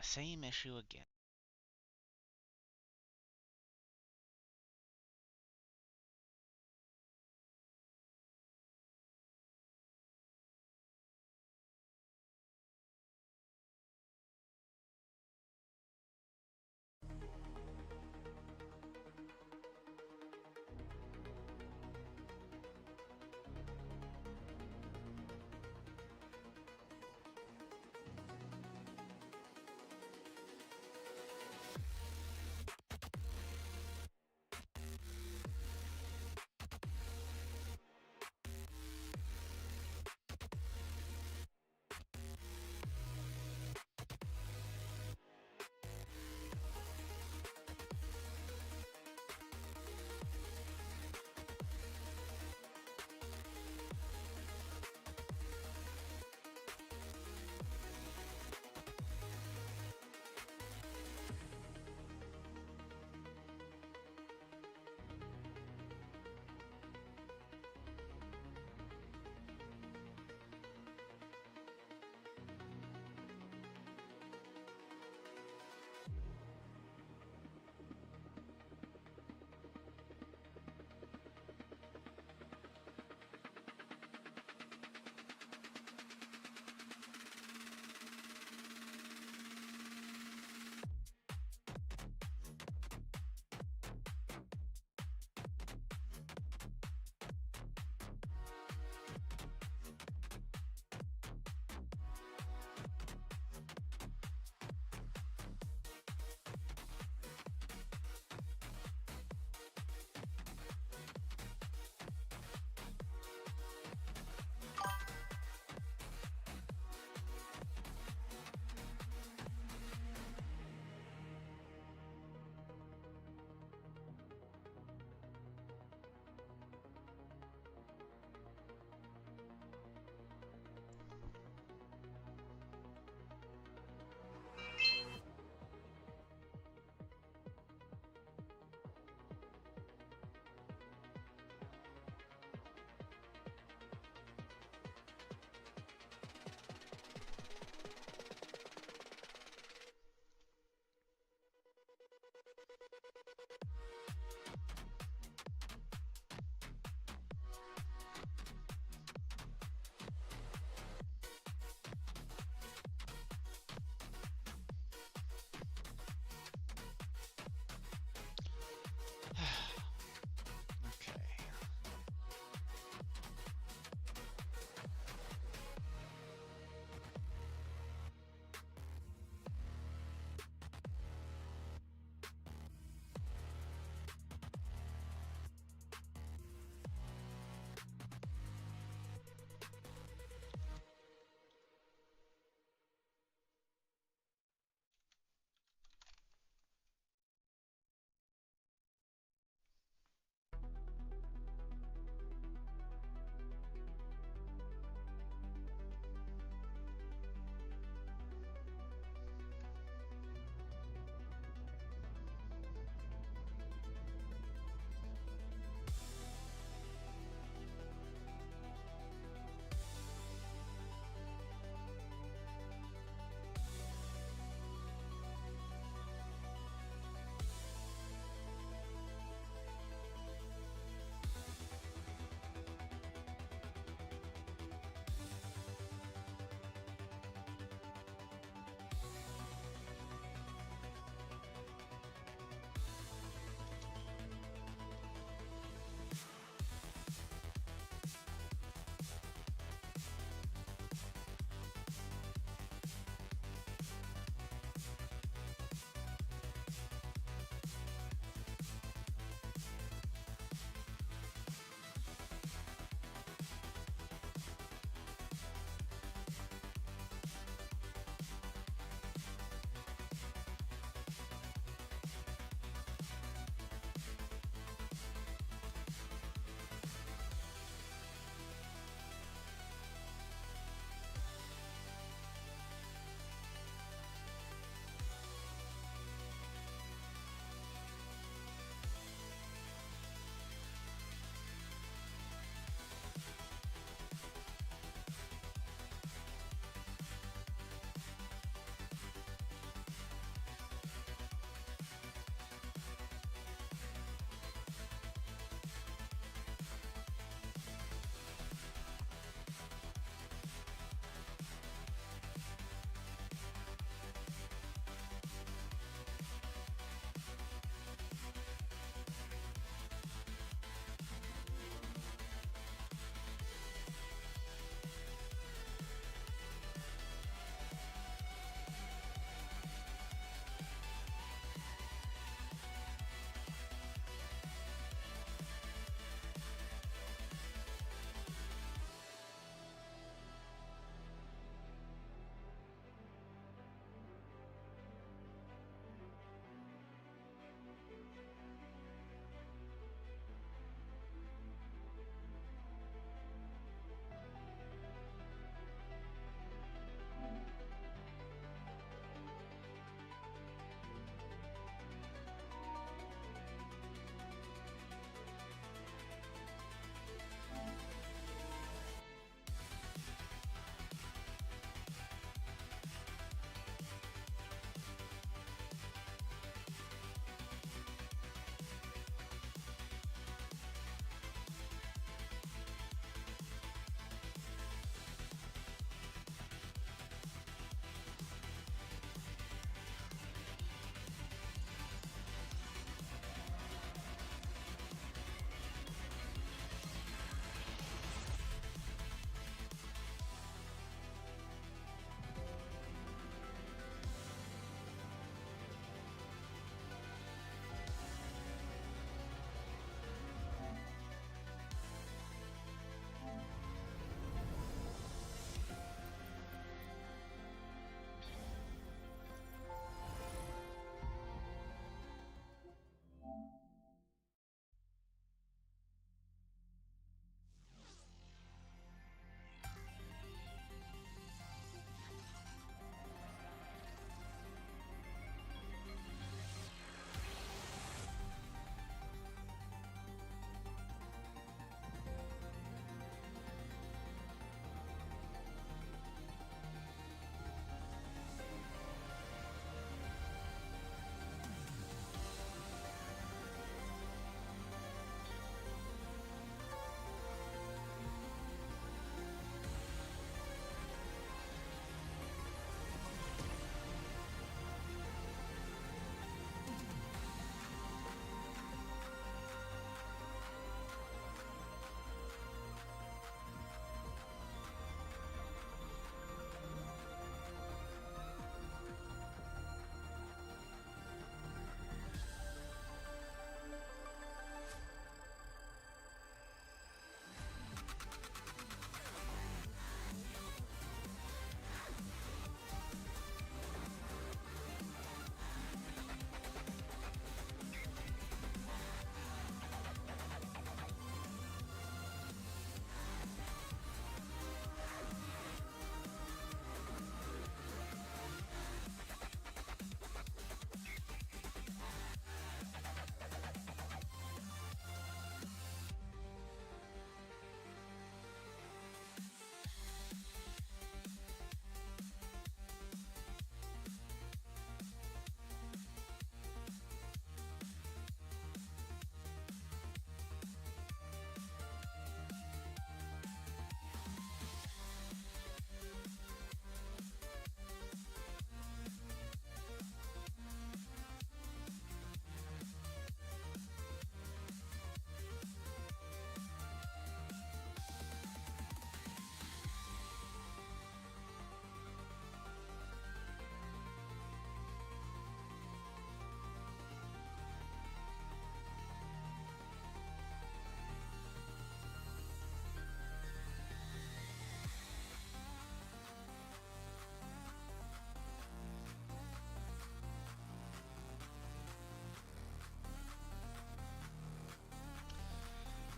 Same issue again.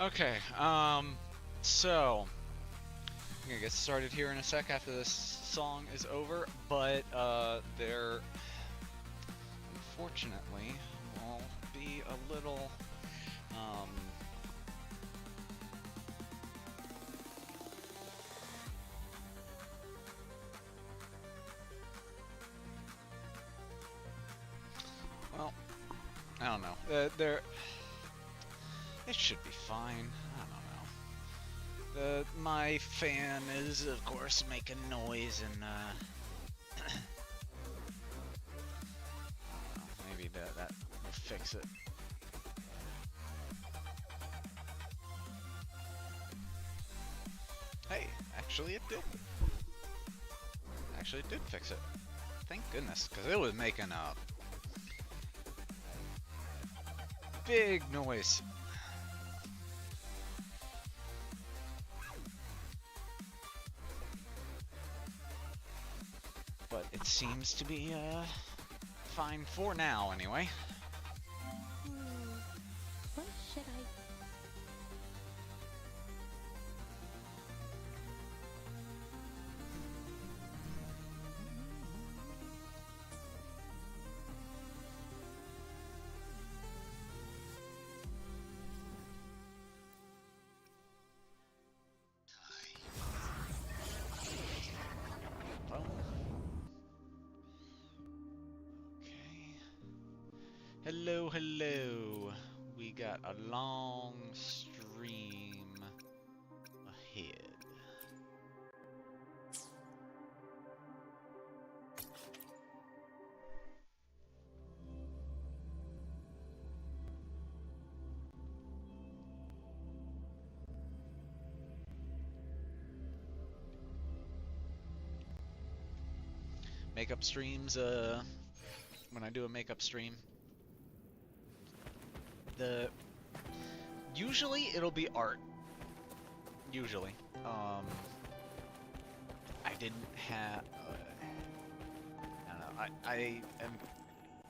Okay, so I'm gonna get started here in a sec after this song is over, but there unfortunately will be a little well, I don't know. It should be fine. I don't know. My fan is, of course, making noise, and maybe that will fix it. Hey, actually, it did. Actually, it did fix it. Thank goodness, because it was making a big noise. But it seems to be fine for now, anyway. What should I... Well, okay. Hello, hello. We got a long stream ahead. Makeup streams, when I do a makeup stream, usually it'll be art. Usually. I didn't have, I don't know, I am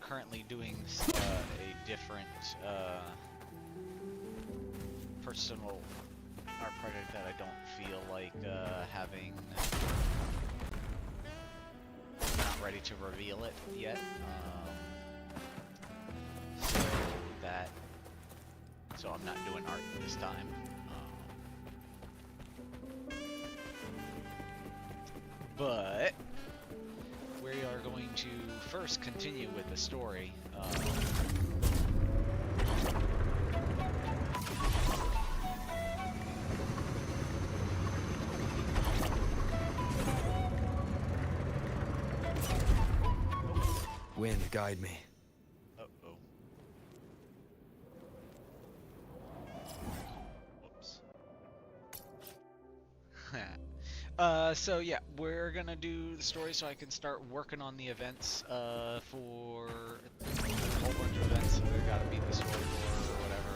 currently doing a different, personal art project that I don't feel like, having... Not ready to reveal it yet, so I'm not doing art this time. But we are going to first continue with the story. Wind, guide me. Uh-oh. Whoops. So yeah, we're gonna do the story so I can start working on the events, for a whole bunch of events that I gotta beat the story for, or whatever.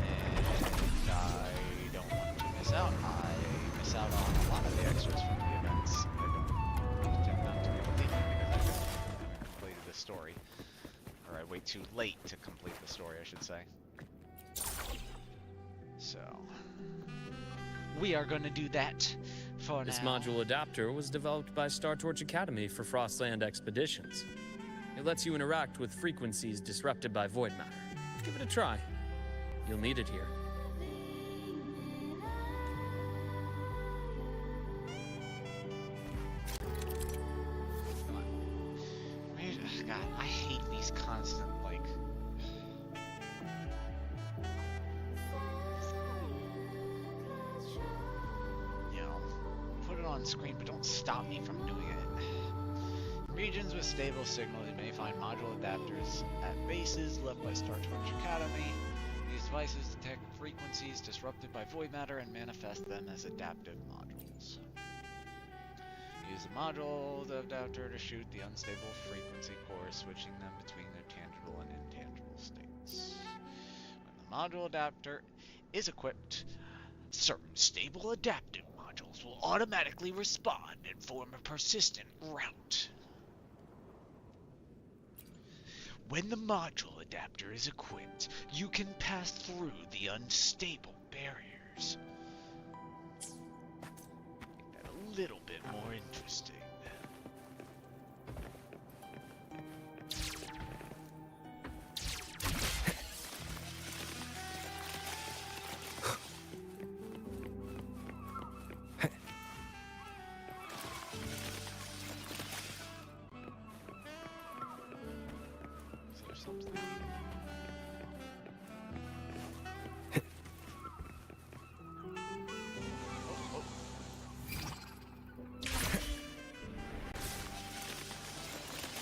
And I don't want to miss out. I miss out on a lot of the extras from the events. I tend not to be able to because I haven't completed the story. Or I wait too late to complete the story, I should say. So, we are going to do that for This now. module adapter was developed by StarTorch Academy for Frostland expeditions. It lets you interact with frequencies disrupted by void matter. Give it a try. You'll need it here. God, I hate these constant, like... You know, put it on screen, but don't stop me from doing it. In regions with stable signals, you may find module adapters at bases left by StarTorch Academy. These devices detect frequencies disrupted by void matter and manifest them as adaptive modules. Use the module adapter to shoot the unstable frequency cores, switching them between their tangible and intangible states. When the module adapter is equipped, certain stable adaptive modules will automatically respond and form a persistent route. When the module adapter is equipped, you can pass through the unstable barriers. Make that a little bit more interesting.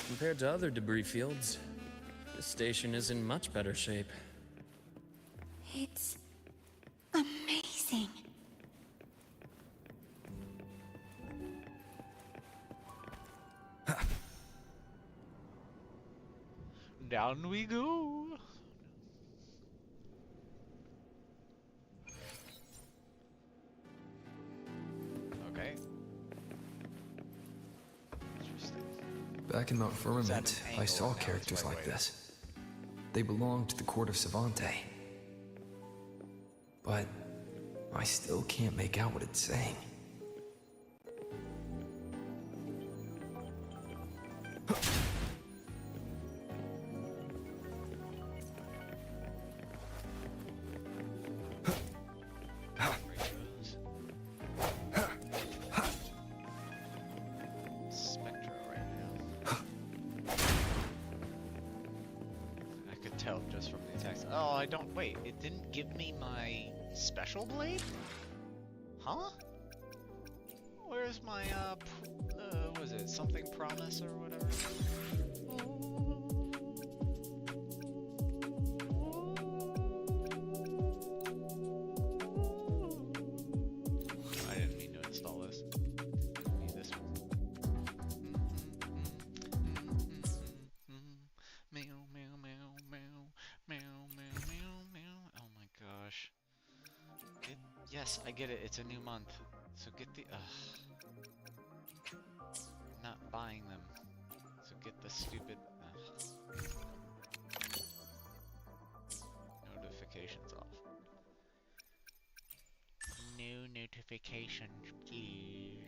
Compared to other debris fields, this station is in much better shape. It's amazing. Down we go. Okay. Interesting. Back in Mount Firmament, an I angle saw now? It's characters right like way. this. They belonged to the court of Savante. But I still can't make out what it's saying. Spectra right now. I could tell just from the text. Oh, I don't. Wait, it didn't give me my special blade? Huh? Where's my, was it something promise or whatever? I didn't mean to install this. Need this one. Meow, meow, meow, meow, meow, meow, meow, meow. Oh my gosh. Yes, I get it. It's a new month. So get the... not buying them. So get the stupid... notifications off. No notifications, please.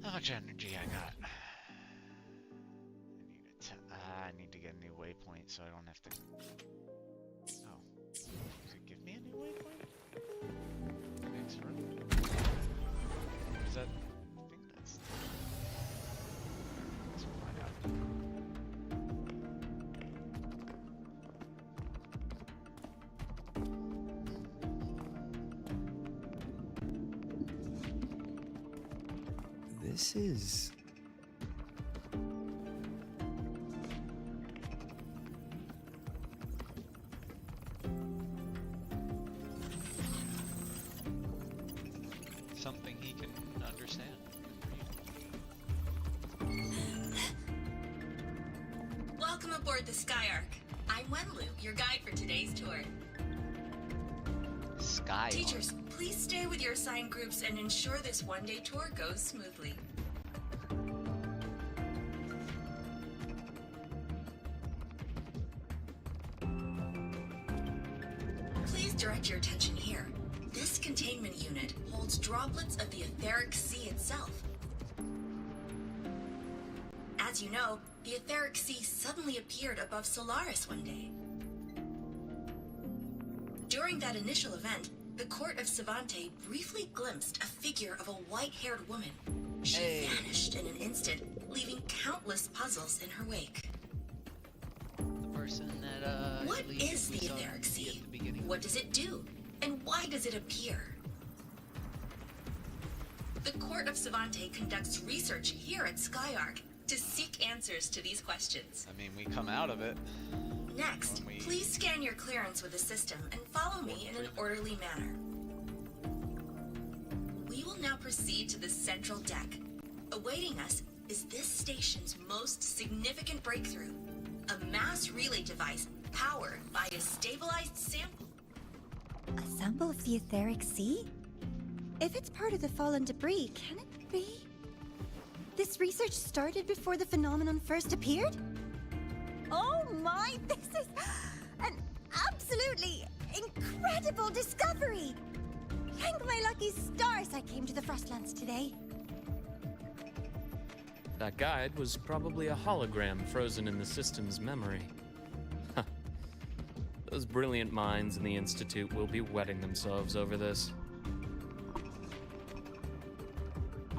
How much energy I got? I need to get a new waypoint so I don't have to... Oh. Does it give me a new waypoint? Thanks for... Is that... I think that's... Let's find out. This is... Something he can understand. Welcome aboard the Skyark. I'm Wenlu, your guide for today's tour. Sky. Teachers, please stay with your assigned groups and ensure this one-day tour goes smoothly. Please direct your attention here. This containment unit holds droplets of the etheric sea itself. As you know, the etheric sea suddenly appeared above Solaris one day. During that initial event, the court of Savante briefly glimpsed a figure of a white-haired woman. She vanished in an instant, leaving countless puzzles in her wake. The person that, What is the etheric sea? What does it do? And why does it appear? The court of Savante conducts research here at Skyark to seek answers to these questions. I mean, we come out of it. Next, please scan your clearance with the system and follow me in an orderly manner. We will now proceed to the central deck. Awaiting us is this station's most significant breakthrough, a mass relay device powered by a stabilized sample. A sample of the etheric sea? If it's part of the fallen debris, can it be? This research started before the phenomenon first appeared? Oh my, this is an absolutely incredible discovery! Thank my lucky stars I came to the Frostlands today. That guide was probably a hologram frozen in the system's memory. Huh. Those brilliant minds in the Institute will be wetting themselves over this.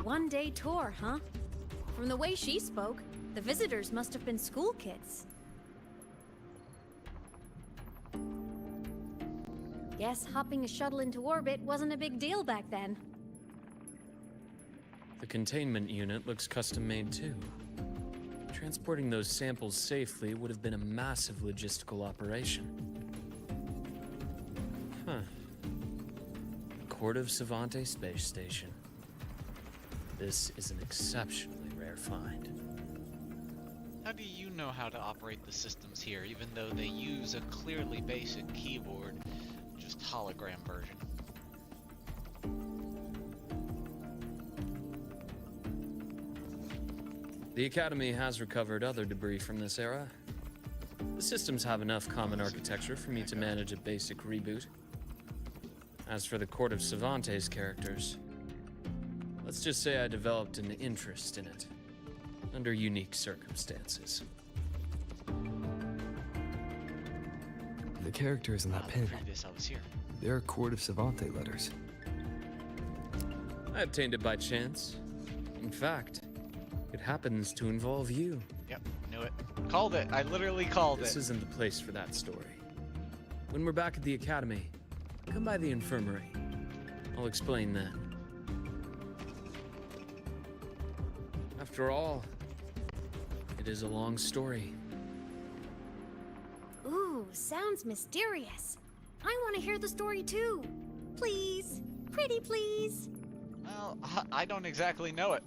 One-day tour, huh? From the way she spoke, the visitors must have been school kids. Guess hopping a shuttle into orbit wasn't a big deal back then. The containment unit looks custom-made too. Transporting those samples safely would have been a massive logistical operation. Huh. Court of Savante Space Station. This is an exceptionally rare find. How do you know how to operate the systems here, even though they use a clearly basic keyboard, just hologram version? The Academy has recovered other debris from this era. The systems have enough common architecture for me to manage a basic reboot. As for the Court of Savante's characters, let's just say I developed an interest in it, under unique circumstances. The characters in that pin, Previous I was here. they're Court of Savante letters. I obtained it by chance. In fact, it happens to involve you. Yep, knew it. Called it. I literally called This it. isn't the place for that story. When we're back at the Academy, come by the infirmary. I'll explain then. After all, it is a long story. Ooh, sounds mysterious. I want to hear the story too. Please. Pretty please. Well, I don't exactly know it.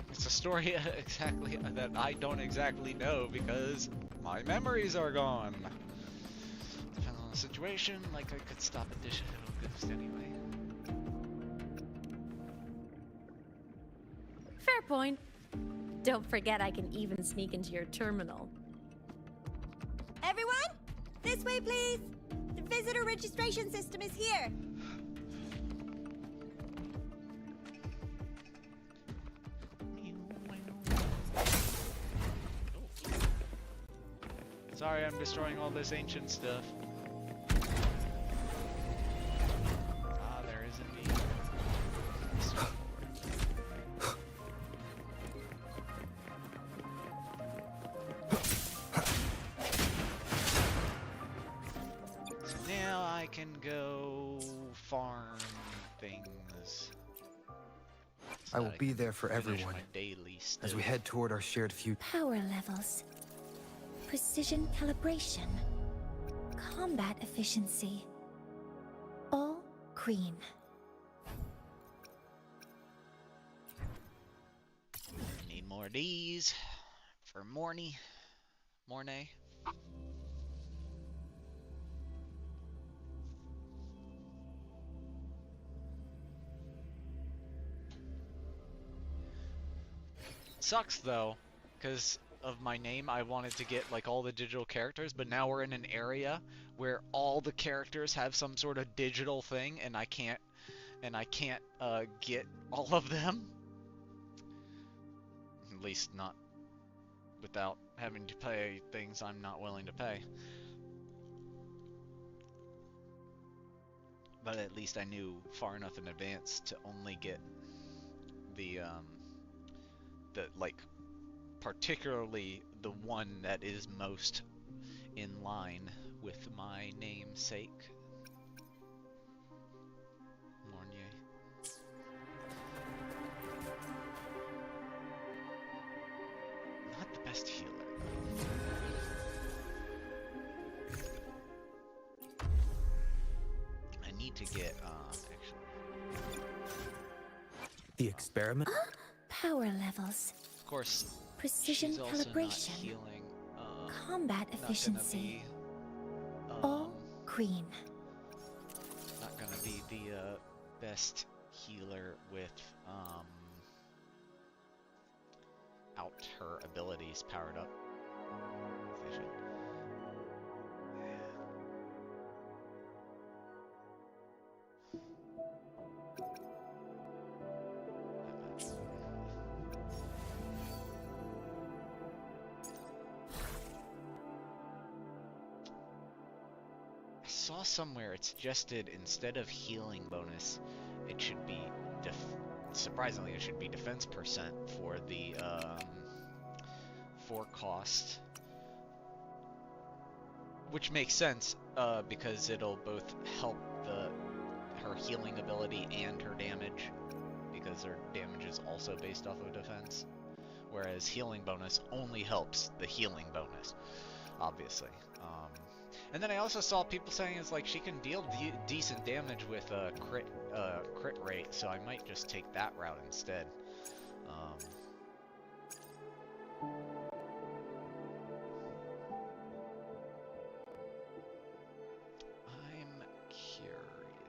It's a story exactly that I don't exactly know because my memories are gone. Depends on the situation, like I could stop at this ghost anyway. Fair point. Don't forget I can even sneak into your terminal. Everyone, this way please! The visitor registration system is here! Sorry, I'm destroying all this ancient stuff. Ah, there is indeed. So now I can go farm things. So I will that be can there for finish everyone my daily stuff. as we head toward our shared future. Power levels. Precision calibration. Combat efficiency. All green. Need more of these for Mornay. Sucks though, because of my name, I wanted to get like all the digital characters, but now we're in an area where all the characters have some sort of digital thing, and I can't get all of them. At least not without having to pay things I'm not willing to pay. But at least I knew far enough in advance to only get the like particularly the one that is most in line with my namesake. Mornier. Not the best healer. I need to get actually. The experiment? Power levels. Of course, Precision she's also not calibration. healing. Combat Not gonna efficiency. be, All green. be the best healer without her abilities powered up. Vision. I saw somewhere it suggested instead of healing bonus, it should be surprisingly it should be defense percent for the for cost, which makes sense because it'll both help her healing ability and her damage, because her damage is also based off of defense, whereas healing bonus only helps the healing bonus, obviously. And then I also saw people saying it's like she can deal decent damage with a crit rate, so I might just take that route instead. I'm curious.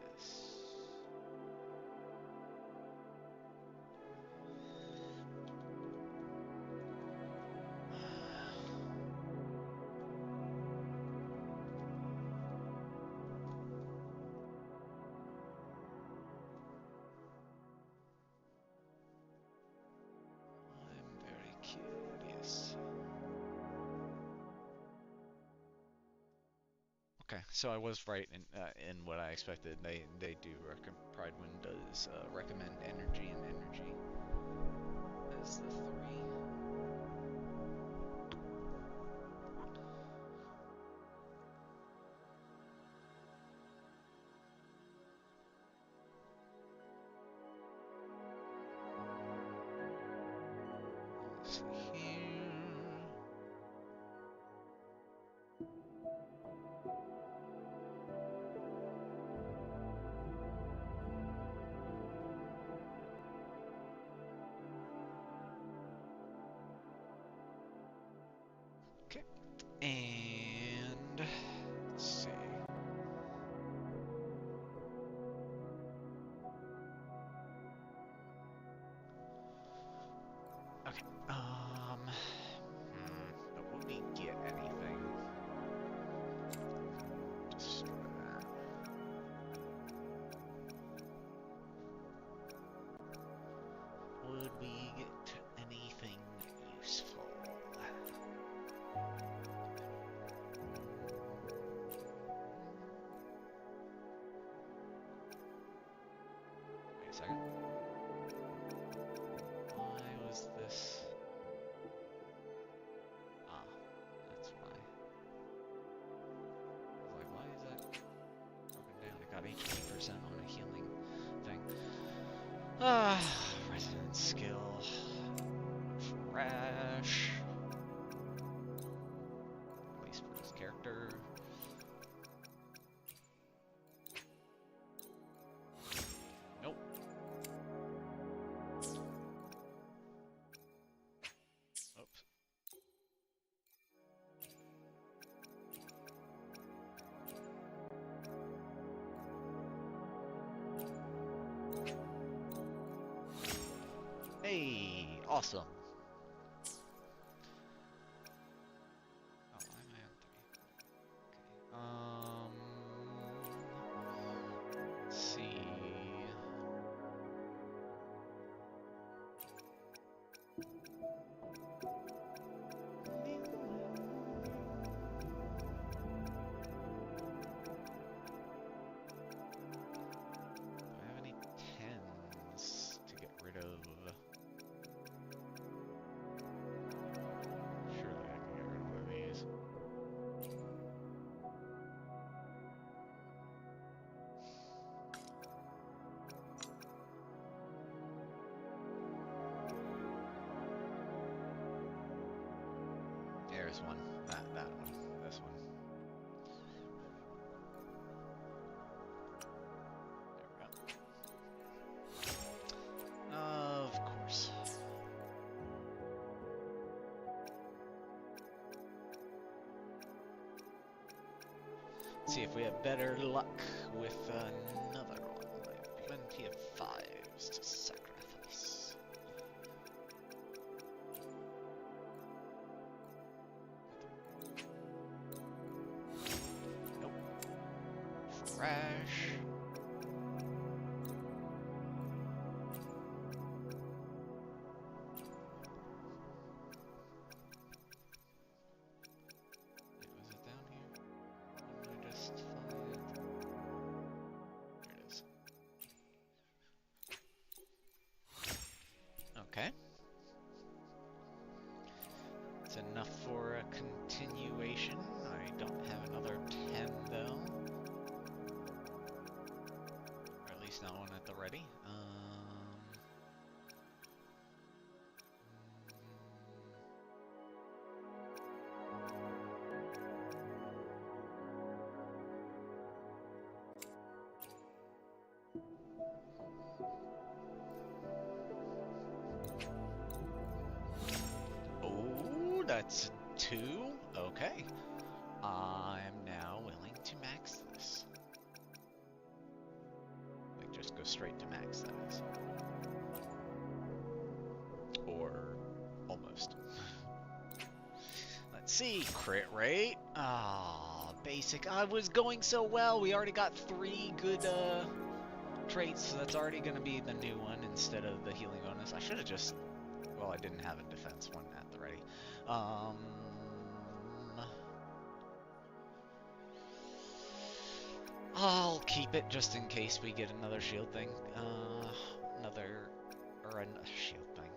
I'm very curious. Okay, so I was right in what I expected. They do Pridewind does recommend energy and energy as the three. Let's see here. Okay, and let's see. Okay, but will we get anything? Destroy that. Would we get anything useful? Wait a second. Why was this? Ah, that's why. I was like, why is that broken down? It got 18% on a healing thing. Ah, resonance skill. Trash. At least for this character. Nope. Oops. Hey, awesome. Oh, why am I on 3? Okay. Let's see. Do I have any 10s to get rid of? Surely I can get rid of one of these. There's one. That one. This one. There we go. Of course. Let's see if we have better luck with another one. Crash. Wait, was it down here? Or did I just find it? Here it is. Okay. It's enough for a continuation. I don't have another 10 though. Or at least not one at the ready. Oh, that's 2. Okay. I'm now willing to max this. Like, just go straight to max, that is. Or almost. Let's see. Crit rate. Ah, basic. I was going so well. We already got 3 good traits, so that's already going to be the new one instead of the healing bonus. I should have just... Well, I didn't have a defense one at the ready. I'll keep it just in case we get another shield thing. Shield thing.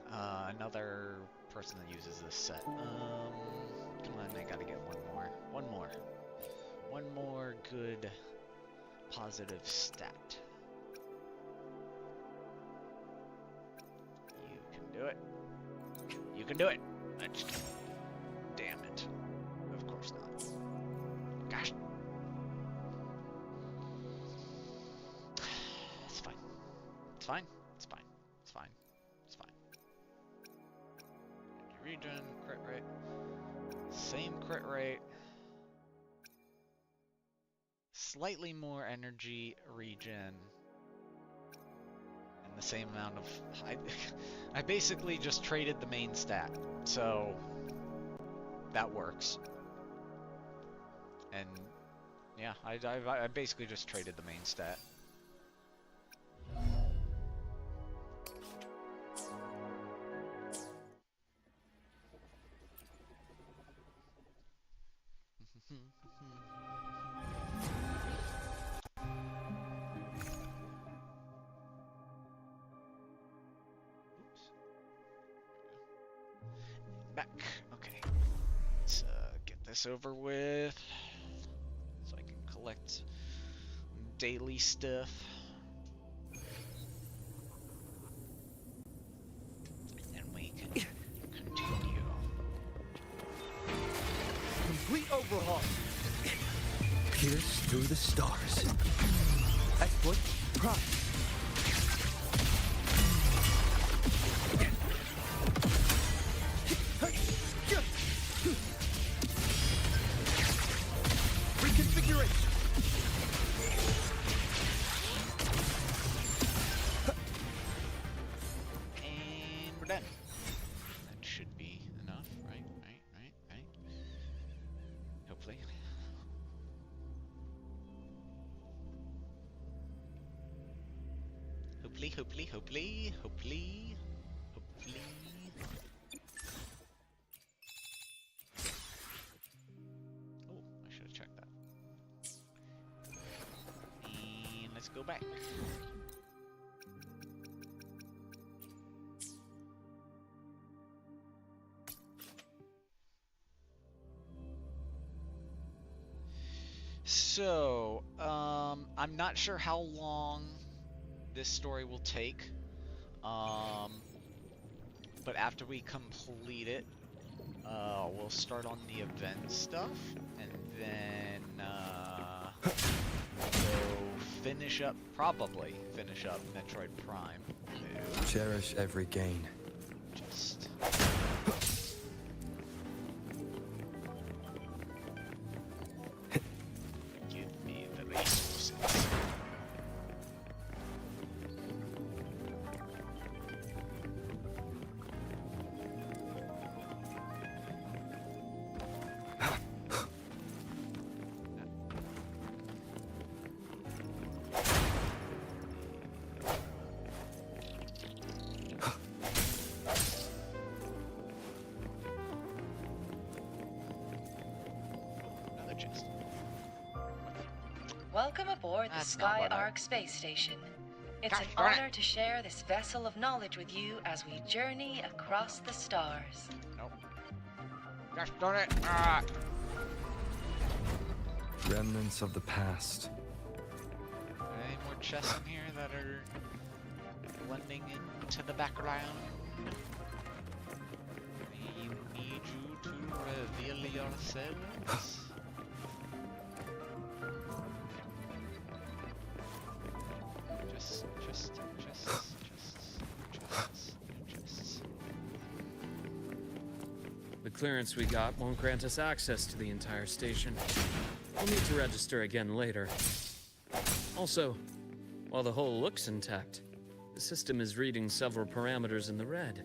Another person that uses this set. Come on, I gotta get one more. One more good positive stat. You can do it. You can do it. Damn it. Of course not. Gosh. It's fine. It's fine. It's fine. It's fine. It's fine. Regen, crit rate. Same crit rate. Slightly more energy regen. And the same amount of... I basically just traded the main stat. So... that works. And... yeah, I basically just traded the main stat. Back. Okay. Let's get this over with so I can collect daily stuff. And then we can continue. Complete overhaul. Pierce through the stars. Exploit Prime. Reconfiguration. And we're done. That should be enough, right? Right. Hopefully. Hopefully. Oh, I should have checked that. And let's go back. So, I'm not sure how long this story will take, but after we complete it, we'll start on the event stuff, and then we'll probably finish up Metroid Prime. Cherish every gain. Just... give me the resources. Welcome aboard the That's not Sky what I- Arc space station. It's Gosh an darn it. honor to share this vessel of knowledge with you as we journey across the stars. Nope. Gosh darn it! Ah! Remnants of the past. Any more chests in here that are blending into the background? We need you to reveal yourselves. Chests. The clearance we got won't grant us access to the entire station. We'll need to register again later. Also, while the hull looks intact, the system is reading several parameters in the red.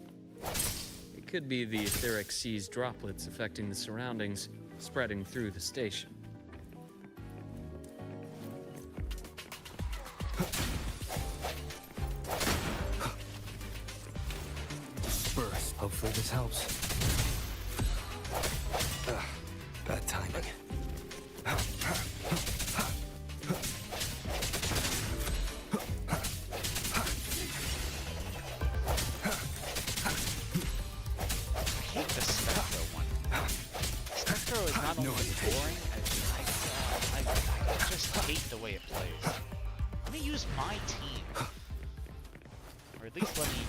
It could be the etheric sea's droplets affecting the surroundings, spreading through the station. Disperse. Hopefully this helps. Bad timing. I hate the Spectro one. Spectro is not only boring, I just hate the way it plays. Let me use my team. Or at least let me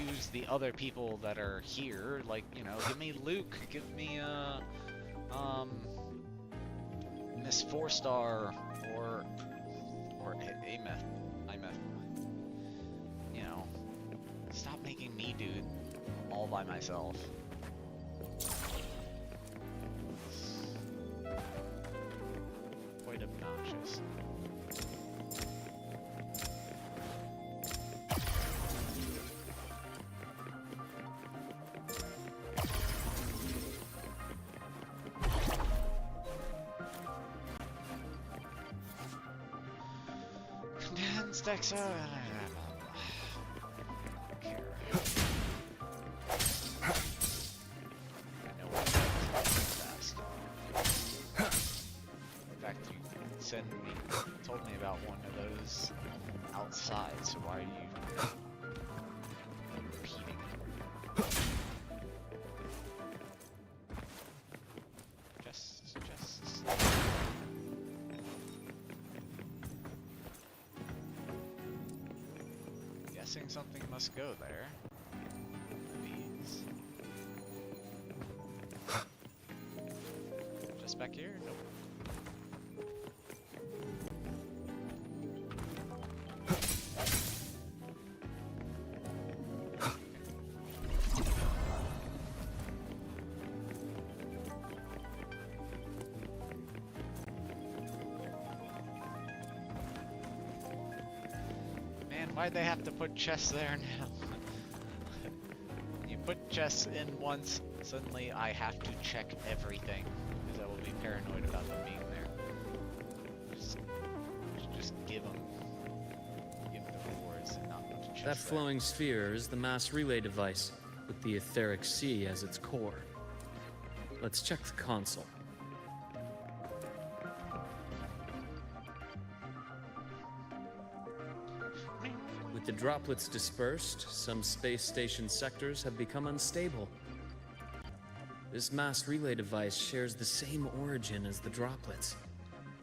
use the other people that are here. Like, you know, give me Luke, give me, Miss 4-Star, or Ameth. You know, stop making me do it all by myself. Quite obnoxious. Condensed exo. Told me about one of those outside, so why are you repeating it? Just. Guessing something must go there. These. Just back here? Nope. Why'd they have to put chests there now? When you put chests in once, suddenly I have to check everything, because I will be paranoid about them being there. Just give them the rewards and not put chests That there. flowing sphere is the mass relay device, with the etheric sea as its core. Let's check the console. With the droplets dispersed, some space station sectors have become unstable. This mass relay device shares the same origin as the droplets.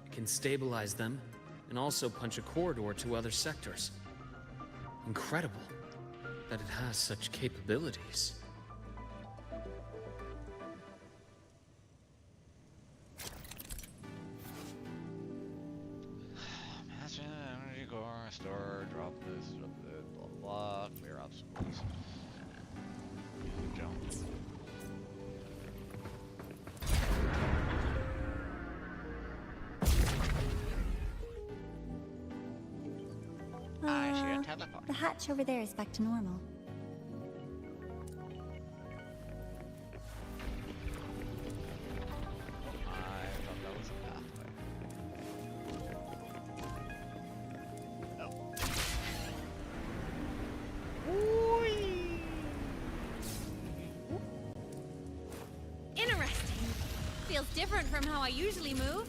It can stabilize them and also punch a corridor to other sectors. Incredible that it has such capabilities. Imagine energy core, store, drop this, blah blah, clear obstacles. Jump. I see a teleport. The hatch over there is back to normal. I thought that was a pathway. Interesting. Feels different from how I usually move.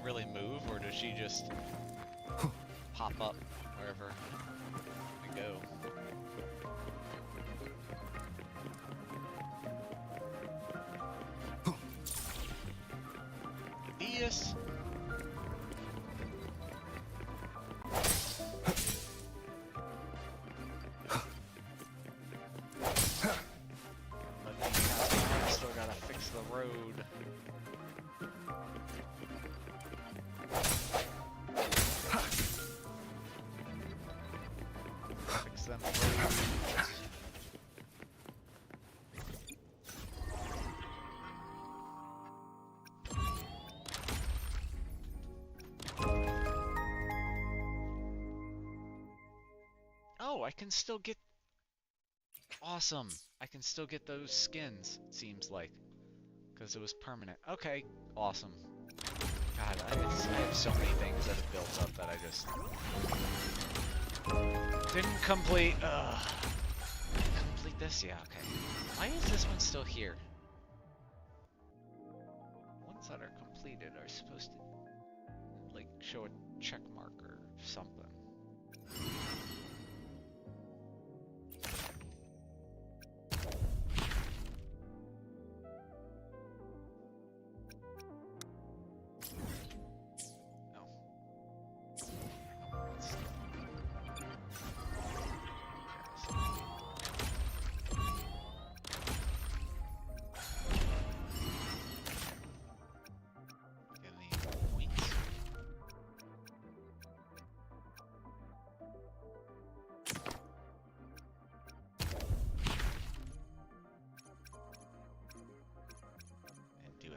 really move, or does she just pop up wherever we go? Yes. Still gotta fix the road. Fix them roads. Oh, I can still get... Awesome! I can still get those skins, it seems like. Because it was permanent. Okay, awesome. God, I have so many things that have built up that I just... didn't complete. Complete this? Yeah, okay. Why is this one still here? Ones that are completed are supposed to, like, show a check mark or something.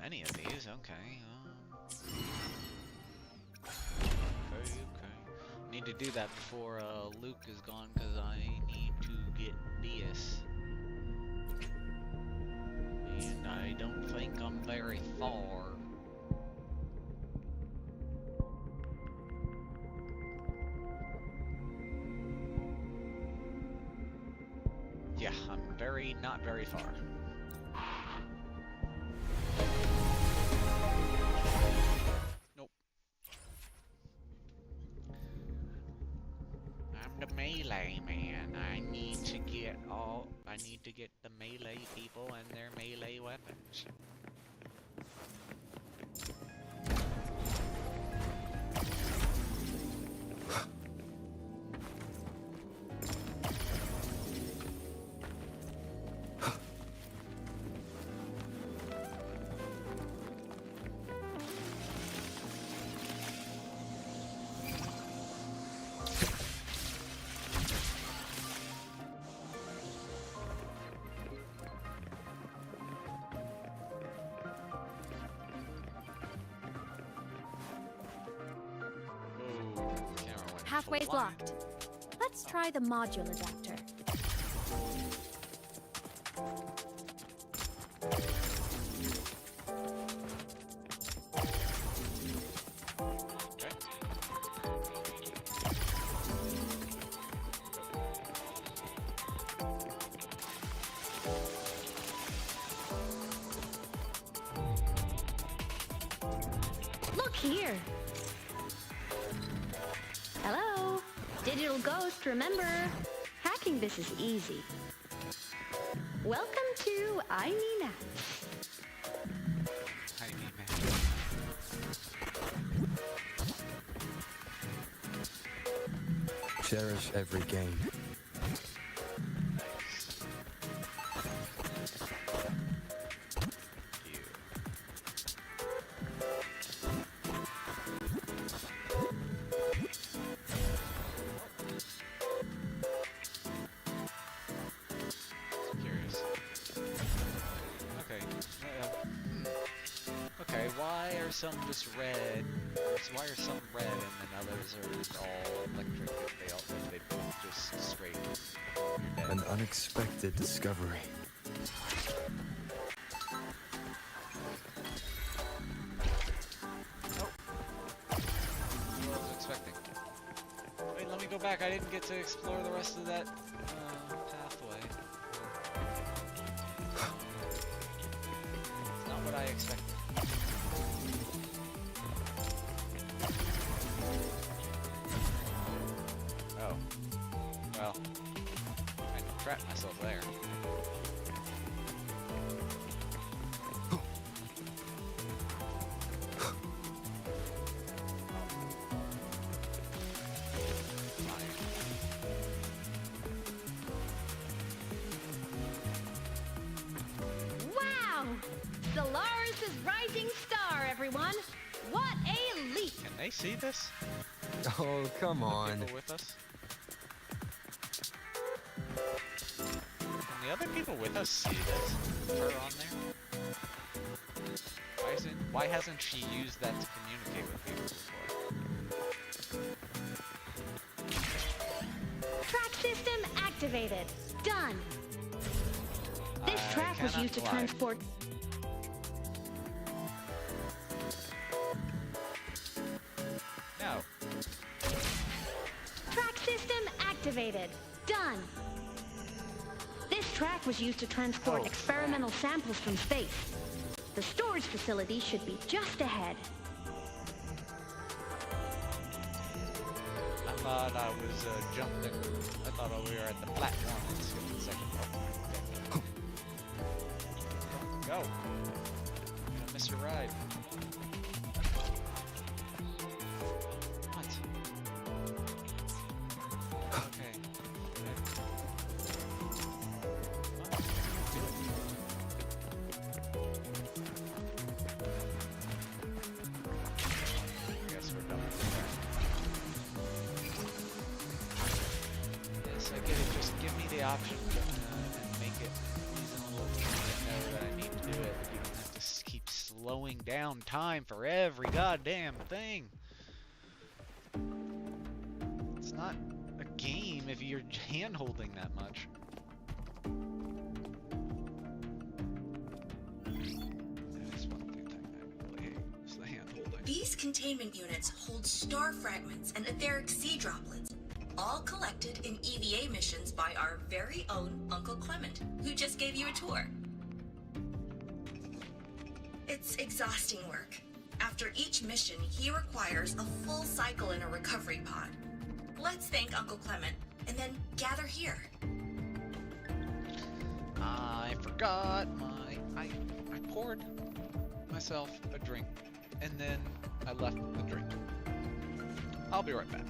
Any of these, okay. Okay. Need to do that before Luke is gone, because I need to get this. And I don't think I'm very far. Yeah, I'm not very far. The melee man. I need to get the melee people and their melee weapons. Pathway's blocked. Let's try the module adapter. Look here. Hello? Digital Ghost, remember? Hacking this is easy. Welcome to I Mean Apps. I mean, Cherish every game. some just red. Why are some red and then others are all electric if they both just straight? An unexpected discovery. I was expecting. Wait, let me go back. I didn't get to explore the rest of that pathway. It's not what I expected. trapped myself there. Wow! Solaris' rising star, everyone! What a leap! Can they see this? Oh, come on. People with us? Can the other people with us see this? Her on there? Why hasn't she used that to communicate with people before? Track system activated. Done. This I track was cannot used to fly. transport. No. Track system activated. Done. This track was used to transport Oh, experimental samples from space. The storage facility should be just ahead. I thought I was jumping. I thought we were at the platform and skipped the second part. Go. Gonna miss your ride. What? Okay. I guess we're done with that. Yes, I get it. Just give me the option and make it reasonable to know that I need to do it. You don't have to keep slowing down time for every goddamn thing. It's not a game if you're hand-holding that much. That is one thing I really hate, is the hand-holding. These containment units hold star fragments and etheric sea droplets, all collected in EVA missions by our very own Uncle Clement, who just gave you a tour. It's exhausting work. After each mission, he requires a full cycle in a recovery pod. Let's thank Uncle Clement, and then gather here. I forgot I poured myself a drink, and then I left the drink. I'll be right back.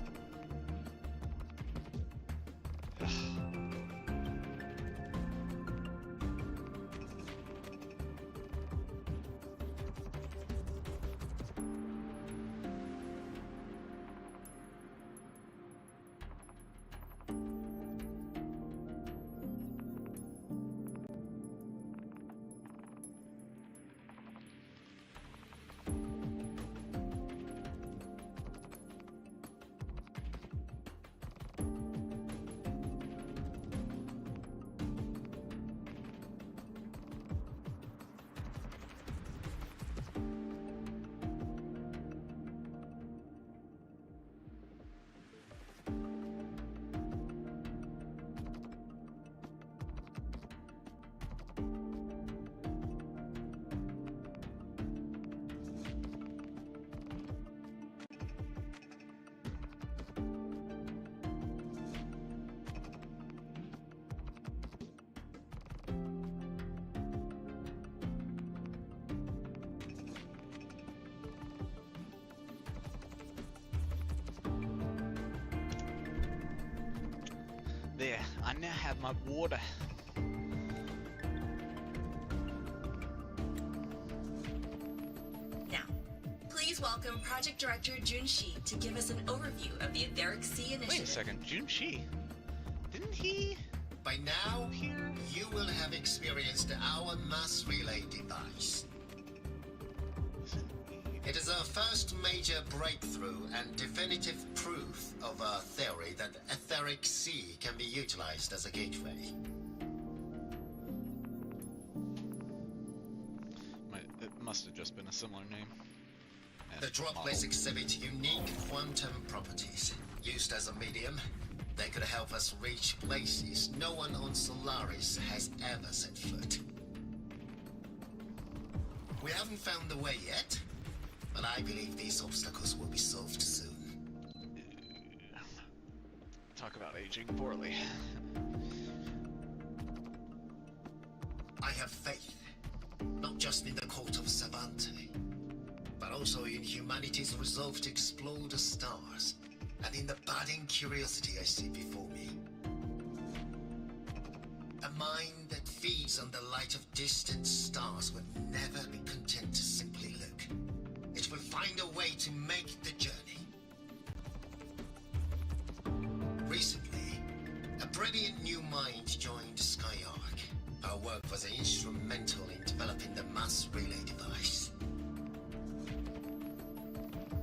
There, I now have my water. Now, please welcome Project Director Jun Shi to give us an overview of the Etheric Sea Initiative. Wait a second, Jun Shi. Didn't he? By now, Here? you will have experienced our mass relay device. It is our first major breakthrough and definitive proof of our theory that Etheric Sea can be utilized as a gateway. It must have just been a similar name. The droplets exhibit unique quantum properties. Used as a medium, they could help us reach places no one on Solaris has ever set foot. We haven't found the way yet, but I believe these obstacles will be solved soon. Talk about aging poorly. I have faith, not just in the court of Savante, but also in humanity's resolve to explore the stars, and in the budding curiosity I see before me. A mind that feeds on the light of distant stars would never be content to simply look. It will find a way to make the journey. Recently, a brilliant new mind joined Skyark. Our work was instrumental in developing the mass relay device.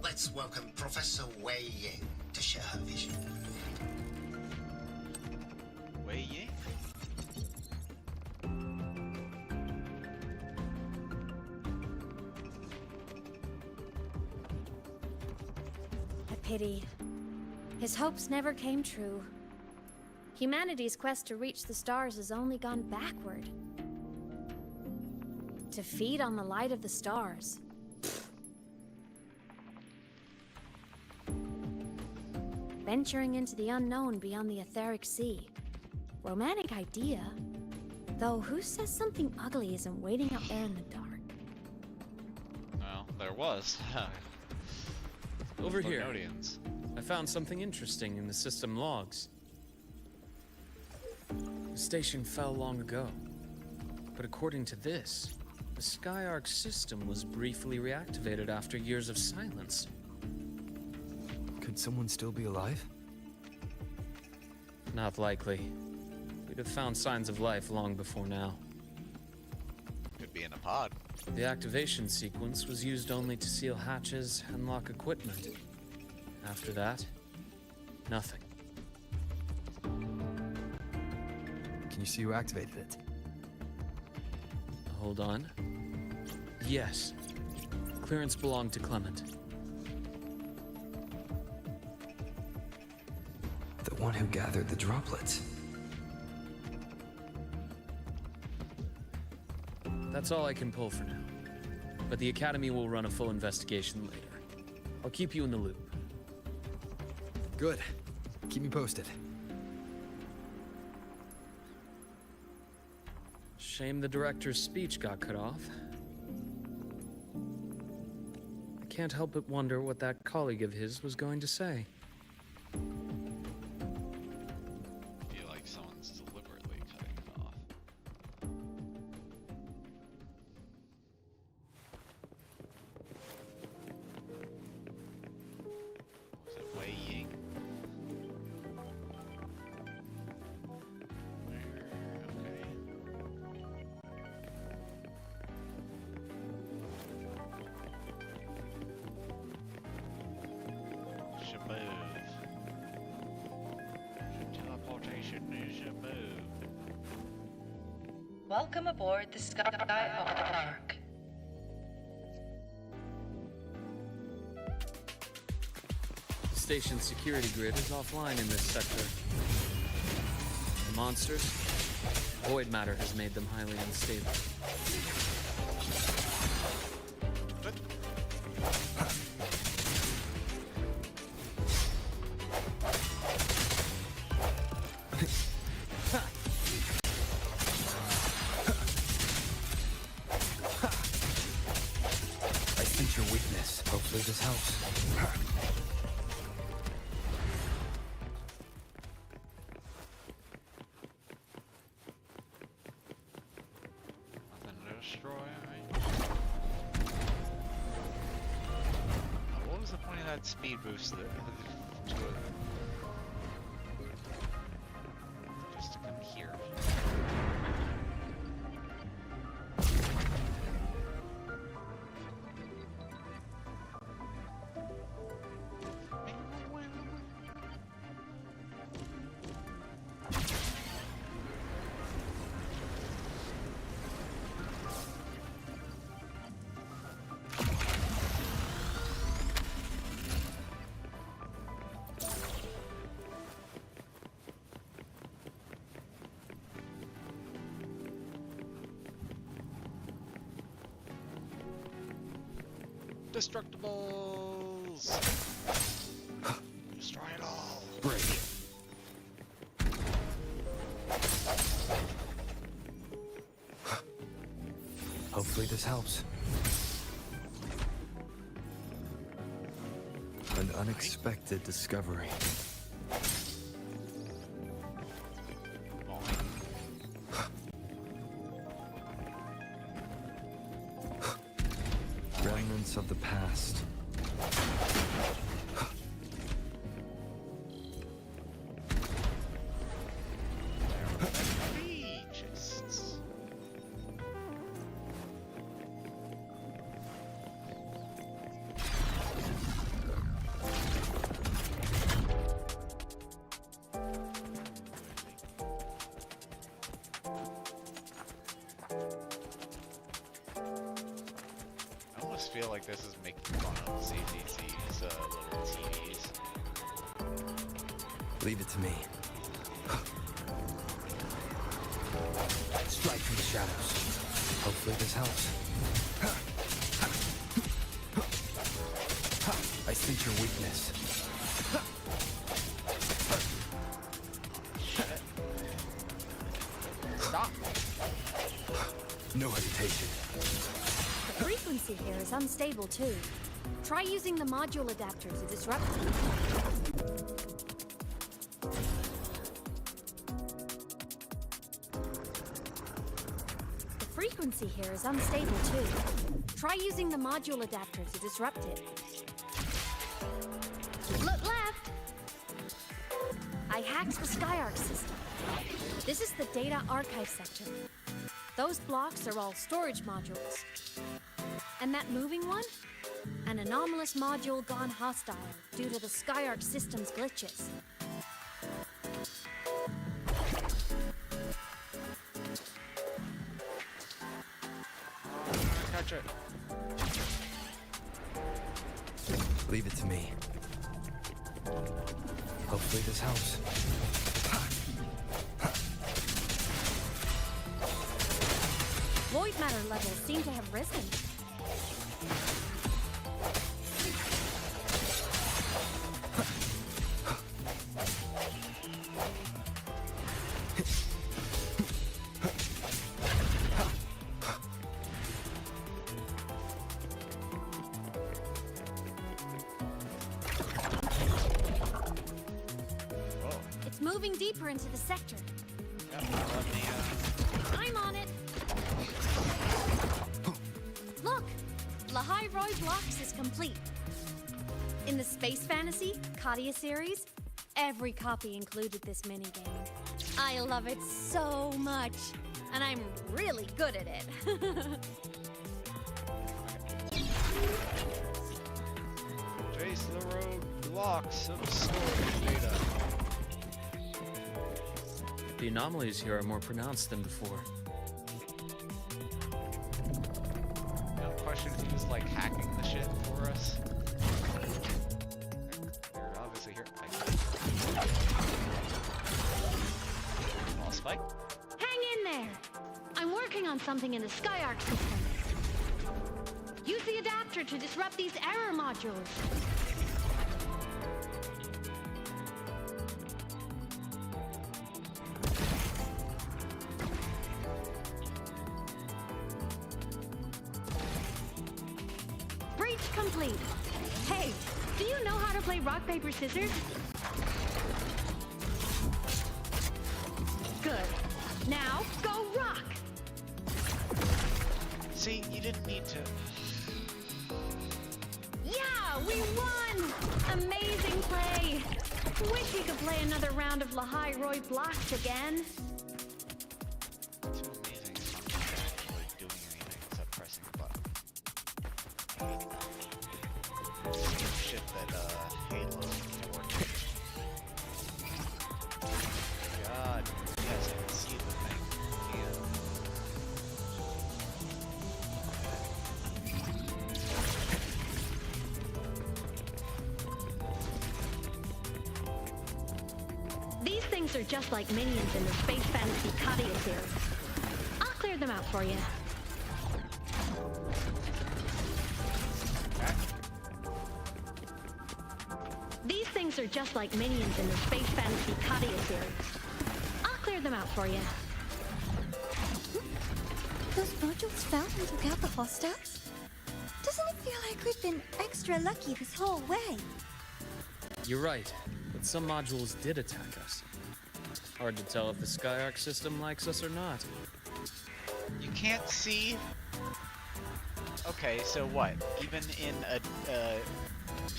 Let's welcome Professor Wei Ying to share her vision. Wei Ying? A pity. His hopes never came true. Humanity's quest to reach the stars has only gone backward. To feed on the light of the stars. Venturing into the unknown beyond the etheric sea. Romantic idea. Though who says something ugly isn't waiting out there in the dark? Well, there was. Over here. Footnotians. I found something interesting in the system logs. The station fell long ago. But according to this, the Skyark system was briefly reactivated after years of silence. Could someone still be alive? Not likely. We'd have found signs of life long before now. Could be in a pod. The activation sequence was used only to seal hatches and lock equipment. After that, nothing. Can you see who activated it? Hold on. Yes. Clearance belonged to Clement. The one who gathered the droplets. That's all I can pull for now. But the Academy will run a full investigation later. I'll keep you in the loop. Good. Keep me posted. Shame the director's speech got cut off. I can't help but wonder what that colleague of his was going to say. I feel like someone's deliberately cutting it off. Was it Wei Ying? Okay. Shaboof. Teleportation is shaboof. Welcome aboard the Skyark. The station's security grid is offline in this sector. The monsters, void matter has made them highly unstable. I sense your weakness. Hopefully this helps. Nothing to destroy, right? What was the point of that speed boost there? Just to come here. Destructibles! Destroy it all! Break. this helps. An unexpected discovery. Remnants of the past. Chests. I almost feel like this is making fun of CDC's little TVs. Leave it to me. Strike from the shadows. Hopefully this helps. I sense your weakness. Shit. Stop. No hesitation. The frequency here is unstable too. Try using the module adapter to disrupt it. The frequency here is unstable too. Try using the module adapter to disrupt it. Look left! I hacked the SkyArc system. This is the data archive sector. Those blocks are all storage modules. And that moving one? An anomalous module gone hostile due to the SkyArc system's glitches. Catch it. Leave it to me. Hopefully this helps. Void matter levels seem to have risen. It's moving deeper into the sector. Yep, let me, I'm on it. Look, Lahai Roy Blocks is complete. In the Space Fantasy Katia series, every copy included this minigame. I love it so much, and I'm really good at it. Trace the road blocks of storage data. The anomalies here are more pronounced than before. No question if he was like hacking the shit for us. They're obviously here. Small spike. Hang in there. I'm working on something in the SkyArc system. Use the adapter to disrupt these error modules. Breach complete. Hey, do you know how to play rock, paper, scissors? Good. Now, go rock! See, you didn't need to. Yeah, we won! Amazing play! Wish we could play another round of Lahai Roy Blocks again. Too amazing. It's not actually doing anything except pressing a button. Same shit that Halo 4 did. God, yes, I can see the thing. These things are just like minions in the Space Fantasy Katia series. I'll clear them out for you. These things are just like minions in the Space Fantasy Katia series. I'll clear them out for you. Those modules found and took out the hostiles? Doesn't it feel like we've been extra lucky this whole way? You're right, but some modules did attack us. Hard to tell if the Skyark system likes us or not. You can't see? Okay, so what? Even in a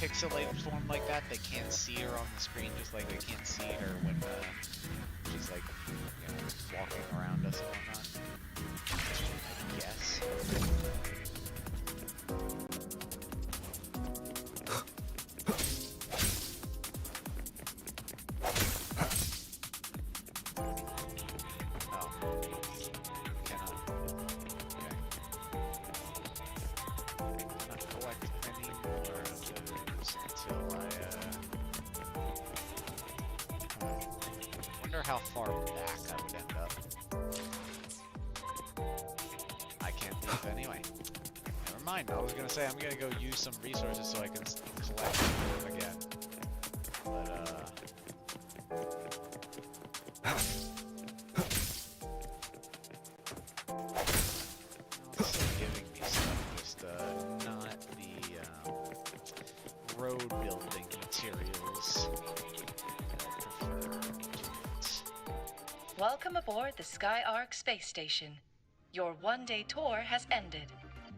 pixelated form like that, they can't see her on the screen just like they can't see her when she's like, you know, walking around us and whatnot. I guess. How far back I would end up. I can't leave anyway. Never mind. I was gonna say I'm gonna go use some resources so I can collect them again. But also giving me stuff, just not the road building materials. Welcome aboard the Skyark space station. Your one-day tour has ended.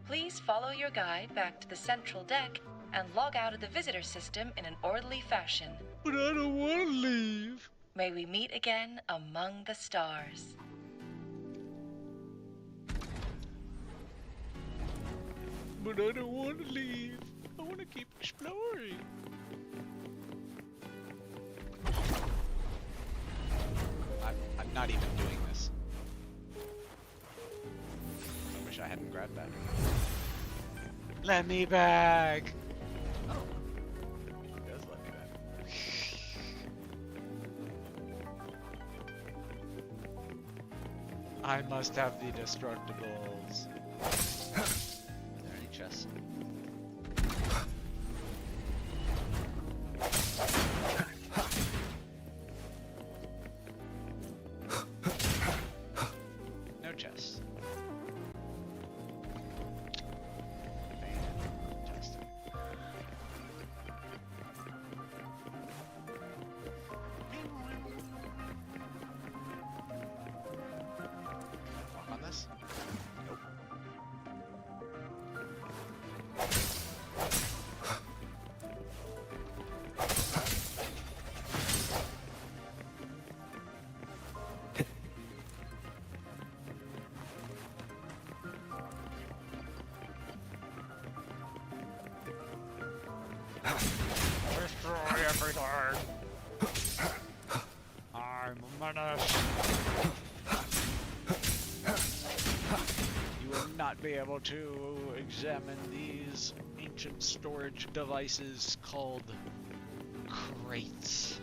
Please follow your guide back to the central deck and log out of the visitor system in an orderly fashion. But I don't want to leave. May we meet again among the stars. But I don't want to leave. I want to keep exploring. I'm not even doing this. I wish I hadn't grabbed that. Let me back! Oh. It does let me back. I must have the destructibles. Are there any chests? No chests. Fantastic. Walk on this? Nope. Destroy everything! I'm a menace! You will not be able to examine these ancient storage devices called crates.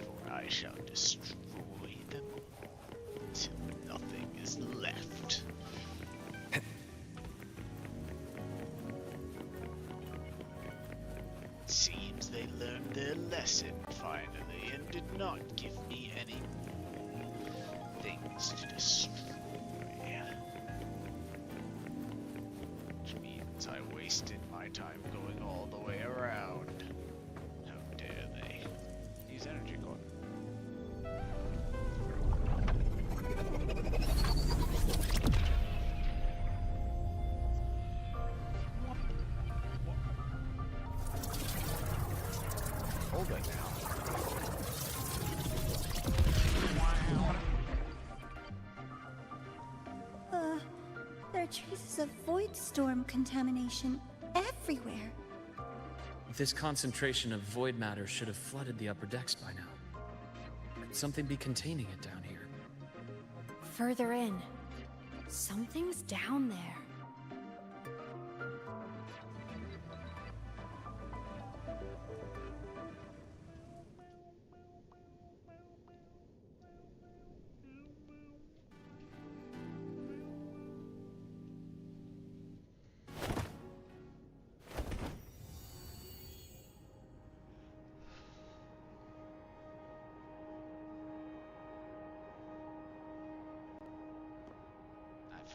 For I shall destroy them all until nothing is left. Seems they learned their lesson finally and did not give me any more things to destroy. Which means I wasted my time going all the way around. How dare they? Use energy core. Hold it now. There are traces of void storm contamination everywhere. This concentration of void matter should have flooded the upper decks by now. Could something be containing it down here? Further in. Something's down there.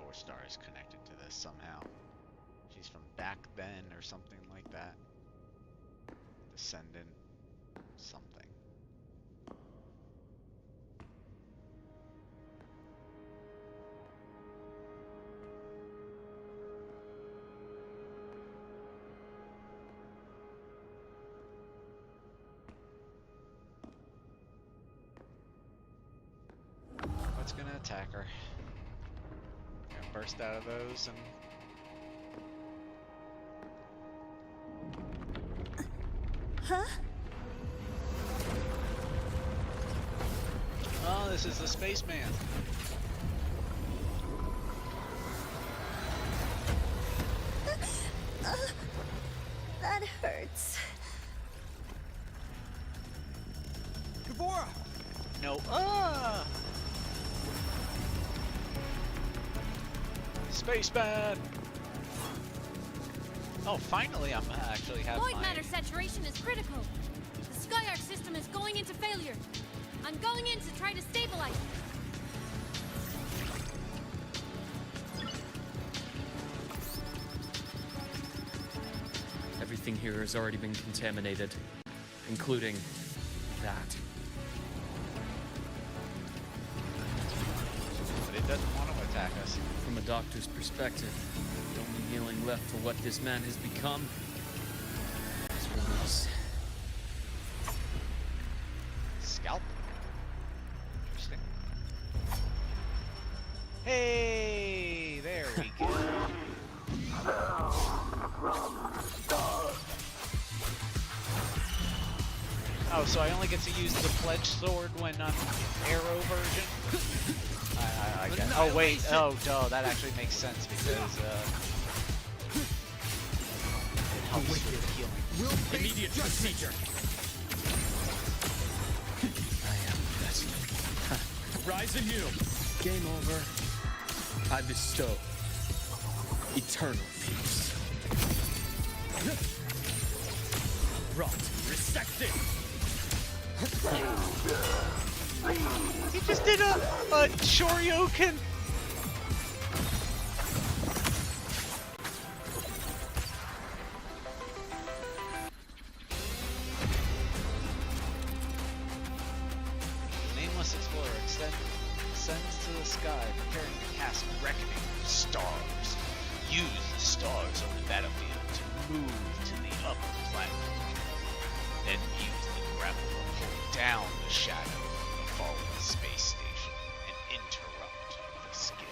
4-star is connected to this somehow. She's from back then or something like that. Descendant. Something. What's gonna attack her? Gonna burst out of those and... Huh? Oh, this is the spaceman. That hurts. Gavora! No. Ah! Spaceman! Oh, finally I'm actually have Void my... matter saturation is critical. The Skyark system is going into failure. I'm going in to try to stabilize it. Everything here has already been contaminated, including that. But it doesn't want to attack us. From a doctor's perspective, the only healing left for what this man has become is release. Scalp? Interesting. Hey! There we go. Oh, so I only get to use the pledge sword when I'm arrow version? I guess. Oh wait, oh duh, that actually makes sense because it helps with healing. Immediate procedure. I am best. Rise anew. Game over. I bestow eternal peace. Rot, resected. He just did a Shoryuken! Nameless explorer ascends to the sky, preparing to cast Reckoning of Stars. Use the stars on the battlefield to move to the upper platform. Then use the grapple to pull down the shadow of the fallen space station and interrupt the skid.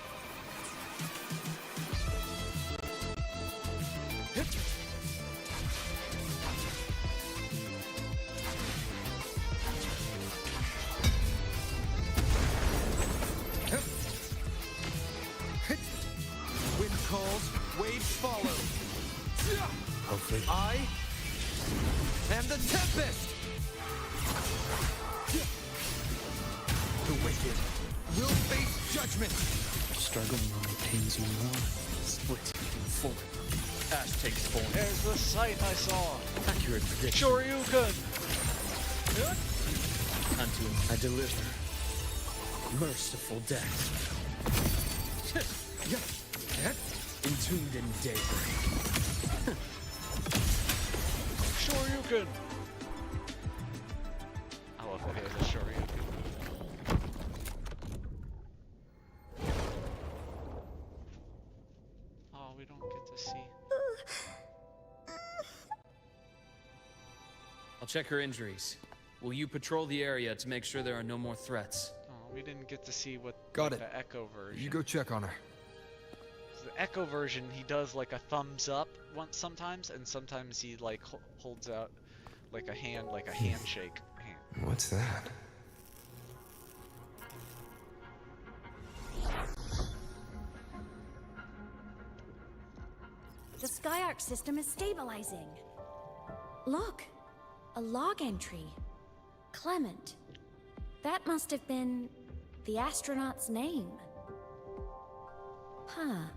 Wind calls, waves follow. Hopefully. I am the Tempest! The wicked will face judgment! Struggling only pains you more. Split, forward. Ash takes form. There's the sight I saw! Accurate prediction. Shoryuken! Unto him I deliver merciful death. Entombed in daybreak. Shoryuken! I love that he has a Shoryuken. Oh, we don't get to see. I'll check her injuries. Will you patrol the area to make sure there are no more threats? Oh, we didn't get to see what Got it. the Echo version. You go check on her. The Echo version, he does like a thumbs up sometimes, and sometimes he like holds out like a hand, like a handshake hand. What's that? The Skyark system is stabilizing. Look, a log entry. Clement. That must have been the astronaut's name. Huh.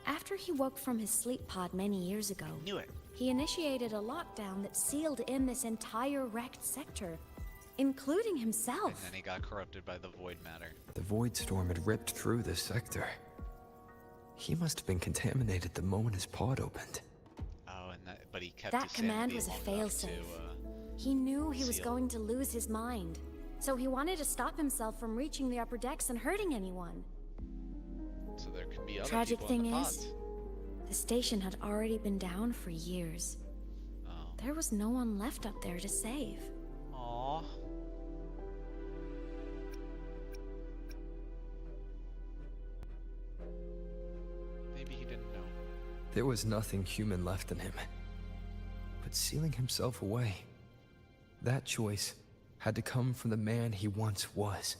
After he woke from his sleep pod many years ago, Knew it. he initiated a lockdown that sealed in this entire wrecked sector, including himself. And then he got corrupted by the void matter. The void storm had ripped through this sector. He must have been contaminated the moment his pod opened. Oh, and but he kept That his command sanity was a long enough failsafe. to, He knew he was seal. going to lose his mind, so he wanted to stop himself from reaching the upper decks and hurting anyone. so there could be other Tragic people in thing the is, pods. the station had already been down for years. Oh. There was no one left up there to save. Aww. Maybe he didn't know. There was nothing human left in him. But sealing himself away, that choice had to come from the man he once was.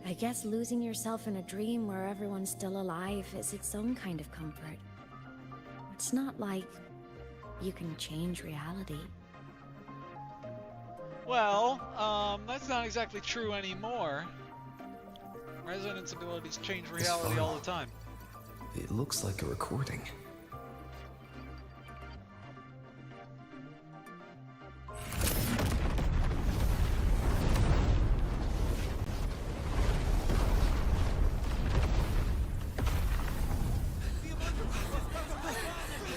I guess losing yourself in a dream where everyone's still alive is its own kind of comfort. It's not like you can change reality. Well, that's not exactly true anymore. Resonance abilities change reality file. all the time. It looks like a recording.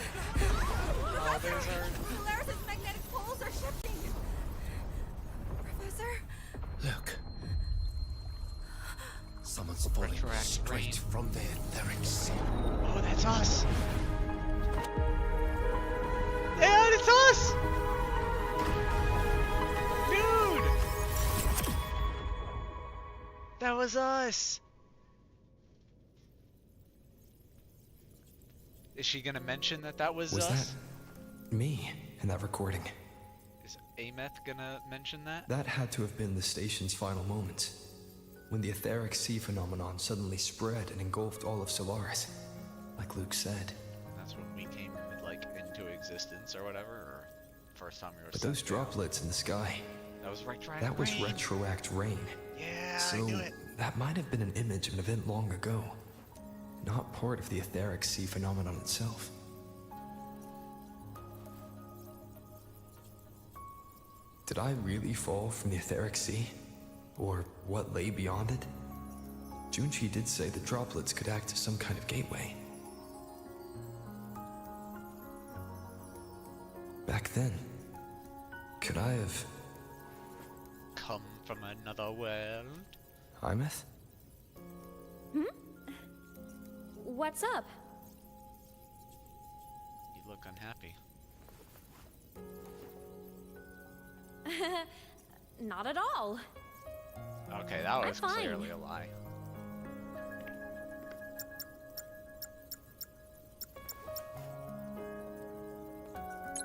Oh, there's our... Polaris' magnetic poles are shifting. Professor? Look. Someone's falling Retroact straight rain. from the etheric sea. Oh, that's us! And it's us! Dude! That was us! Is she gonna mention that that was Was us? that me in that recording? Is Ameth gonna mention that? That had to have been the station's final moments, when the etheric sea phenomenon suddenly spread and engulfed all of Solaris, like Luke said. That's when we came like into existence or whatever, or first time we were. But sent those down. droplets in the sky, That was retroact that was rain. retroact rain. Yeah, So I knew it. that might have been an image of an event long ago, not part of the etheric sea phenomenon itself. Did I really fall from the etheric sea? Or what lay beyond it? Junchi did say the droplets could act as some kind of gateway. Back then, could I have... Come from another world. Imeth? What's up? You look unhappy. Not at all. Okay, that was I'm fine. clearly a lie.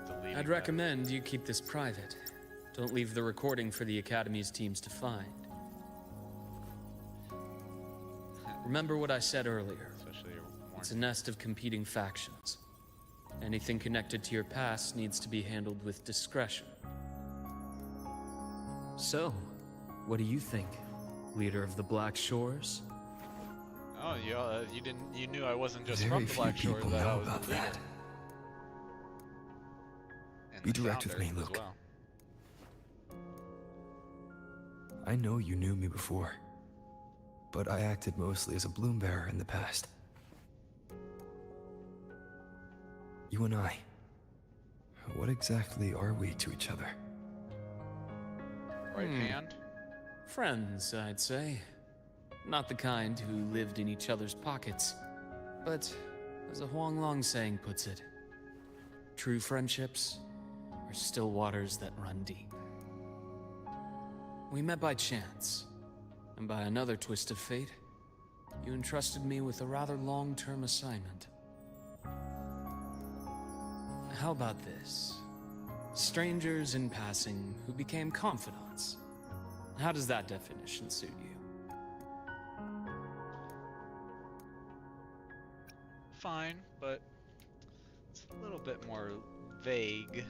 Deleting I'd that. recommend you keep this private. Don't leave the recording for the Academy's teams to find. Remember what I said earlier. Especially your It's a nest of competing factions. Anything connected to your past needs to be handled with discretion. So, what do you think, leader of the Black Shores? Oh, you knew I wasn't just Very from the few Black Shores, people that I know was about the leader. that. And Be the direct with founder me, as Luke. well. I know you knew me before, but I acted mostly as a bloom bearer in the past. You and I, what exactly are we to each other? Right hand. Friends, I'd say. Not the kind who lived in each other's pockets. But, as a Huanglong saying puts it, true friendships are still waters that run deep. We met by chance, and by another twist of fate, you entrusted me with a rather long-term assignment. How about this? Strangers in passing who became confidants. How does that definition suit you? Fine, but it's a little bit more vague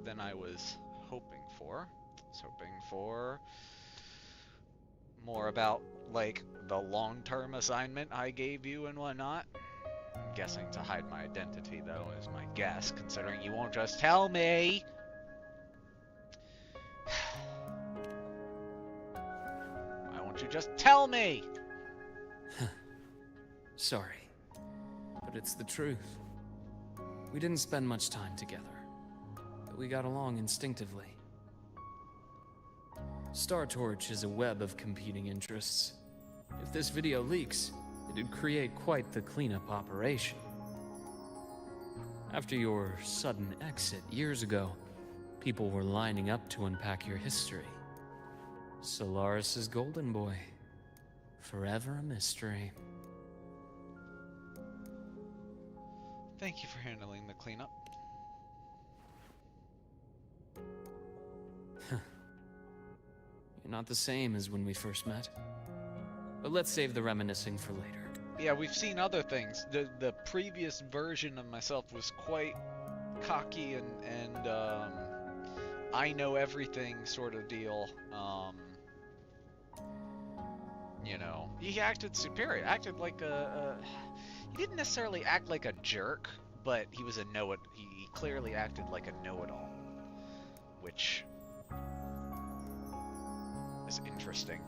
than I was hoping for. I was hoping for more about, like, the long-term assignment I gave you and whatnot. I'm guessing to hide my identity, though, is my guess, considering you won't just tell me! I won't to. Just tell me! Sorry, but it's the truth. We didn't spend much time together, but we got along instinctively. Star Torch is a web of competing interests. If this video leaks, it'd create quite the cleanup operation. After your sudden exit years ago, people were lining up to unpack your history. Solaris's golden boy. Forever a mystery. Thank you for handling the cleanup. You're not the same as when we first met. But let's save the reminiscing for later. Yeah, we've seen other things. The previous version of myself was quite cocky and I know everything sort of deal. You know, he acted superior. Acted like he didn't necessarily act like a jerk, but he was a he clearly acted like a know-it-all, which is interesting.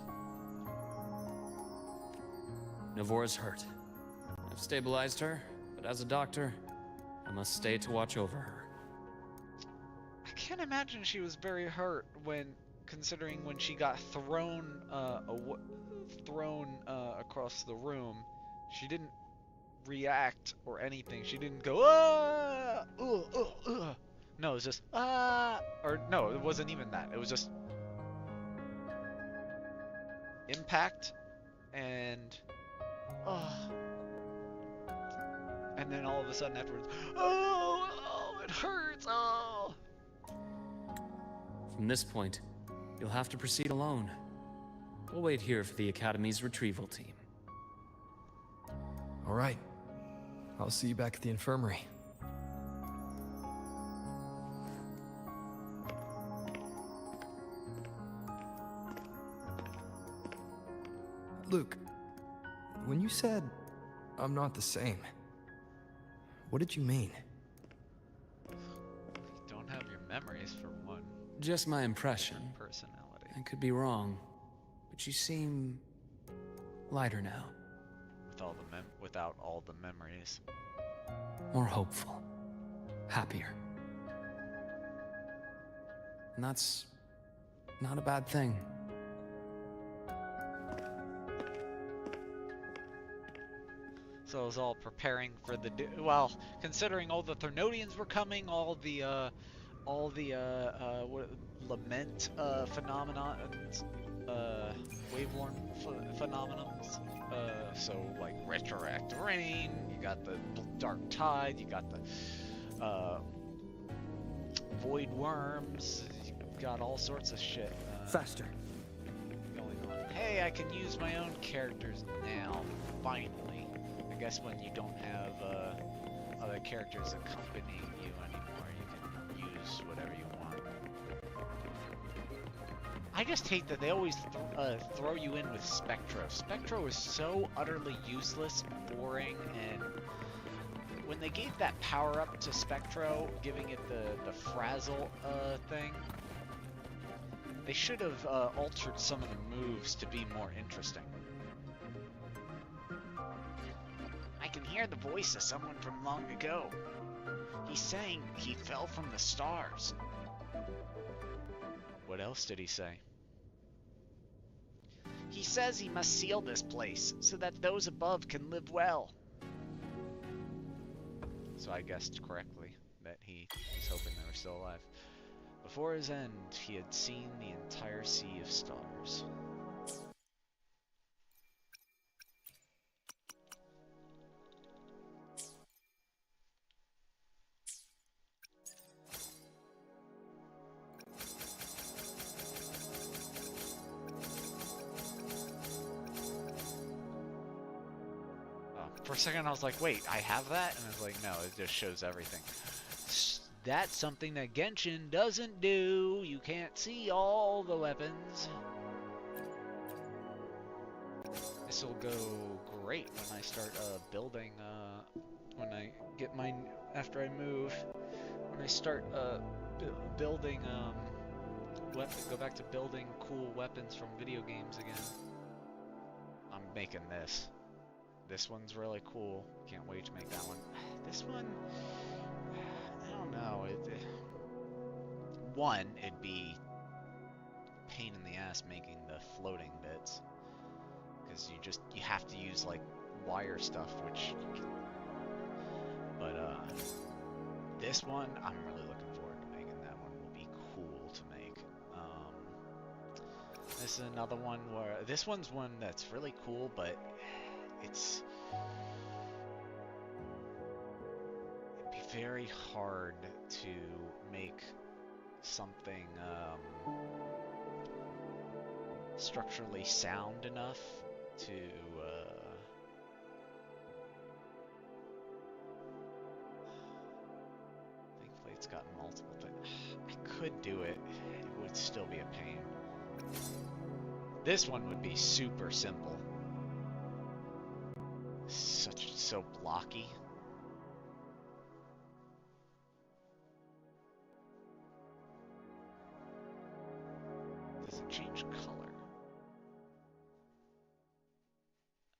Navora's hurt. I've stabilized her, but as a doctor, I must stay to watch over her. I can't imagine she was very hurt considering when she got thrown across the room. She didn't react or anything. She didn't go ah, No, it was just ah, or no, it wasn't even that. It was just impact and and then all of a sudden afterwards, oh, it hurts, oh. From this point, you'll have to proceed alone. We'll wait here for the Academy's retrieval team. All right. I'll see you back at the infirmary. Luke, when you said, I'm not the same, what did you mean? You don't have your memories for one. Just my impression. Personality. I could be wrong, but you seem lighter now. Without all the memories. More hopeful. Happier. And that's not a bad thing. So I was all preparing for the well, considering all the Thernodians were coming, all the lament phenomenon, waveworn phenomenons. So like retroactive rain, you got the dark tide, you got the void worms, you got all sorts of shit. Faster. Going on. Hey, I can use my own characters now. Finally, I guess when you don't have other characters accompanying you anymore, you can use whatever you want. I just hate that they always throw you in with Spectro. Spectro is so utterly useless, boring, and when they gave that power up to Spectro, giving it the frazzle thing, they should have altered some of the moves to be more interesting. I can hear the voice of someone from long ago. He's saying he fell from the stars. What else did he say? He says he must seal this place so that those above can live well. So I guessed correctly that he was hoping they were still alive. Before his end, he had seen the entire sea of stars. For a second I was like, wait, I have that? And I was like, no, it just shows everything. That's something that Genshin doesn't do. You can't see all the weapons. This will go great when I start building, when I get my, after I move, when I start building, go back to building cool weapons from video games again. making this. This one's really cool. Can't wait to make that one. This one, I don't know. One, it'd be a pain in the ass making the floating bits, because you have to use like wire stuff, which. But this one, I'm really looking forward to making. That one will be cool to make. This is another one where this one's one that's really cool, but it'd be very hard to make something structurally sound enough to thankfully it's got multiple things. I could do it. It would still be a pain. This one would be super simple. So blocky. Does it change color?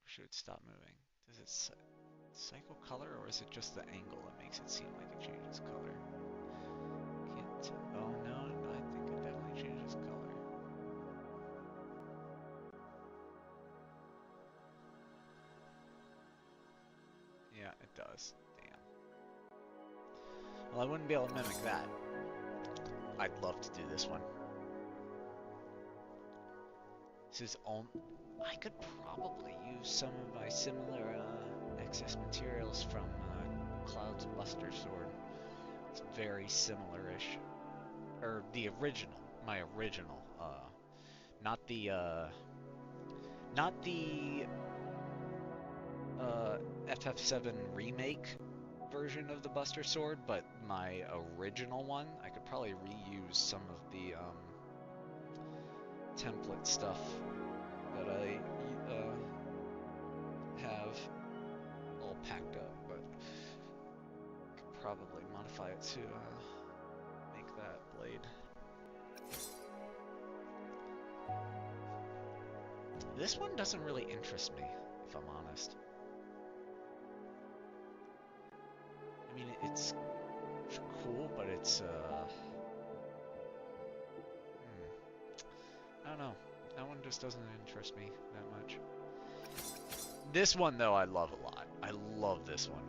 Or should it stop moving? Does it cycle color, or is it just the angle that makes it seem like it changes color? Can't tell. Oh no, I think it definitely changes color. Yeah, it does. Damn. Well, I wouldn't be able to mimic that. I'd love to do this one. This is I could probably use some of my similar excess materials from Cloud's Buster Sword. It's very similar-ish. Or the original. My original. Not the FF7 remake version of the Buster Sword, but my original one. I could probably reuse some of the template stuff that I have all packed up, but could probably modify it to make that blade. This one doesn't really interest me, if I'm honest. I mean, it's cool, but it's I don't know. That one just doesn't interest me that much. This one, though, I love a lot. I love this one.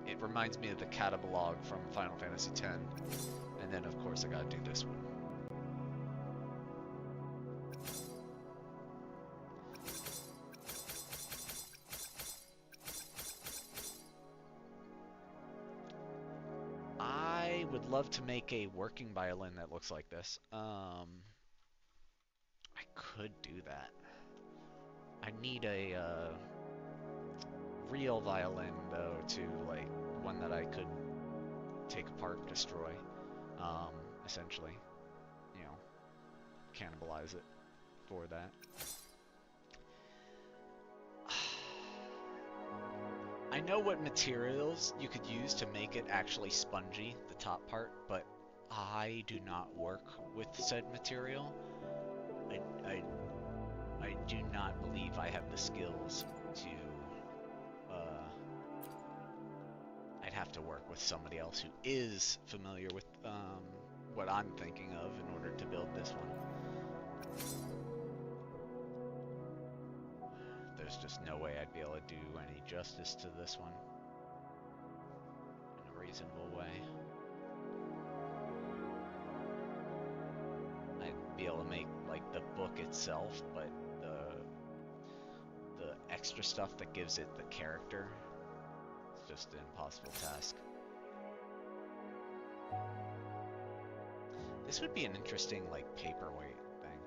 It reminds me of the catalog from Final Fantasy X. And then, of course, I gotta do this one. I would love to make a working violin that looks like this. I could do that. I need a real violin, though, to, like, one that I could take apart and destroy, essentially. You know, cannibalize it for that. I know what materials you could use to make it actually spongy, the top part, but I do not work with said material. I do not believe I have the skills to, I'd have to work with somebody else who is familiar with, what I'm thinking of in order to build this one. There's just no way I'd be able to do any justice to this one in a reasonable way. I'd be able to make, like, the book itself, but the extra stuff that gives it the character, it's just an impossible task. This would be an interesting, like, paperweight thing.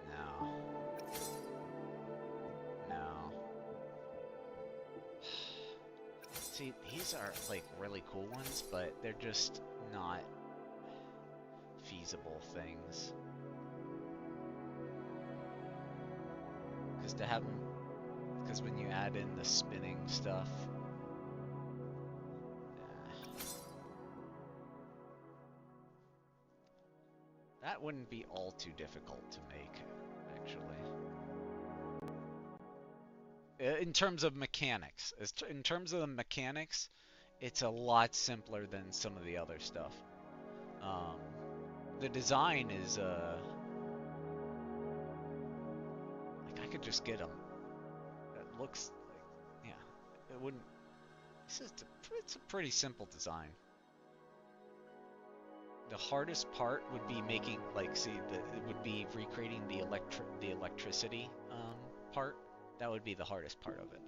No. No. See, these are, like, really cool ones, but they're just not feasible things. Because to have them, because when you add in the spinning stuff, that wouldn't be all too difficult to make, actually. In terms of mechanics. In terms of the mechanics, it's a lot simpler than some of the other stuff. The design is, like, I could just get them. It looks like, yeah, it wouldn't, it's a pretty simple design. The hardest part would be making, like, see, it would be recreating the electricity part. That would be the hardest part of it.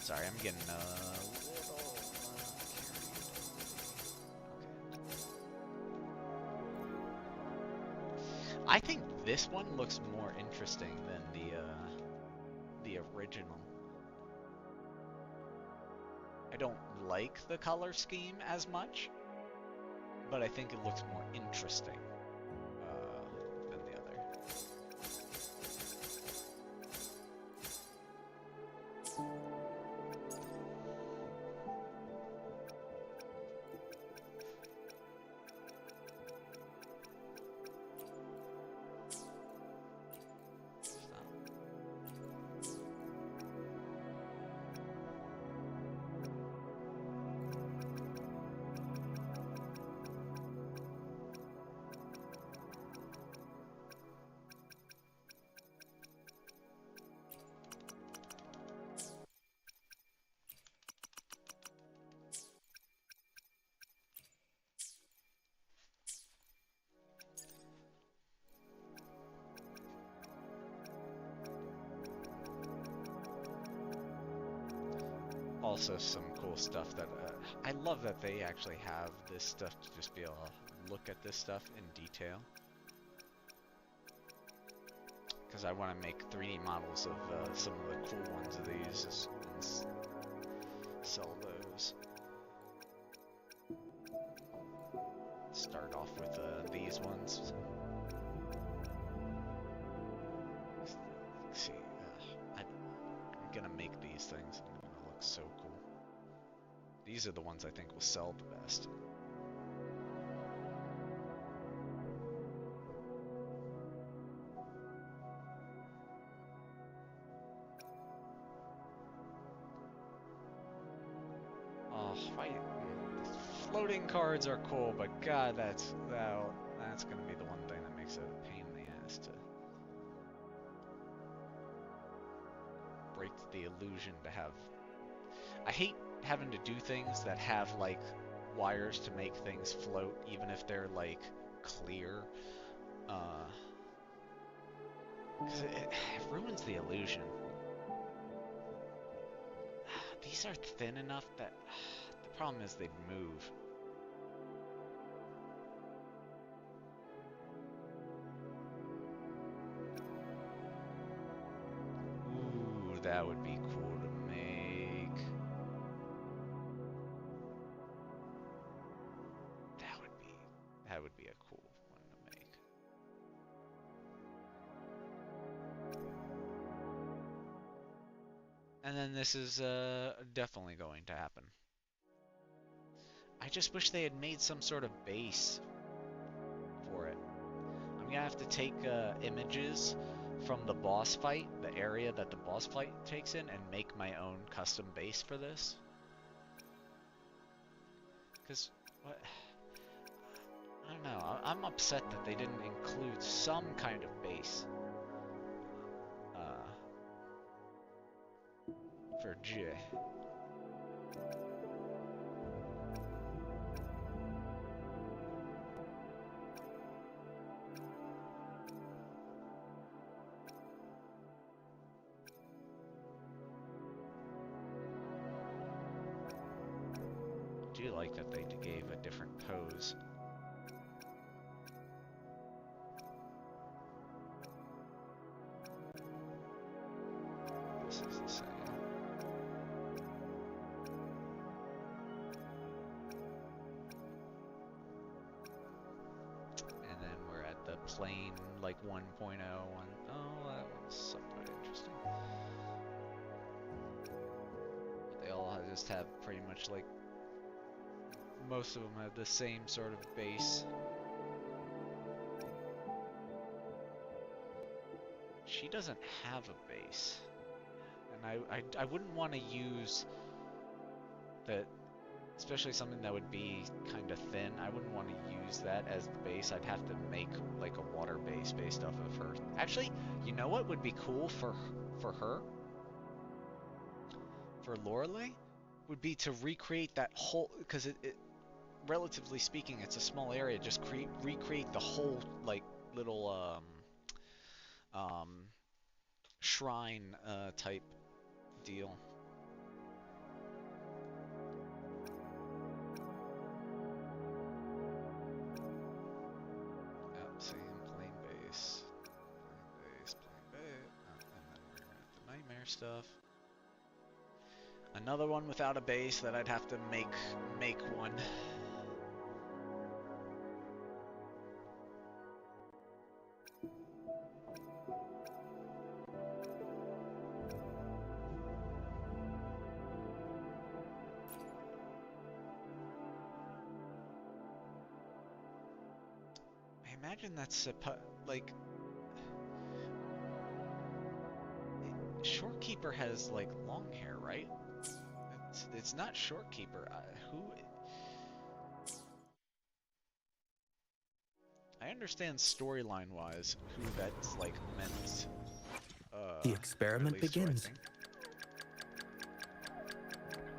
Sorry, I'm getting a little carried. I think this one looks more interesting than the original. I don't like the color scheme as much, but I think it looks more interesting than the other. Also some cool stuff that I love that they actually have this stuff to just be able to look at this stuff in detail, because I want to make 3D models of some of the cool ones of these and sell those. Start off with these ones. Let's see, I'm gonna make these things. So cool. These are the ones I think will sell the best. Oh, floating cards are cool, but God, that's gonna be the one thing that makes it a pain in the ass to break the illusion to have. I hate having to do things that have, like, wires to make things float, even if they're, like, clear. Because it ruins the illusion. These are thin enough that the problem is they move. Ooh, that would be cool to make. That would be a cool one to make. And then this is definitely going to happen. I just wish they had made some sort of base for it. I'm gonna have to take images from the boss fight, the area that the boss fight takes in, and make my own custom base for this. Because, what? I don't know, I'm upset that they didn't include some kind of base for J. I do like that they gave a different pose. This is the same. plain like 1.0 one. Oh, that was somewhat interesting. They all just have pretty much like, most of them have the same sort of base. She doesn't have a base, and I wouldn't want to use that, especially something that would be kind of thin. I wouldn't want to use that as the base. I'd have to make like a water base based off of her. Actually, you know what would be cool for her, for Lorelei, would be to recreate that whole, because it relatively speaking, it's a small area. Just recreate the whole like little shrine type deal. Yep, same plain base, plain base, and then we're gonna have the nightmare stuff. Another one without a base that I'd have to make one. I imagine that's like Shorekeeper has like long hair, right? It's not Shorekeeper. Who? I understand storyline wise who that's like meant. The experiment begins.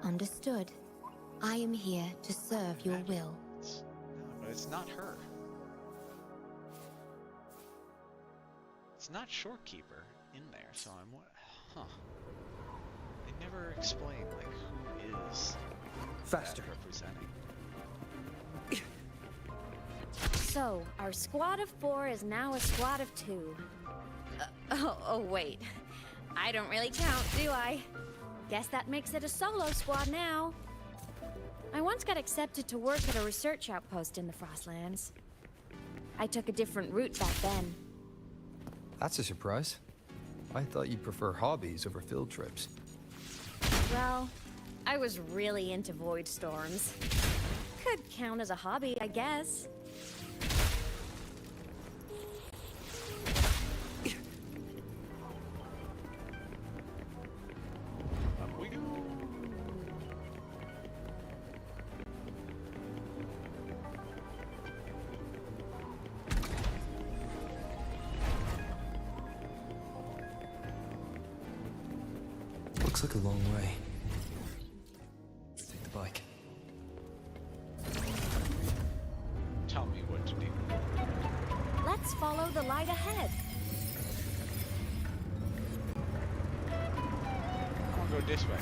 Understood. I am here to serve your will. No, but it's not her. It's not Shorekeeper in there, so I'm what? Huh. They never explain like who is Faster that representing. So, our squad of 4 is now a squad of 2. Oh, wait. I don't really count, do I? Guess that makes it a solo squad now. I once got accepted to work at a research outpost in the Frostlands. I took a different route back then. That's a surprise. I thought you'd prefer hobbies over field trips. Well, I was really into void storms. Could count as a hobby, I guess. Up we go. Looks like a long way. Take the bike. Tell me what to do. Let's follow the light ahead. I want to go this way.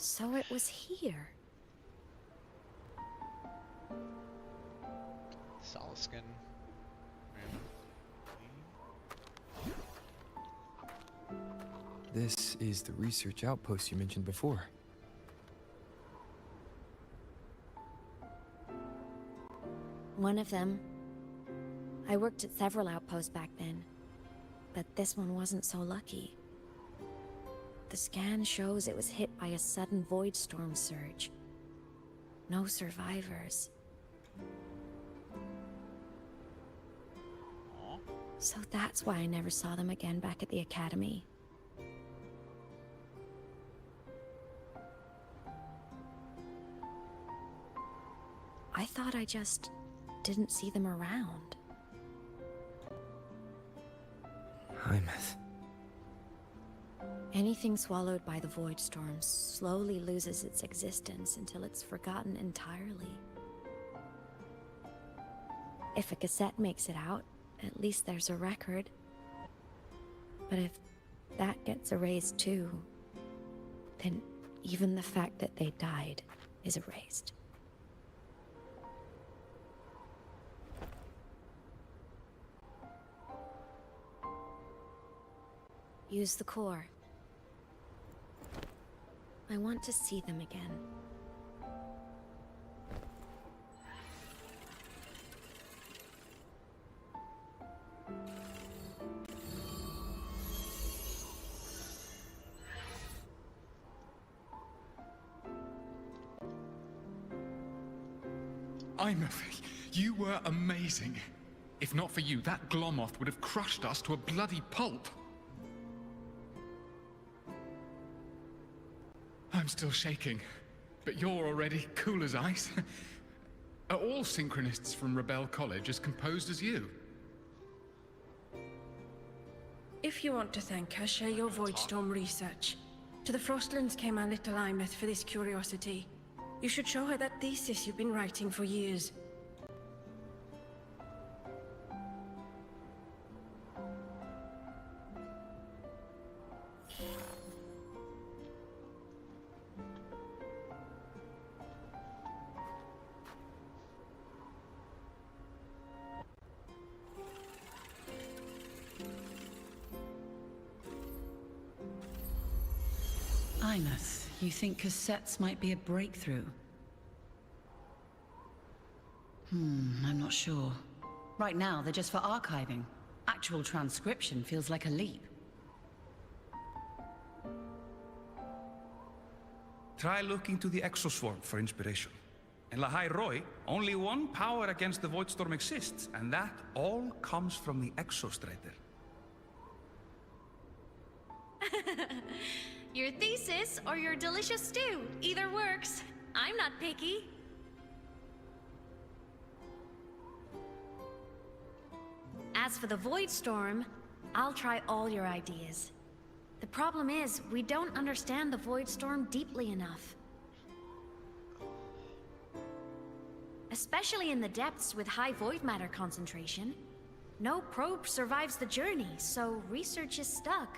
So it was here. Soliskin. This is the research outpost you mentioned before. One of them. I worked at several outposts back then, but this one wasn't so lucky. The scan shows it was hit by a sudden void storm surge. No survivors. Aw. So that's why I never saw them again back at the academy. I thought I just didn't see them around. Hymus. Anything swallowed by the void storm slowly loses its existence until it's forgotten entirely. If a cassette makes it out, at least there's a record. But if that gets erased too, then even the fact that they died is erased. Use the core. I want to see them again. You were amazing. If not for you, that Glomoth would have crushed us to a bloody pulp. I'm still shaking, but you're already cool as ice. Are all synchronists from Rebel College as composed as you? If you want to thank her, share your Voidstorm research. To the Frostlands came our little Imeth for this curiosity. You should show her that thesis you've been writing for years. Imeth, you think cassettes might be a breakthrough? I'm not sure. Right now, they're just for archiving. Actual transcription feels like a leap. Try looking to the Exoswarm for inspiration. In Lahai Roy, only one power against the Voidstorm exists, and that all comes from the Exostrator. Your thesis or your delicious stew, either works. I'm not picky. As for the Voidstorm, I'll try all your ideas. The problem is, we don't understand the Voidstorm deeply enough. Especially in the depths with high void matter concentration. No probe survives the journey, so research is stuck.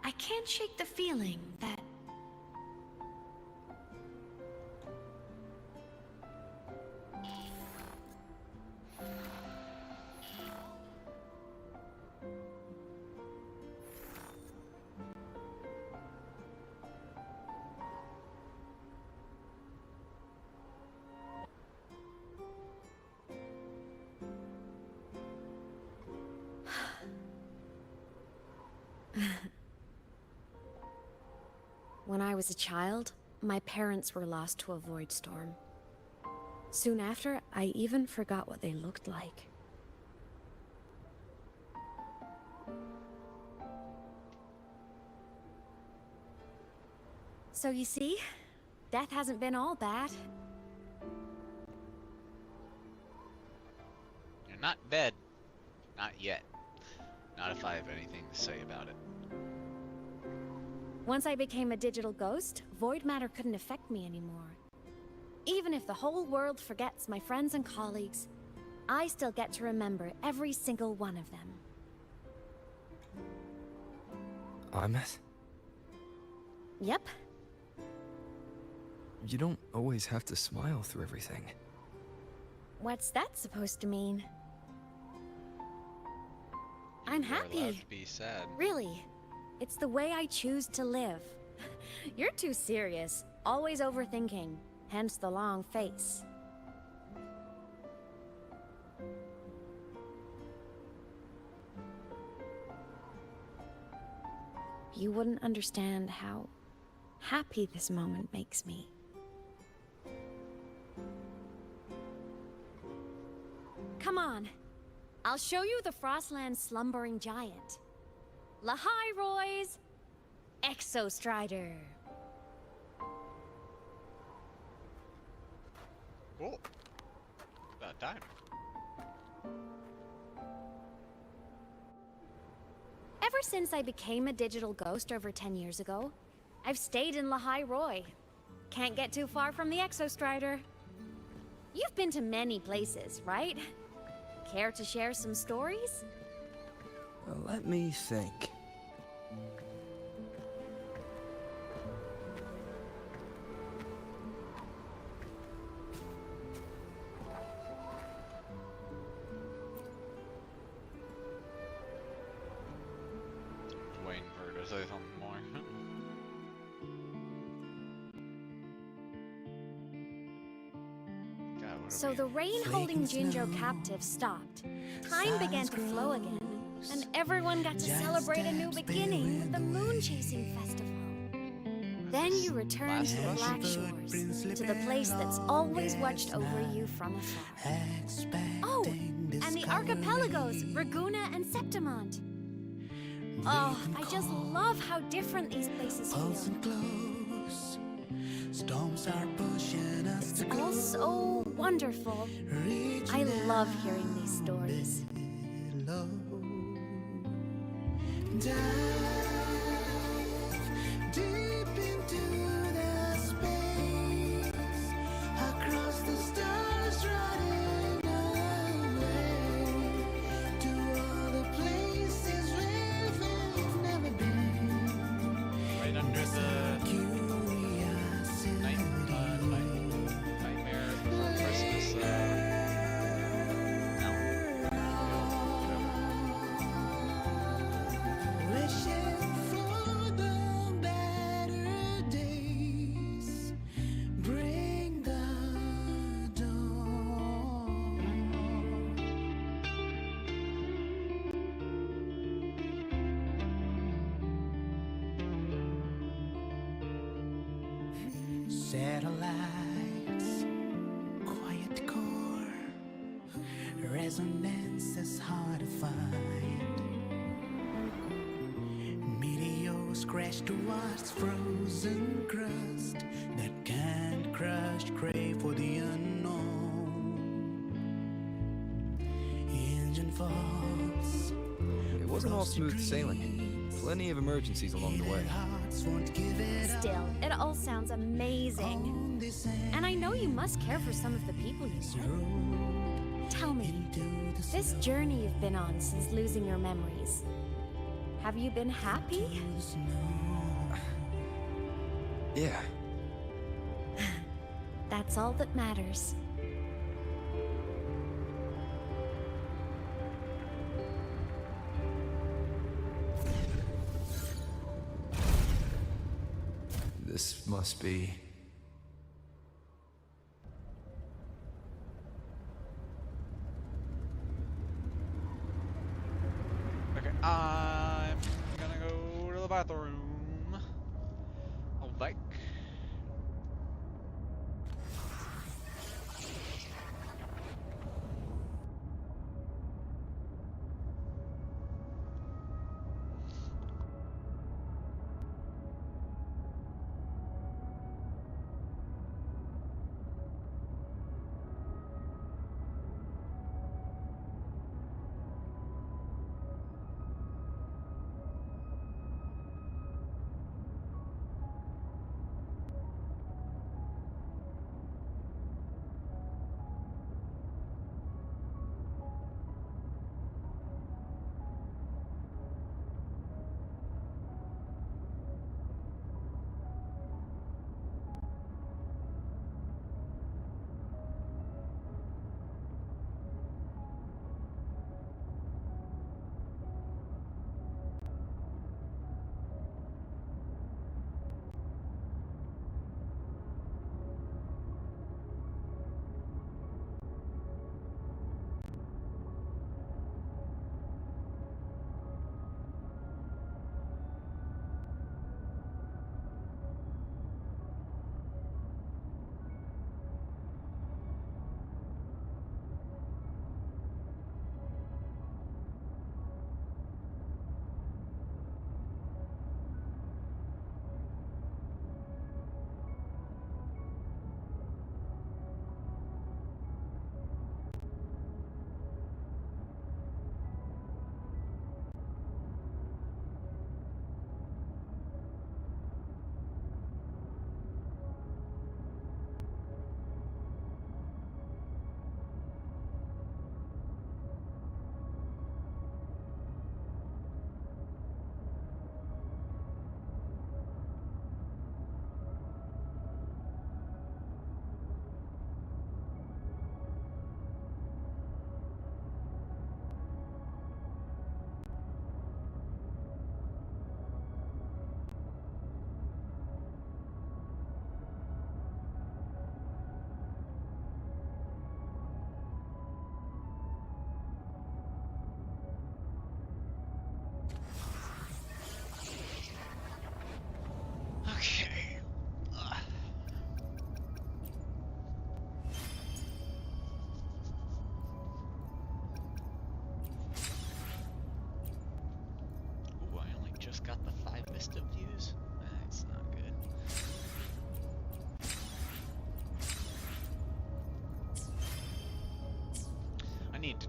I can't shake the feeling that... When I was a child, my parents were lost to a void storm. Soon after, I even forgot what they looked like. So you see, death hasn't been all bad. You're not dead. Not yet. Not if I have anything to say about it. Once I became a digital ghost, void matter couldn't affect me anymore. Even if the whole world forgets my friends and colleagues, I still get to remember every single one of them. Imeth? Yep. You don't always have to smile through everything. What's that supposed to mean? I'm happy. Allowed to be sad. Really. It's the way I choose to live. You're too serious, always overthinking, hence the long face. You wouldn't understand how happy this moment makes me. Come on. I'll show you the Frostland's slumbering giant. Lahai Roy's Exostrider. Cool. About time. Ever since I became a digital ghost over 10 years ago, I've stayed in Lahai Roy. Can't get too far from the Exostrider. You've been to many places, right? Care to share some stories? Let me think. Waiting for her to say something more. So the rain holding Jinjo captive stopped. Time began to flow again, and everyone got to celebrate a new beginning with the Moon Chasing Festival. Then you returned to the Black Shores, to the place that's always watched over you from afar. Oh, and the archipelagos, Raguna and Septimont. Oh, I just love how different these places feel. Storms are pushing us It's all so wonderful. I love hearing these stories. Deep into the space, across the stars, running away to all the places we've never been. Right under the Nightmare Before Christmas. Wishing for the better days. Bring the dawn. Satellites, quiet core, resonance is hard to find. Meteors crash towards frozen crust that can't crush, crave for the unknown. Engine falls. It wasn't all smooth sailing. Plenty of emergencies along the way. Still, it all sounds amazing. And I know you must care for some of the people you know. Tell me, this journey you've been on since losing your memories, have you been happy? Yeah. That's all that matters. This must be... Okay, I'm gonna go to the bathroom. I'll back.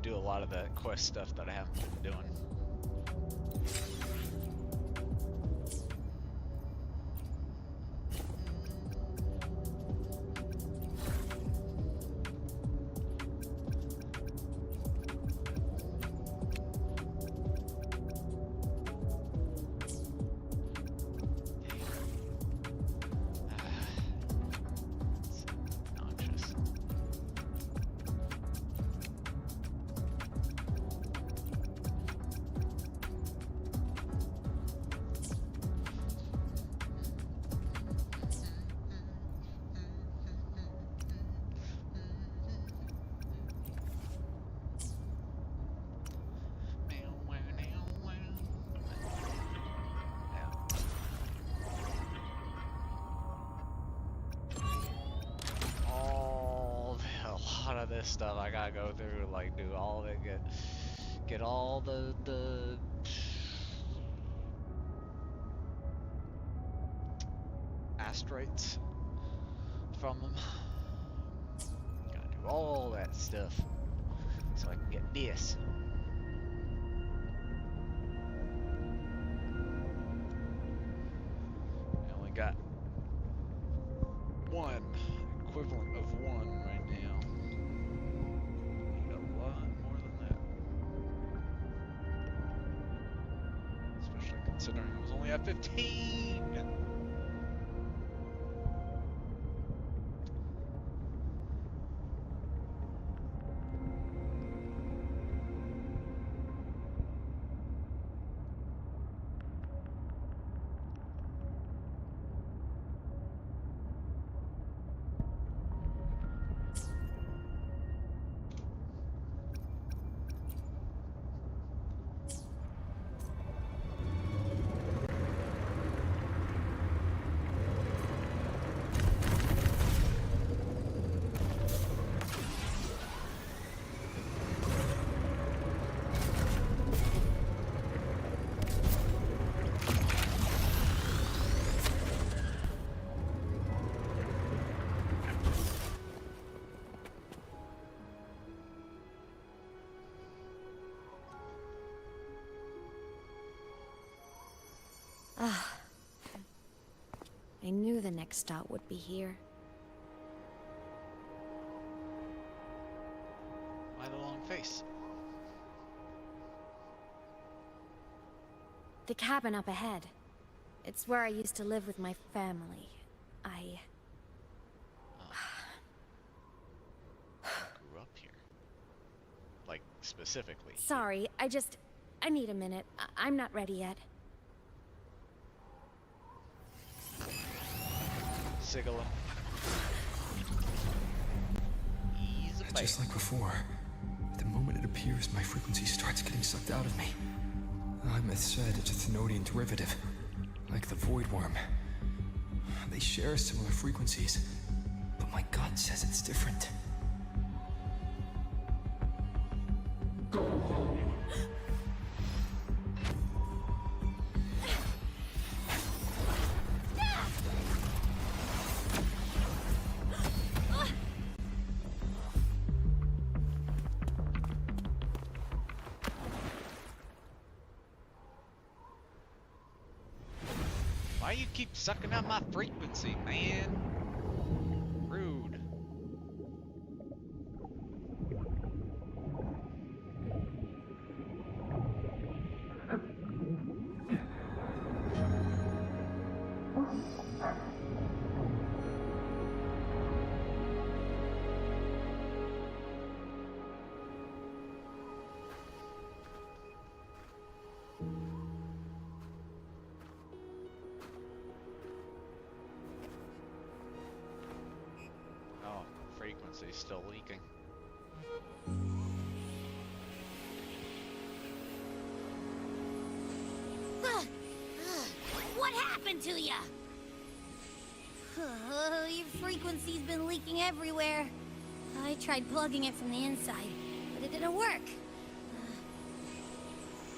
do a lot of the quest stuff that I haven't been doing. This stuff I gotta go through, like do all of it, get all the asteroids from them. Gotta do all that stuff so I can get this. I only got one equivalent of one right now. Considering it was only at 15. I knew the next stop would be here. Why the long face? The cabin up ahead. It's where I used to live with my family. I grew up here. Like, specifically. Sorry, I need a minute. I'm not ready yet. Sigala. Just like before, the moment it appears, my frequency starts getting sucked out of me. Imeth said it's a Thenodian derivative, like the Void Worm. They share similar frequencies, but my gut says it's different. Why you keep sucking out my frequency, man? Rude. Frequency's still leaking. What happened to ya? Your frequency's been leaking everywhere. I tried plugging it from the inside, but it didn't work.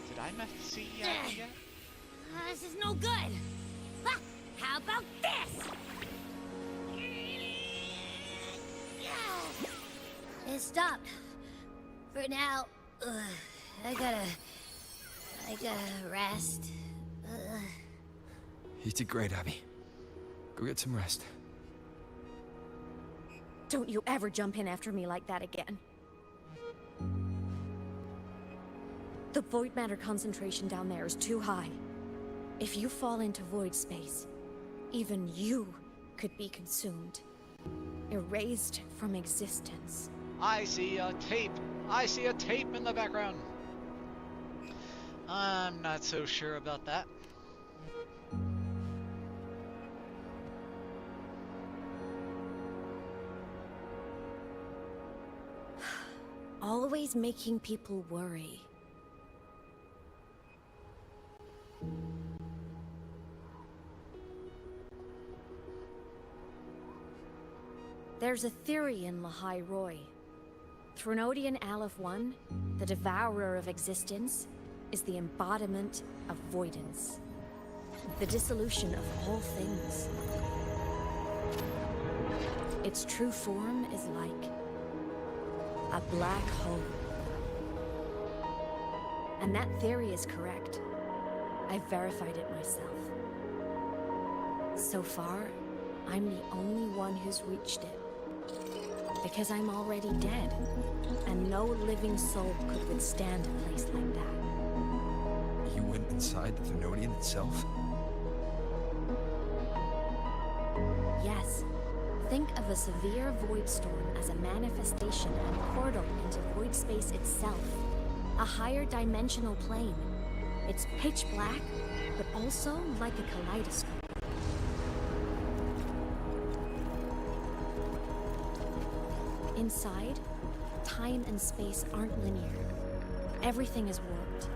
Did I mess see yet? This is no good. How about this? It stopped. For now. I gotta rest. You did great, Abby. Go get some rest. Don't you ever jump in after me like that again. The void matter concentration down there is too high. If you fall into void space, even you could be consumed. Erased from existence. I see a tape. I see a tape in the background. I'm not so sure about that. Always making people worry. There's a theory in Lahai Roy. Threnodian Aleph 1, the devourer of existence, is the embodiment of voidance. The dissolution of all things. Its true form is like a black hole. And that theory is correct. I've verified it myself. So far, I'm the only one who's reached it. Because I'm already dead, and no living soul could withstand a place like that. You went inside the Thrunodian itself? Yes. Think of a severe void storm as a manifestation and portal into void space itself. A higher dimensional plane. It's pitch black, but also like a kaleidoscope. Inside, time and space aren't linear. Everything is warped.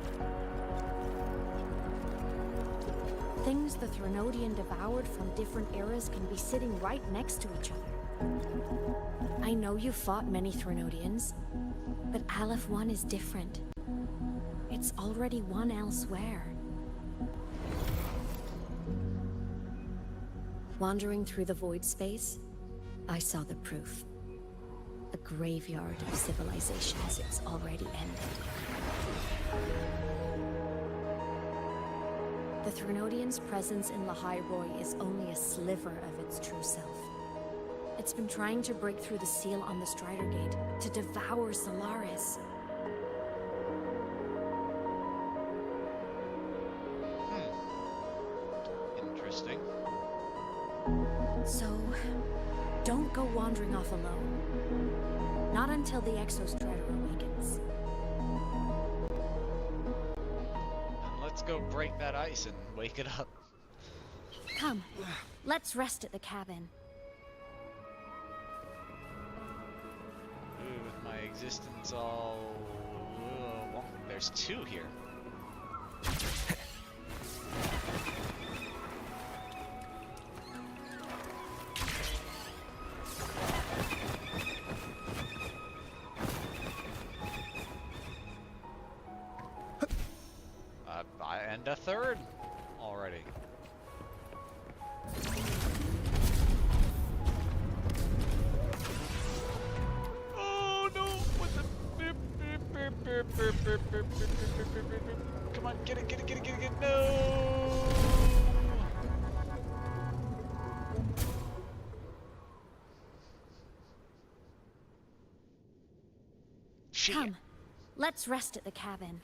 Things the Threnodian devoured from different eras can be sitting right next to each other. I know you fought many Threnodians, but Aleph 1 is different. It's already one elsewhere. Wandering through the void space, I saw the proof. A graveyard of civilizations it's already ended. The Threnodian's presence in Lahai Roy is only a sliver of its true self. It's been trying to break through the seal on the Strider Gate to devour Solaris. Interesting. So, don't go wandering off alone. Not until the Exostrider awakens. And let's go break that ice and wake it up. Come, let's rest at the cabin. Ooh, with my existence all... there's two here. And a third already. Oh no! What the? Come on, get it! No! Come, let's rest at the cabin.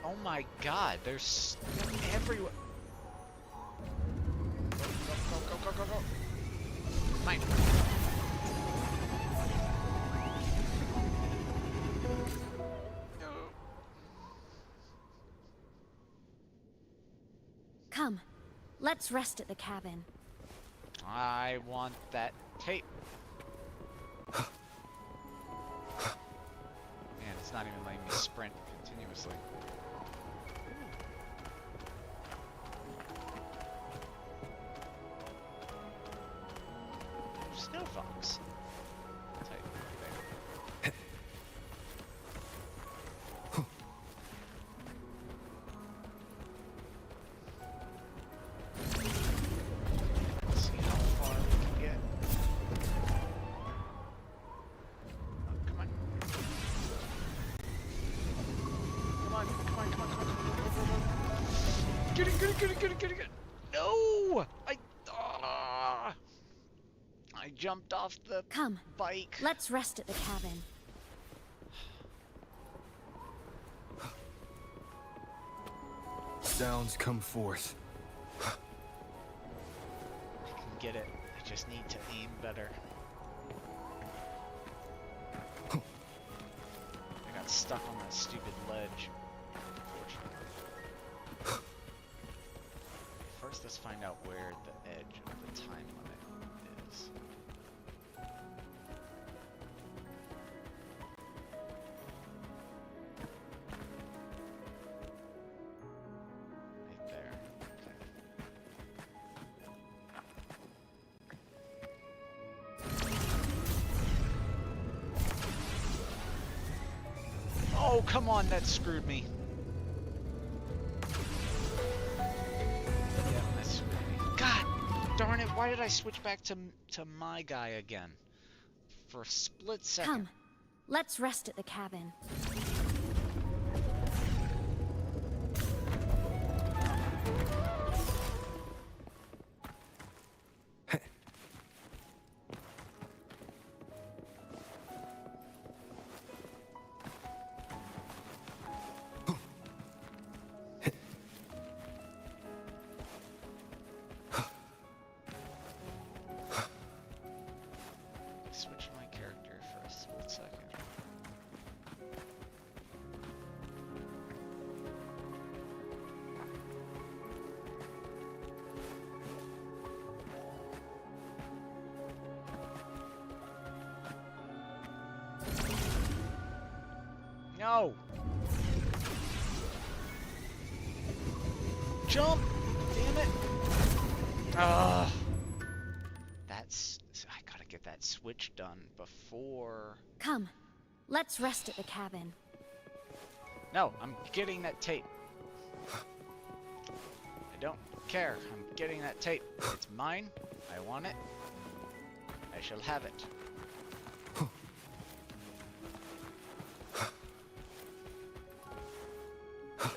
Oh my god, there's stuff everywhere. Go. Mine. Come, let's rest at the cabin. I want that tape. Man, it's not even letting me sprint continuously. Snow fox. Get it. No! I jumped off the bike. Let's rest at the cabin. Sounds come forth. I can get it. I just need to aim better. I got stuck on that stupid ledge. Unfortunately. First, let's find out where the edge of the time limit is. Right there. Okay. Oh, come on, that screwed me. Darn it, why did I switch back to my guy again? For a split second. Come, let's rest at the cabin. No! Jump! Damn it! Ugh! That's... I gotta get that switch done before... Come, let's rest at the cabin. No, I'm getting that tape. I don't care. I'm getting that tape. It's mine. I want it. I shall have it.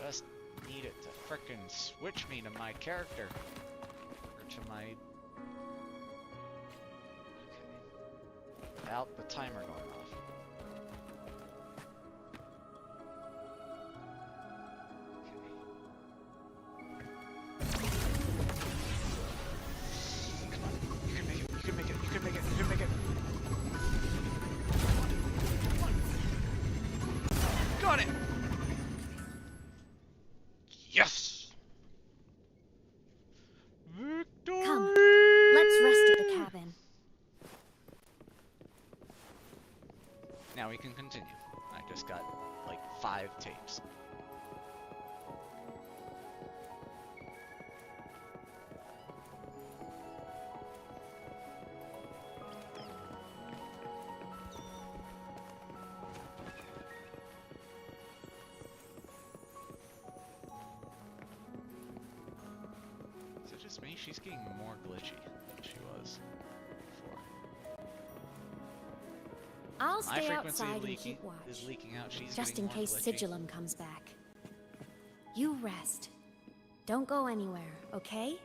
Just need it to frickin' switch me to my character. Or to my... Okay. Without the timer going off. Okay. Come on. You can make it. You can make it. You can make it. You can make it. Come on. Got it! Yes! Victory! Come, let's rest at the cabin. Now we can continue. I just got like 5 tapes. Is it just me? She's getting more glitchy than she was before. I'll My stay frequency outside and leaking, keep watch. is leaking out. She's Just getting in more case glitchy. Sigillum comes back. You rest. Don't go anywhere, okay?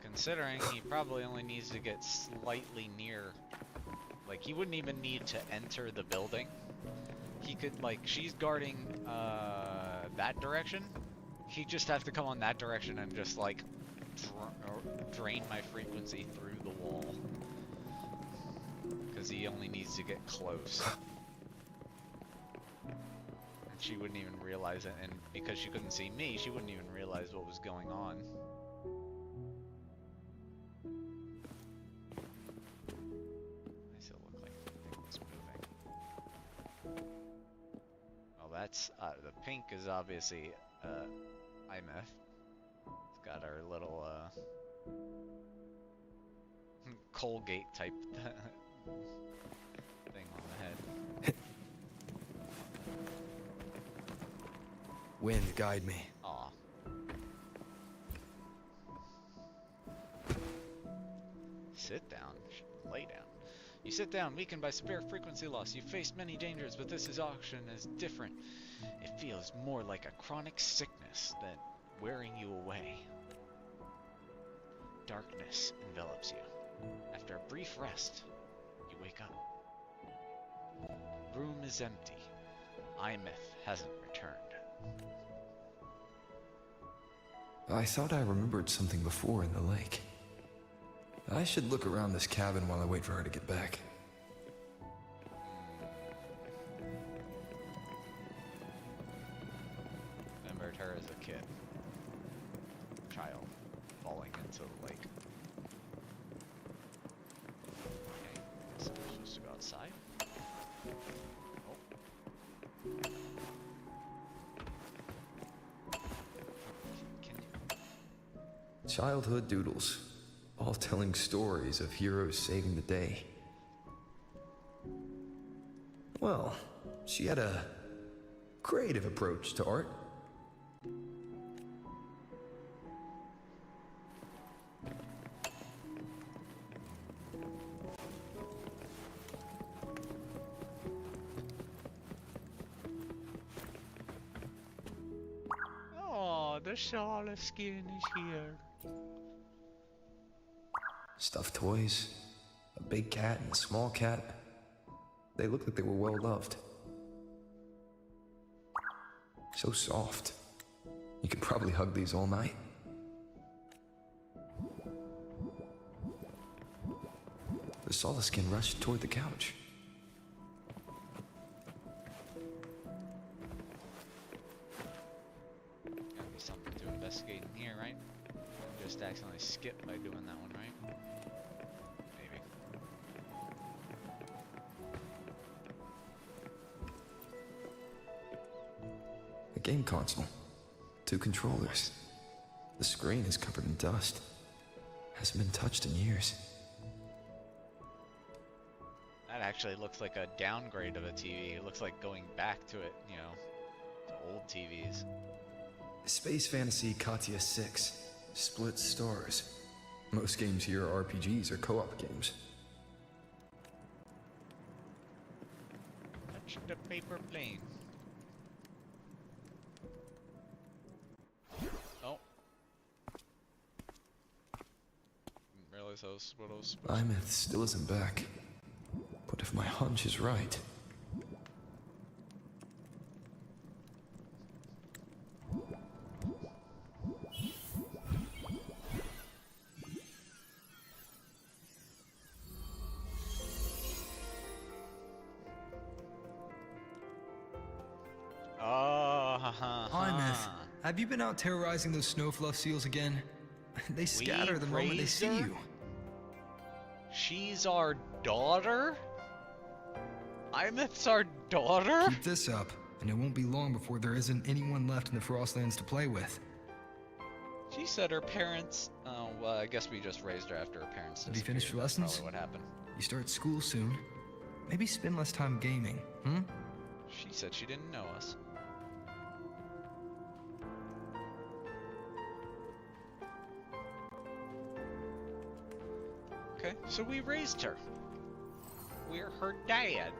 Considering he probably only needs to get slightly near, like he wouldn't even need to enter the building. He could, like, she's guarding that direction. He'd just have to come on that direction and just like drain my frequency through the wall. Because he only needs to get close. And she wouldn't even realize it, and because she couldn't see me, she wouldn't even realize what was going on. I still look like the thing was moving. Well, that's the pink is obviously IMF. It's got our little Colgate type thing on the head. Wind, guide me. Sit down. Lay down. You sit down, weakened by severe frequency loss. You faced many dangers, but this option is different. It feels more like a chronic sickness than wearing you away. Darkness envelops you. After a brief rest, you wake up. Room is empty. Imeth hasn't returned. I thought I remembered something before in the lake. I should look around this cabin while I wait for her to get back. Remembered her as a kid. Child. Falling into the lake. Okay, so we're supposed to go outside. Oh. Can you... Childhood doodles, all telling stories of heroes saving the day. Well, she had a creative approach to art. Oh, the Charlotte skin is here. Stuffed toys, a big cat and a small cat. They looked like they were well loved. So soft. You could probably hug these all night. The Solaskin rushed toward the couch. Gotta be something to investigate in here, right? Just accidentally skipped by doing that one, right? Maybe. A game console. 2 controllers. The screen is covered in dust. Hasn't been touched in years. That actually looks like a downgrade of a TV. It looks like going back to it, you know, to old TVs. Space Fantasy Katya 6. Split stars. Most games here are RPGs or co-op games. Touch the paper plane. Oh. Didn't realize that was what I was supposed to do. Imeth still isn't back. But if my hunch is right... Imeth, have you been out terrorizing those snowfluff seals again? They scatter the moment they see you. She's our daughter? Imeth's our daughter? Keep this up, and it won't be long before there isn't anyone left in the Frostlands to play with. She said her parents... Oh, well, I guess we just raised her after her parents disappeared. Have you finished your lessons? That's probably what happened. You start school soon. Maybe spend less time gaming, hmm? She said she didn't know us. Okay, so we raised her. We're her dad.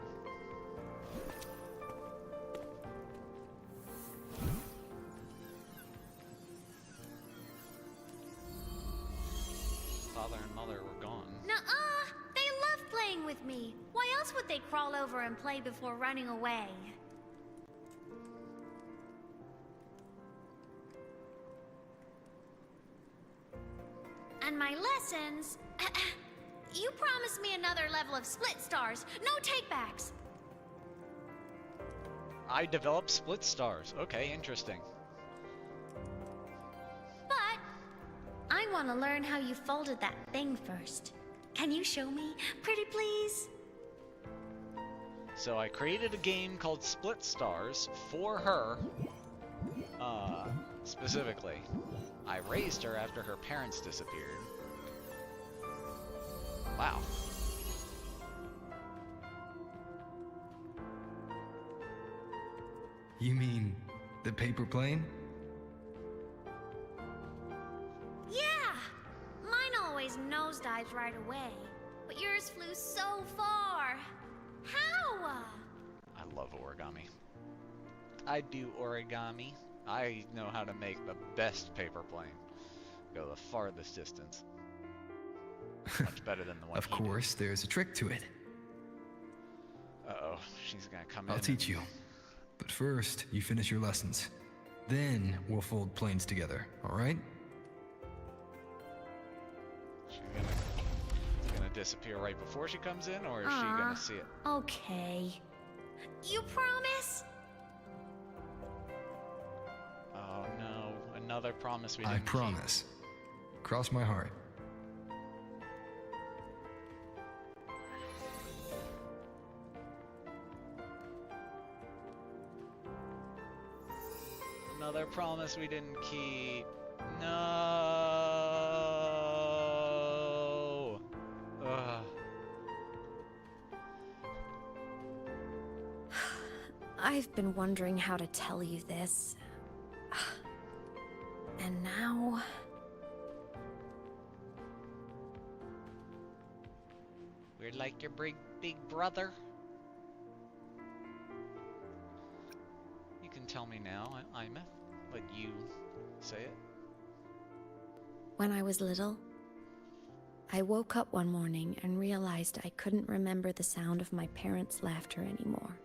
Father and mother were gone. Nuh-uh! They love playing with me. Why else would they crawl over and play before running away? And my lessons... You promised me another level of split stars. No takebacks. I developed split stars. Okay, interesting. But I want to learn how you folded that thing first. Can you show me, pretty please? So I created a game called Split Stars for her. Specifically. I raised her after her parents disappeared. Wow. You mean the paper plane? Yeah! Mine always nosedives right away, but yours flew so far. How? I love origami. I do origami. I know how to make the best paper plane go the farthest distance. Much better than the one. Of course, there's a trick to it. Uh-oh, she's gonna come in. I'll teach you. But first, you finish your lessons. Then we'll fold planes together, all right? She's gonna disappear right before she comes in, or is she gonna see it? Okay. You promise? Oh no, another promise we didn't I promise. Cross my heart. Another promise we didn't keep. No. Ugh. I've been wondering how to tell you this. And now... We're like your big brother. You can tell me now, I'm let you say it. When I was little, I woke up one morning and realized I couldn't remember the sound of my parents' laughter anymore.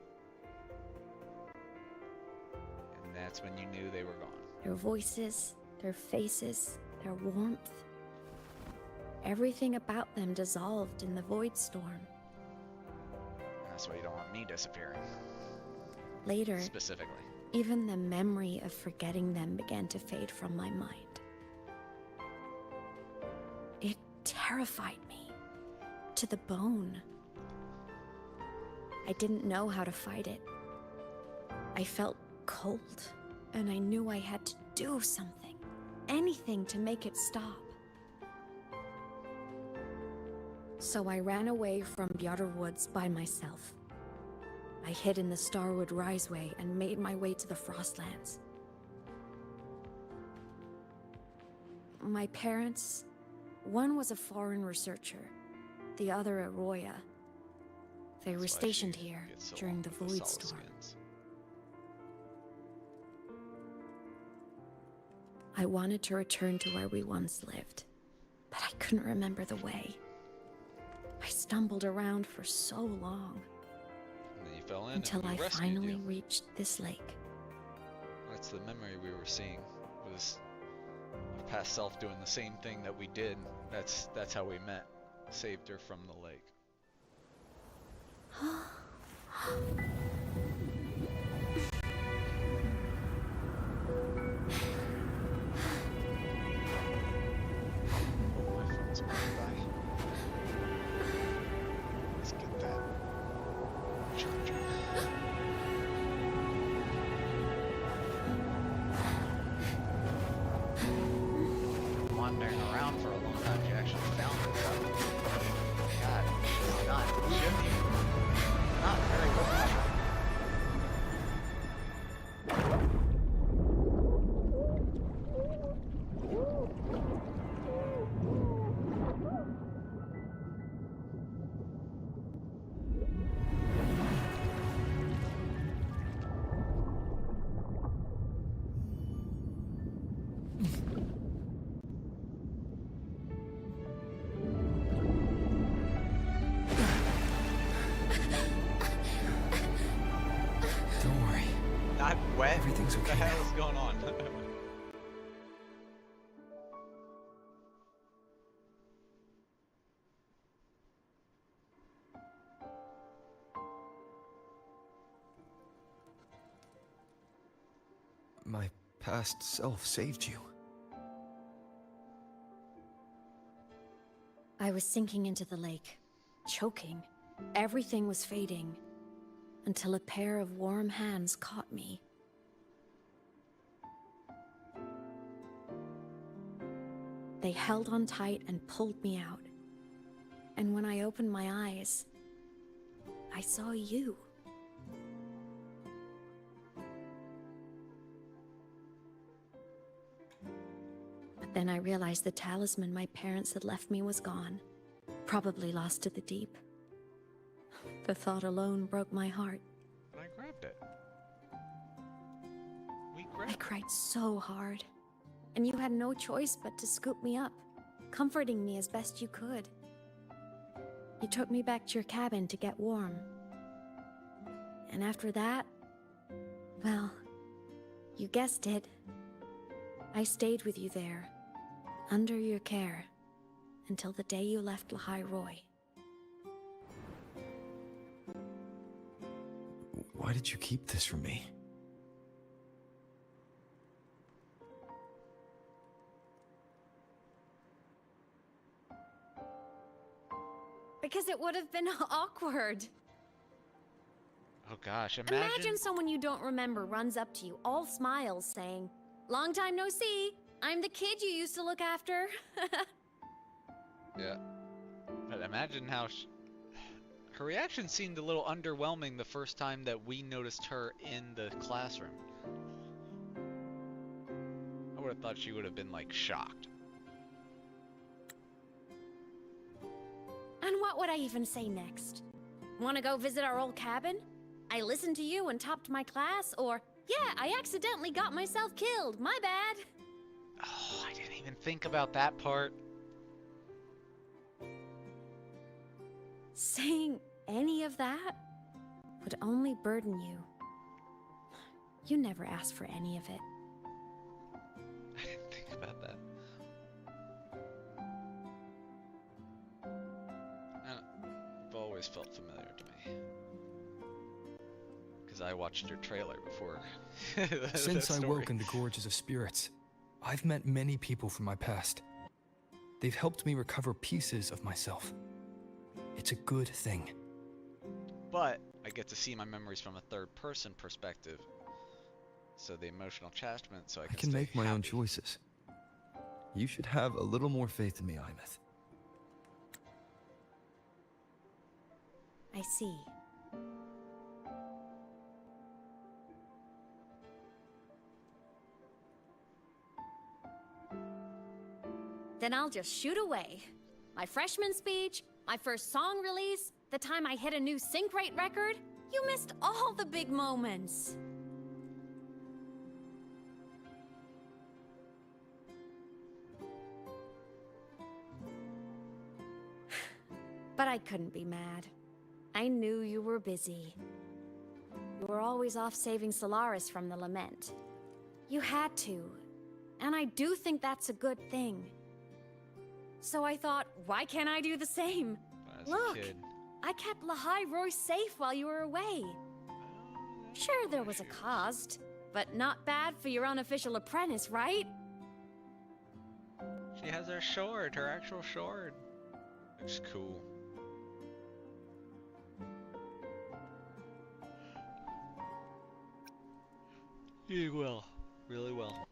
And that's when you knew they were gone. Their voices, their faces, their warmth. Everything about them dissolved in the void storm. And that's why you don't want me disappearing. Later, specifically. Even the memory of forgetting them began to fade from my mind. It terrified me to the bone. I didn't know how to fight it. I felt cold, and I knew I had to do something, anything to make it stop. So I ran away from the outer woods by myself. I hid in the Starwood Riseway and made my way to the Frostlands. My parents, one was a foreign researcher, the other a Roya. They were stationed here during the Void Storm. I wanted to return to where we once lived, but I couldn't remember the way. I stumbled around for so long. And then you fell in until and we I finally you. reached this lake. That's the memory we were seeing. Was your past self doing the same thing that we did. That's how we met. Saved her from the lake. Let's get that charger. Wandering around for a long time, she actually found her stuff. God, she's not very good. Everything's okay. What the hell is going on? My past self saved you. I was sinking into the lake, choking. Everything was fading, until a pair of warm hands caught me. They held on tight and pulled me out. And when I opened my eyes, I saw you. Then I realized the talisman my parents had left me was gone, probably lost to the deep. The thought alone broke my heart. But I grabbed it. I cried so hard, and you had no choice but to scoop me up, comforting me as best you could. You took me back to your cabin to get warm. And after that, well, you guessed it. I stayed with you there, under your care, until the day you left Lahai Roy. Why did you keep this from me? Because it would have been awkward. Oh gosh, Imagine someone you don't remember runs up to you, all smiles, saying, "Long time no see, I'm the kid you used to look after." Yeah. But imagine how her reaction seemed a little underwhelming the first time that we noticed her in the classroom. I would have thought she would have been like shocked. And what would I even say next? Want to go visit our old cabin? I listened to you and topped my class, or, yeah, I accidentally got myself killed, my bad. Oh, I didn't even think about that part. Saying any of that would only burden you. You never asked for any of it. I didn't think about that. It always felt familiar to me. Because I watched your trailer before. Since I woke in the Gorges of Spirits, I've met many people from my past. They've helped me recover pieces of myself. It's a good thing. But I get to see my memories from a third-person perspective. So the emotional attachment, so I can make my own choices. You should have a little more faith in me, Imeth. I see. Then I'll just shoot away. My freshman speech, my first song release, the time I hit a new sync rate record. You missed all the big moments. But I couldn't be mad. I knew you were busy. You were always off saving Solaris from the lament. You had to, and I do think that's a good thing. So I thought, why can't I do the same? Look, I kept Lahai Roy safe while you were away. Sure, there was a cost, but not bad for your unofficial apprentice, right? She has her sword, her actual sword. Looks cool. You did well. Really well.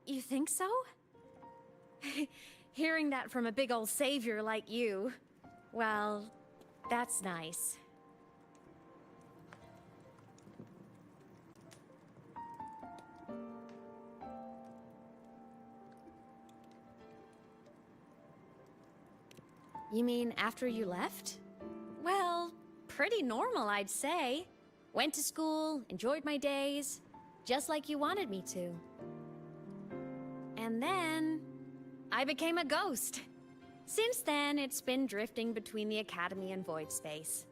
You think so? Hearing that from a big old savior like you, well, that's nice. You mean after you left? Well, pretty normal, I'd say. Went to school, enjoyed my days, just like you wanted me to. And then, I became a ghost. Since then, it's been drifting between the Academy and Void Space.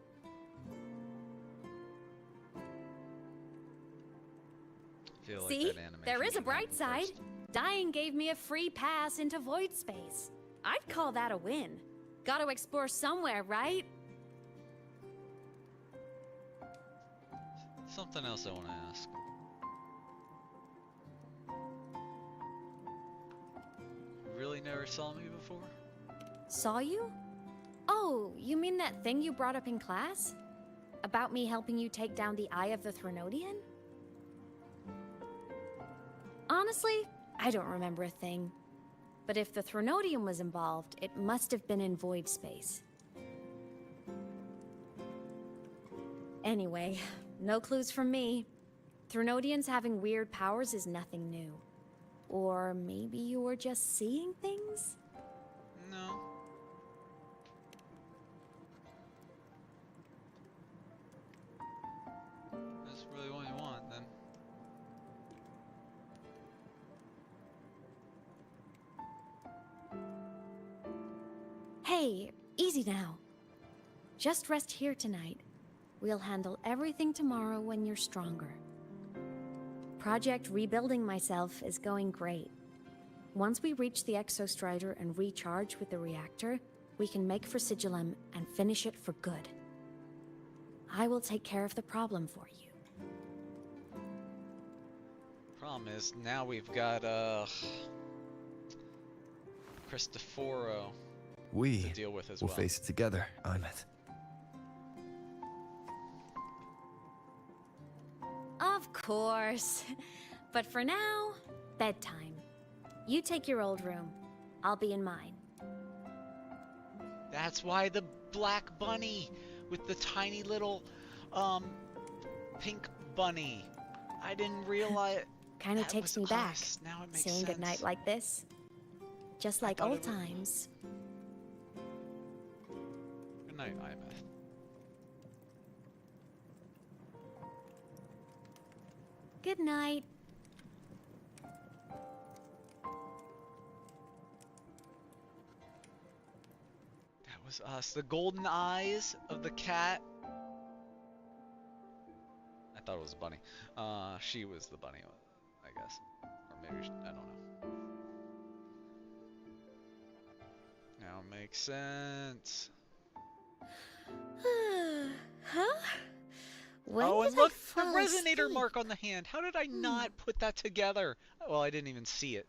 See, there is a bright side. Dying gave me a free pass into Void Space. I'd call that a win. Gotta explore somewhere, right? Something else I want to ask. You really never saw me before? Saw you? Oh, you mean that thing you brought up in class? About me helping you take down the Eye of the Threnodian? Honestly, I don't remember a thing. But if the Threnodian was involved, it must have been in Void Space. Anyway, no clues from me. Thrunodians having weird powers is nothing new. Or maybe you were just seeing things? No. That's really what you want, then. Hey, easy now. Just rest here tonight. We'll handle everything tomorrow when you're stronger. Project Rebuilding Myself is going great. Once we reach the Exostrider and recharge with the reactor, we can make for Sigilum and finish it for good. I will take care of the problem for you. Problem is, now we've got, Cristoforo We to deal with as will well. face it together, Imet. Of course. But for now, bedtime. You take your old room. I'll be in mine. That's why the black bunny with the tiny little, pink bunny. I didn't realize. Kind of takes me back, Now it makes saying sense. goodnight like this. Just like thought old it was- times. Good night, Imet. Good night. That was us. The golden eyes of the cat. I thought it was a bunny. She was the bunny, I guess. Or maybe, I don't know. Now it makes sense. Huh? When Oh, did and look, I the fall resonator asleep? mark on the hand. How did I not put that together? Well, I didn't even see it.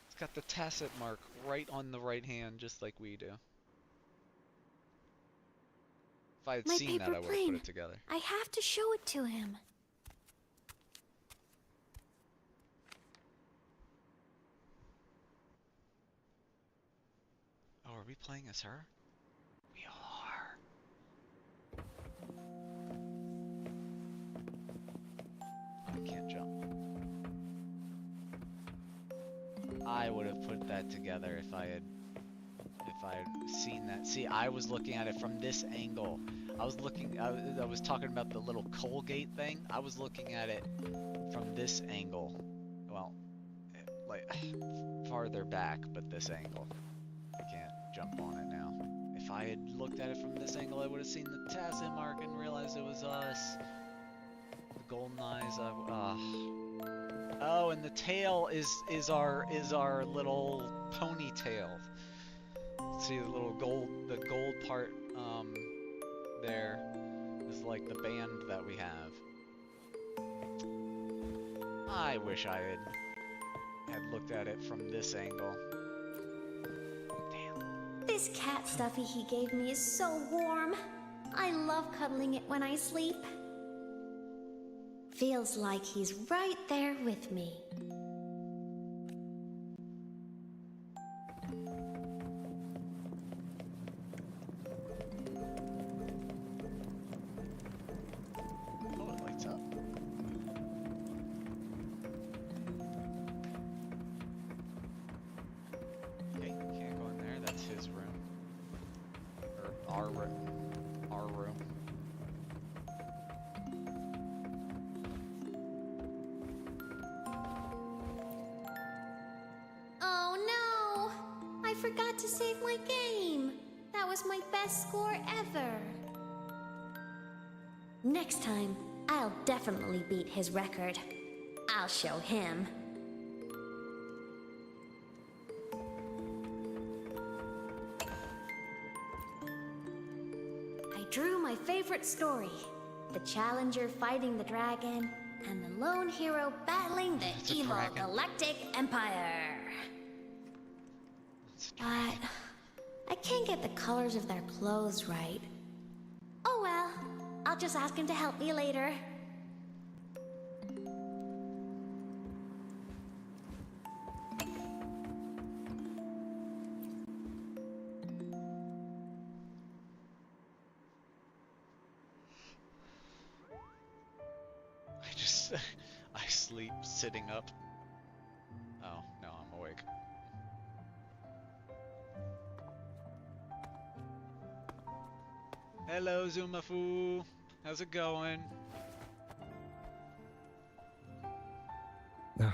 It's got the tacit mark right on the right hand, just like we do. If I had My seen that, paper I would have put plane. it together. I have to show it to him. Oh, are we playing as her? We are. I can't jump. I would have put that together if I had seen that. See, I was looking at it from this angle. I was talking about the little Colgate thing. I was looking at it from this angle. Well, like farther back, but this angle. I can't jump on it now. If I had looked at it from this angle, I would have seen the tacit mark and realized it was us. The golden eyes. Oh, and the tail is our little ponytail. See the little gold part there is like the band that we have. I wish I had looked at it from this angle. This cat stuffy he gave me is so warm. I love cuddling it when I sleep. Feels like he's right there with me. Oh, it lights up. Okay, can't go in there. That's his room. Or our room. Our room. Oh no! I forgot to save my game. That was my best score ever. Next time, I'll definitely beat his record. I'll show him. I drew my favorite story. The challenger fighting the dragon, and the lone hero battling the It's a evil dragon. Galactic Empire. But I can't get the colors of their clothes right. Oh well, I'll just ask him to help me later. I sleep sitting up. Oh, no, I'm awake. Hello, Zumafu. How's it going? No.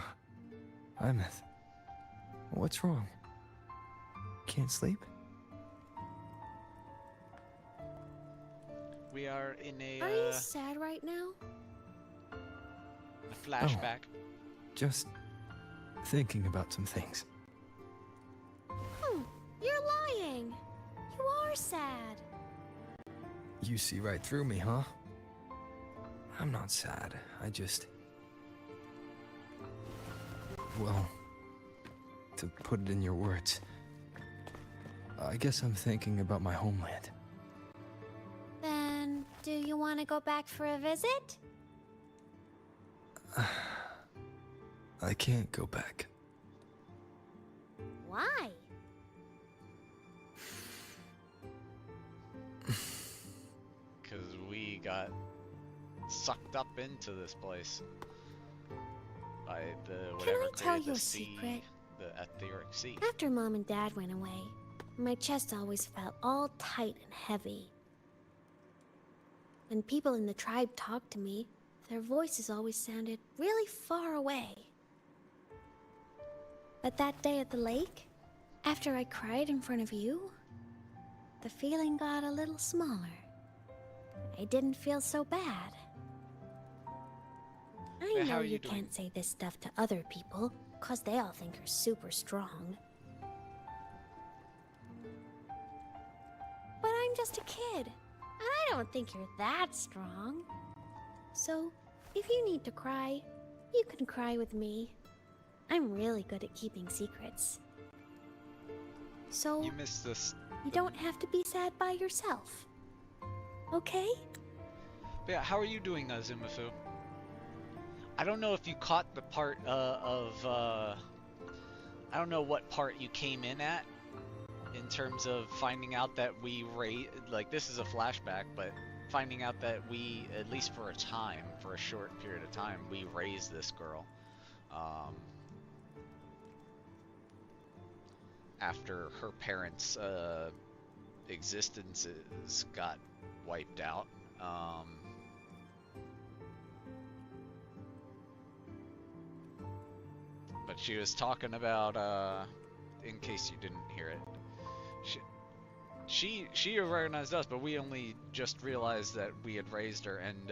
Imeth. What's wrong? Can't sleep? We are in a, Are you sad right now? a flashback. Oh, just thinking about some things. You're lying. You are sad. You see right through me, huh? I'm not sad. I just... Well, to put it in your words, I guess I'm thinking about my homeland. Then, do you want to go back for a visit? I can't go back. Why? Because we got sucked up into this place by the whatever Can I tell created you the a sea, secret? the etheric sea. After Mom and Dad went away, my chest always felt all tight and heavy. When people in the tribe talked to me, their voices always sounded really far away. But that day at the lake, after I cried in front of you, the feeling got a little smaller. I didn't feel so bad. I But how know are you you doing? can't say this stuff to other people, 'cause they all think you're super strong. But I'm just a kid, and I don't think you're that strong. So, if you need to cry, you can cry with me. I'm really good at keeping secrets. So, You missed this. you don't have to be sad by yourself. Okay? But yeah, how are you doing, Zumafu? I don't know if you caught the part I don't know what part you came in at in terms of finding out that we like, this is a flashback, but finding out that we, at least for a time, for a short period of time, we raised this girl. After her parents' existences got wiped out. But she was talking about, in case you didn't hear it, she recognized us, but we only just realized that we had raised her, and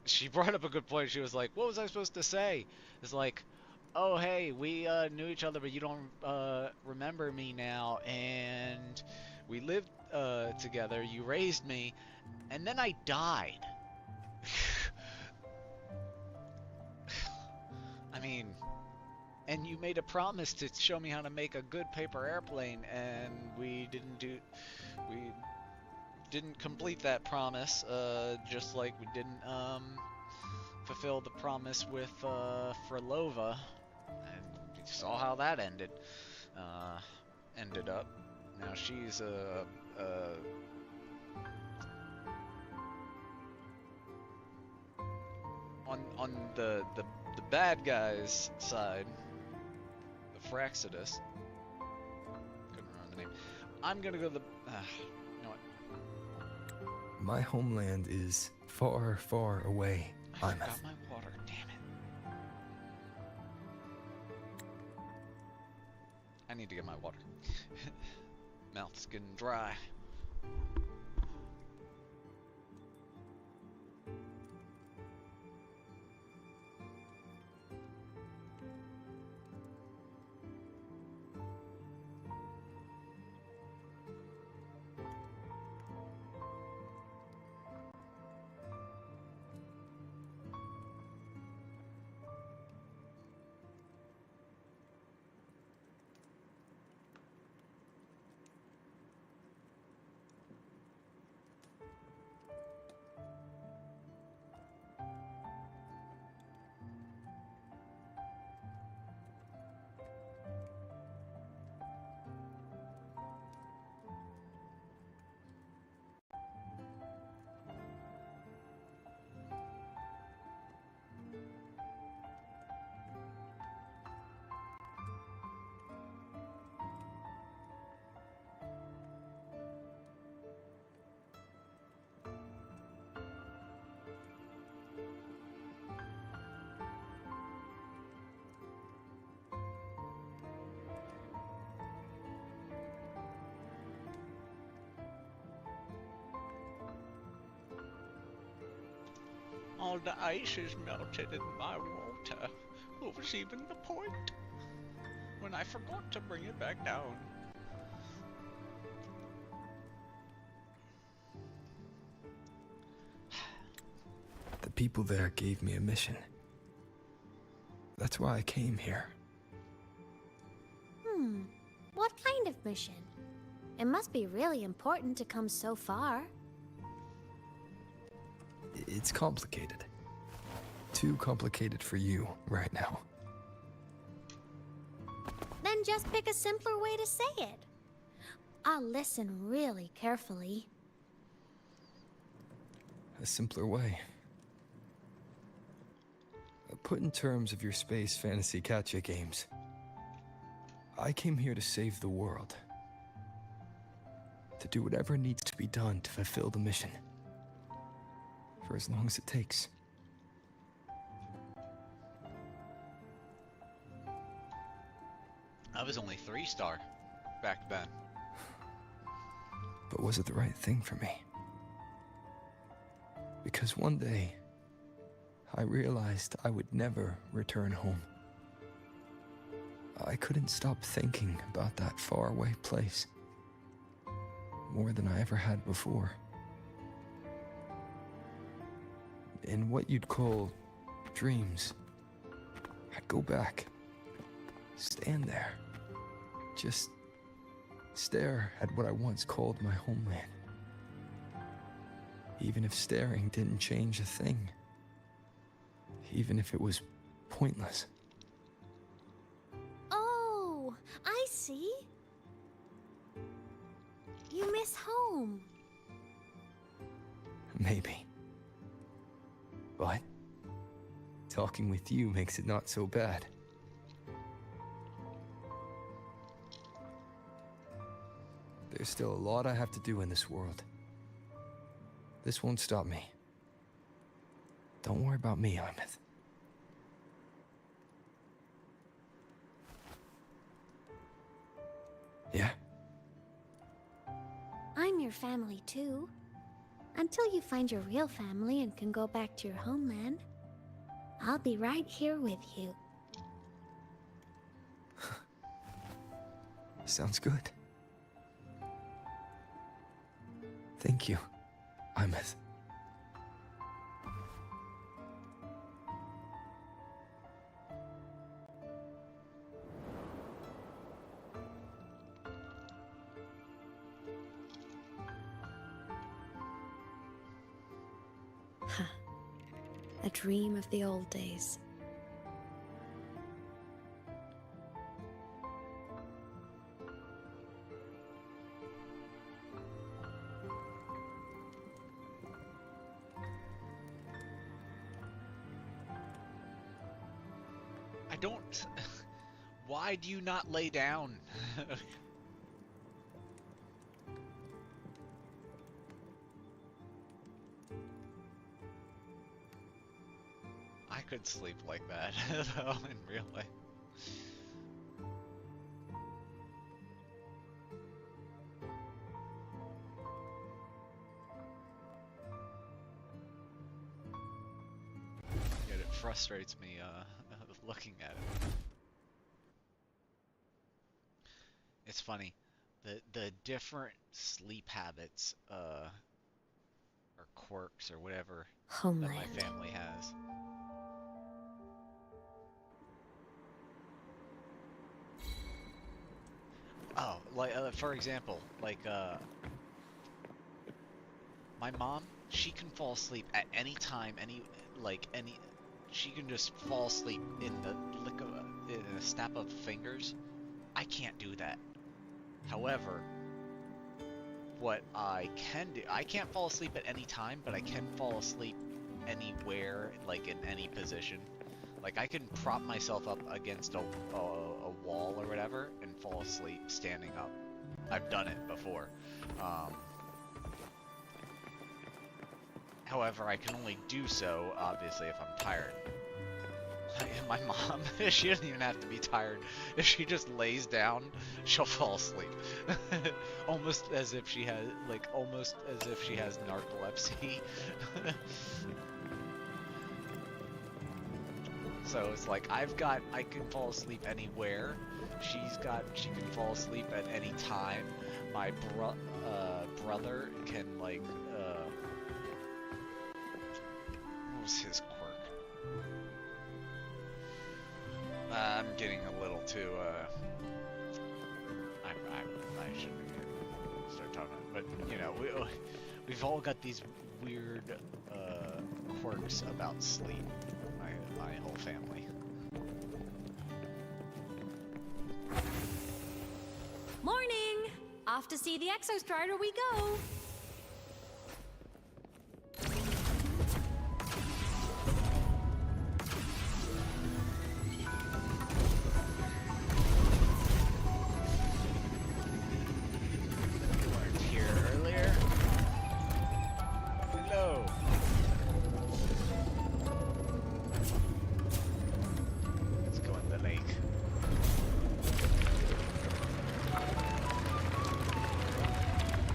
she brought up a good point. She was like, "What was I supposed to say?" It's like, "Oh, hey, we knew each other, but you don't remember me now, and we lived together. You raised me, and then I died." I mean, and you made a promise to show me how to make a good paper airplane, and we didn't complete that promise, just like we didn't fulfill the promise with Frolova, and you saw how that ended up. Now she's on the bad guy's side, the Fraxidus. Couldn't remember the name. I'm gonna go to the. You know what? My homeland is far, far away. I forgot my water. Damn it! I need to get my water. Mouth's getting dry. All the ice is melted in my water. What was even the point? When I forgot to bring it back down. The people there gave me a mission. That's why I came here. What kind of mission? It must be really important to come so far. It's complicated. Too complicated for you right now. Then just pick a simpler way to say it. I'll listen really carefully. A simpler way. Put in terms of your space fantasy gacha games. I came here to save the world. To do whatever needs to be done to fulfill the mission. For as long as it takes. I was only 3-star back then. But was it the right thing for me? Because one day, I realized I would never return home. I couldn't stop thinking about that faraway place. More than I ever had before. In what you'd call dreams, I'd go back, stand there, just stare at what I once called my homeland. Even if staring didn't change a thing. Even if it was pointless. Oh, I see. You miss home. Maybe. But talking with you makes it not so bad. There's still a lot I have to do in this world. This won't stop me. Don't worry about me, Imeth. Yeah? I'm your family too. Until you find your real family and can go back to your homeland, I'll be right here with you. Sounds good. Thank you, Imeth. A dream of the old days. I don't... Why do you not lay down? I could sleep like that, though, in real life. Yet it frustrates me, looking at it. It's funny. The different sleep habits, or quirks, or whatever, Homeland. that my family has. Oh, like, for example, like, my mom, she can fall asleep at any time, she can just fall asleep in a snap of fingers. I can't do that. However, what I can do, I can't fall asleep at any time, but I can fall asleep anywhere, like in any position. Like, I can prop myself up against a wall or whatever and fall asleep standing up. I've done it before. However, I can only do so, obviously, if I'm tired. My mom, she doesn't even have to be tired. If she just lays down, she'll fall asleep. Almost as if she has, narcolepsy. So it's like I can fall asleep anywhere. She can fall asleep at any time. My brother can like, what was his quirk? I'm getting a little too, I shouldn't start talking, but you know, we've all got these weird, quirks about sleep. My whole family. Morning! Off to see the Exostrider we go! Weren't here earlier. Hello. Let's go in the lake.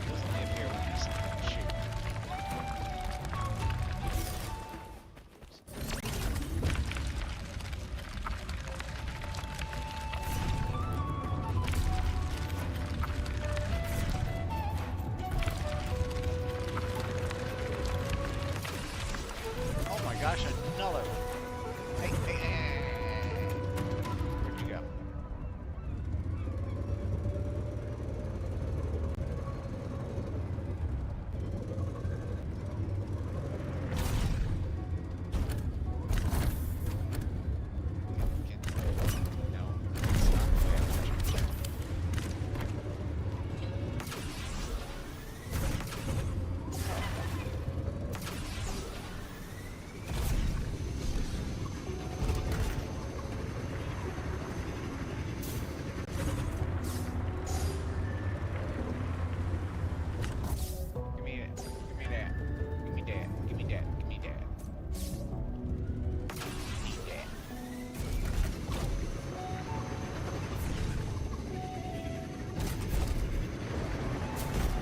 Doesn't appear when there's something to shoot. Oh my gosh, another one. Hey. Where'd you go? No, it's not. Give me it. Give me that. Give me that. Give me that. Give me that. Give me that.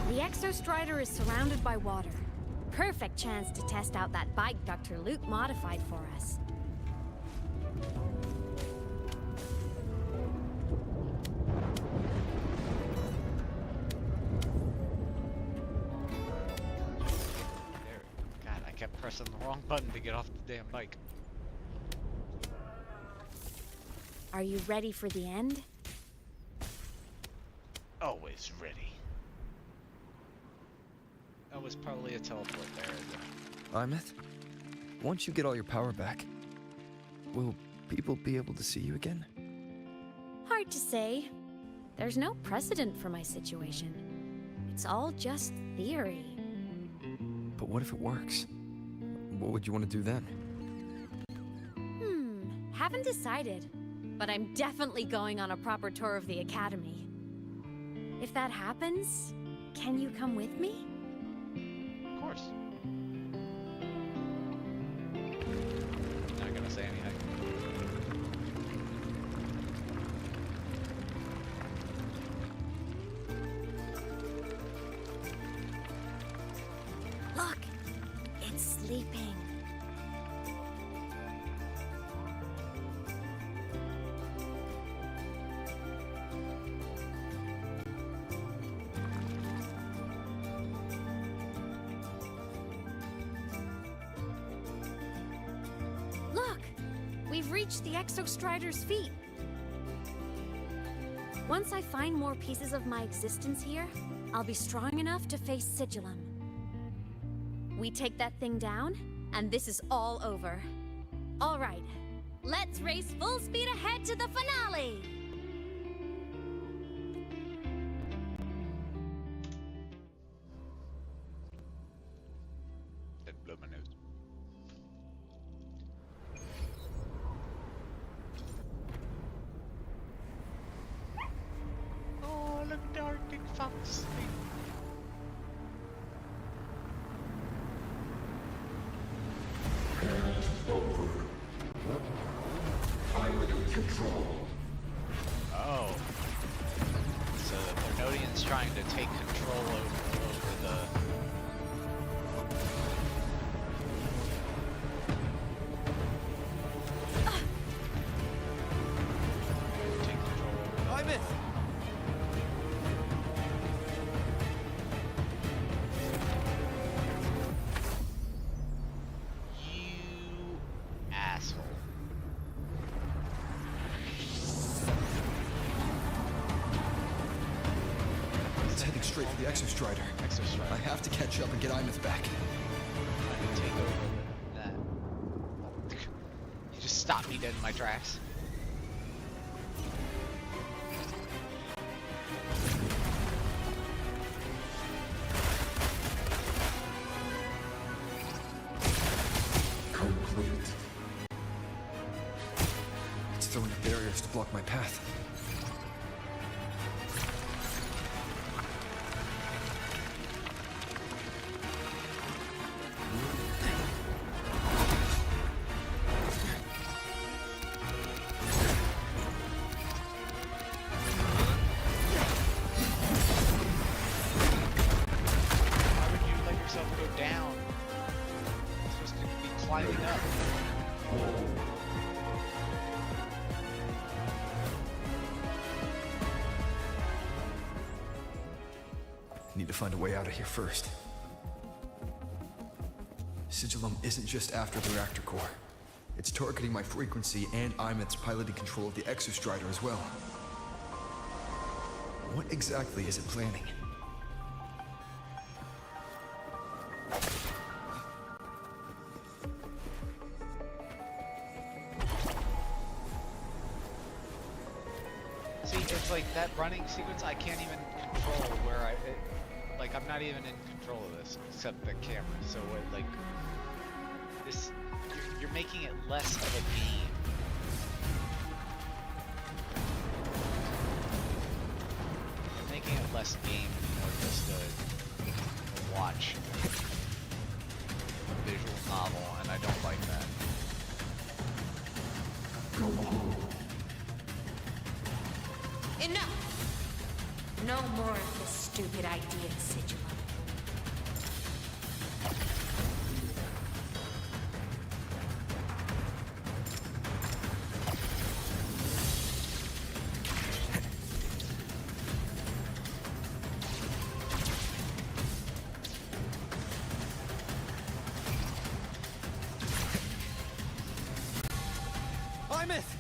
The Exostrider is surrounded by water. Perfect chance to test out that bike Dr. Luke modified for us. There. God, I kept pressing the wrong button to get off the damn bike. Are you ready for the end? Always ready. That was probably a teleport there, isn't it? Imeth, once you get all your power back, will people be able to see you again? Hard to say. There's no precedent for my situation. It's all just theory. But what if it works? What would you want to do then? Haven't decided. But I'm definitely going on a proper tour of the Academy. If that happens, can you come with me? Of course. Not gonna say anything. Look! It's sleeping. Look! We've reached the Exostrider's feet. Once I find more pieces of my existence here, I'll be strong enough to face Sigillum. We take that thing down, and this is all over. All right, let's race full speed ahead to the finale! That blew my nose. Oh, look at the Arctic fox sleep. Oh. So the Throwback's trying to take control over the... straight for the Exostrider. I have to catch up and get Imeth back. Trying to take over that. You just stopped me dead in my tracks. Complete. It's throwing up barriers to block my path. Need to find a way out of here first. Sigillum isn't just after the reactor core. It's targeting my frequency and Imeth's piloting control of the Exostrider as well. What exactly is it planning? See, it's like that running sequence, I can't even control where like, I'm not even in control of this, except the camera. So, like, this, you're making it less of a game. You're making it less game and more just a watch, a visual novel, and I don't like that. Enough! No more of this stupid idea, Sigillum. Imeth!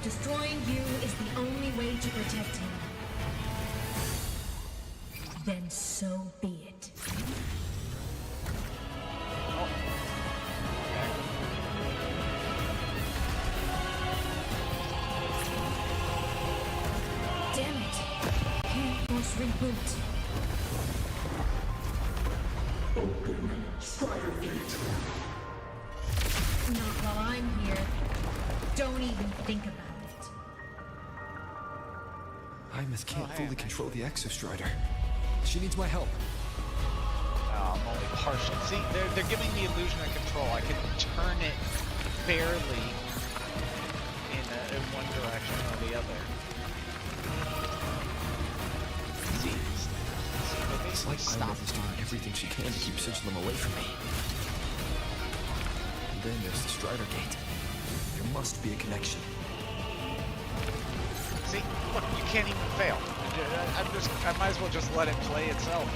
Destroying you is the only way to protect him. Then so be it. Damn it! Can't force reboot. Open Strider Gate. Not while I'm here. Don't even think about it. Imeth can't fully control the Exostrider. She needs my help. I'm only partial. See, they're giving the illusion of control. I can turn it barely in one direction or the other. See, they It's like Imeth is doing everything she can to keep Sigillum away from me. And then there's the Strider Gate. There must be a connection. See, look, you can't even fail. I might as well just let it play itself.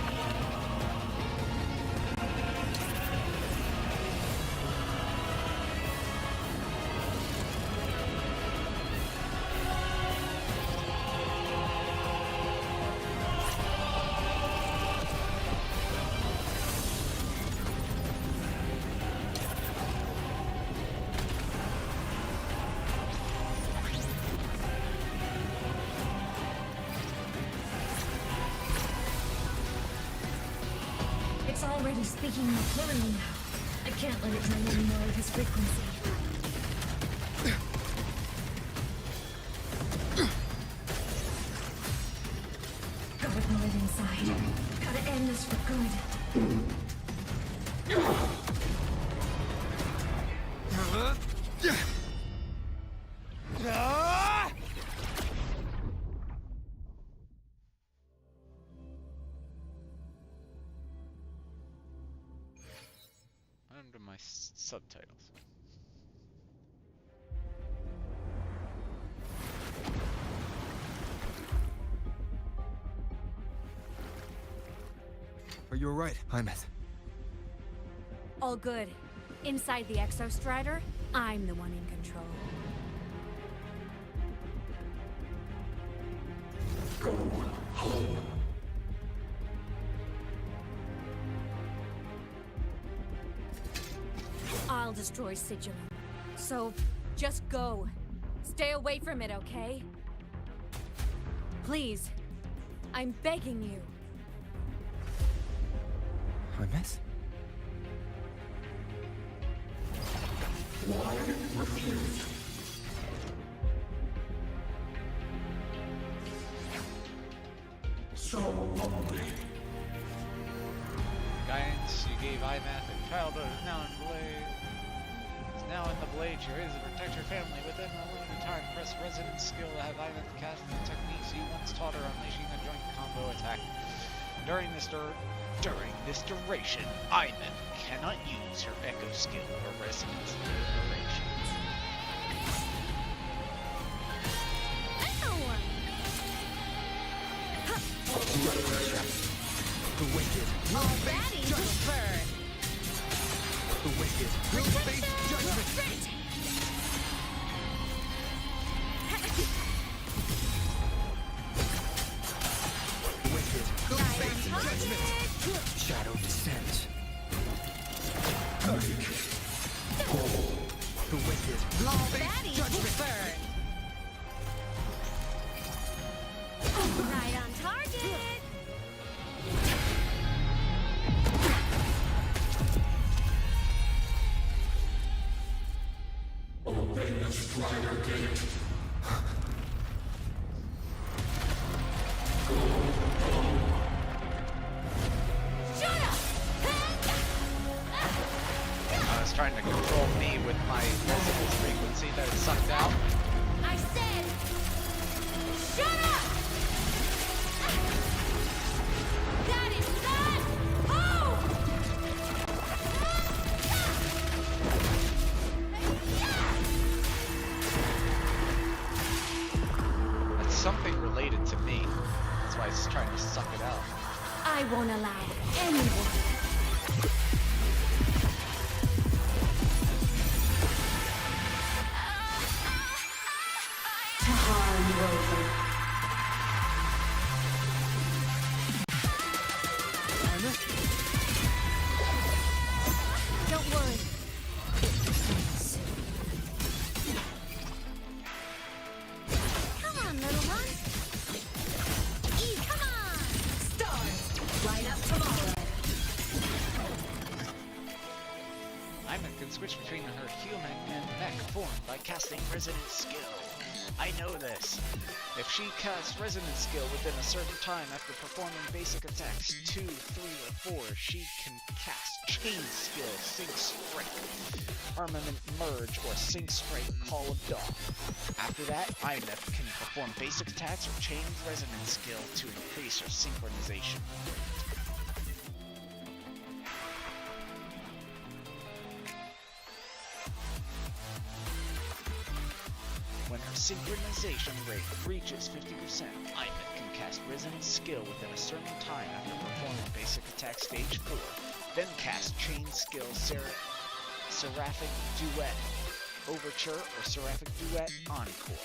Already speaking more clearly now. I can't let it drain any more of his frequency. Gotta pull it inside. Gotta end this for good. to my subtitles. Are you alright, Hymet? All good. Inside the Exostrider, I'm the one in control. Go home. I'll destroy Sigilum. So, just go. Stay away from it, okay? Please. I'm begging you. Hymet? Why refused? So hungry. Guidance you gave Imath in childhood is now in blade. Is now in the blade. Your is to protect your family within a limited time. Press resident skill to have Imath cast the techniques you once taught her, unleashing a joint combo attack. During this duration, Imath cannot use her echo skill or resonance liberations. The wicked will face judgment. The wicked will face judgment. The wicked will face judgment. Shadow descends. The wicked will face judgment. Right on target! Obey the Strider Gate. Shut up! I was trying to control me with my resonance frequency that it sucked out. I said, shut up! That is not home! That's something related to me. That's why it's trying to suck it out. I won't allow anyone. To harm Rover. Don't worry. Come on, little one. Come on! Stars, light up tomorrow. Imath can switch between her human and mech form by casting resonance skill. I know this. If she casts resonance skill within a certain time after performing basic attacks 2, 3, or 4, she can cast chain skill, sync strike, armament merge, or sync strike call of dawn. After that, Imath can perform basic attacks or chain resonance skill to increase her synchronization. When her synchronization rate reaches 50%, Imath can cast resonance skill within a certain time after performing basic attack stage 4, then cast chain skill Seraphic Duet Overture or Seraphic Duet Encore.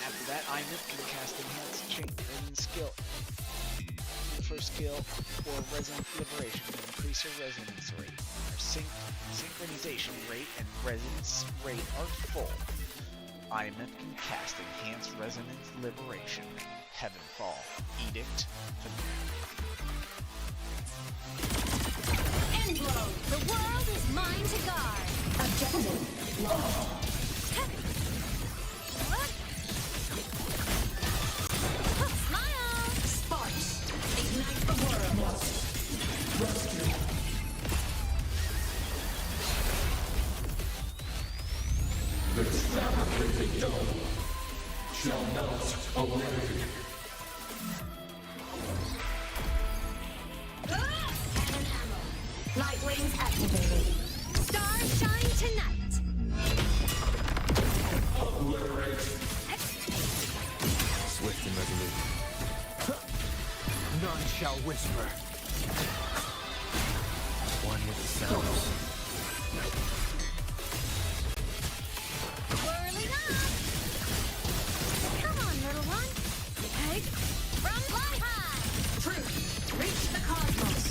After that, Imath can cast enhanced chain resonance skill first skill or resonant liberation to increase her resonance rate. Her synchronization rate and resonance rate are full. Imath can cast enhanced resonance liberation. Heavenfall. Edict. Endblow! The world is mine to guard! Objective lost. Smile! Sparks, ignite the world. Rescue. This fabricated dome shall melt away. Light wings activated. Stars shine tonight. Swift and resolute. None shall whisper. One with the sounds. Whirling up. Come on, little one. Take from fly high. Truth, reach the cosmos.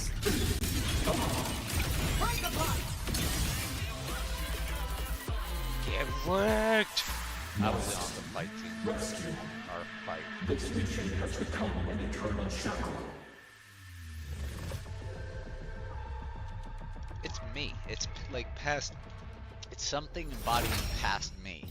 Break the block. Get wrecked! I was on the fight team. Rescue. Our fight. This mission has become an eternal shackle. It's me. It's like past. It's something embodying past me.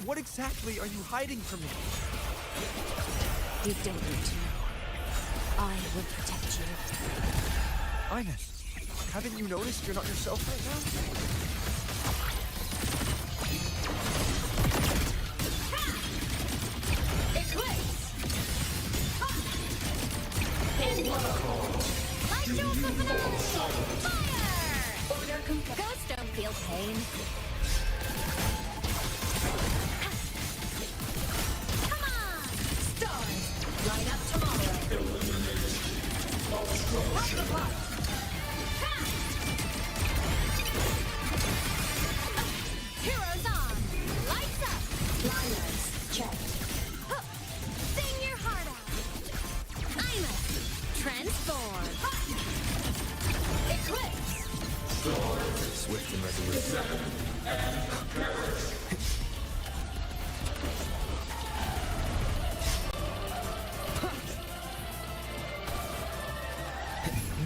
What exactly are you hiding from me? You don't need to know. I will protect you. Ines, haven't you noticed you're not yourself right Eclipse! Light show for finale! Fire! Ghosts don't feel pain. Come on! Stars, light up tomorrow. Break the block. Heroes on! Lights up! Liners, checked. Sing your heart out! I'm a transform! Eclipse! Swift and resolute.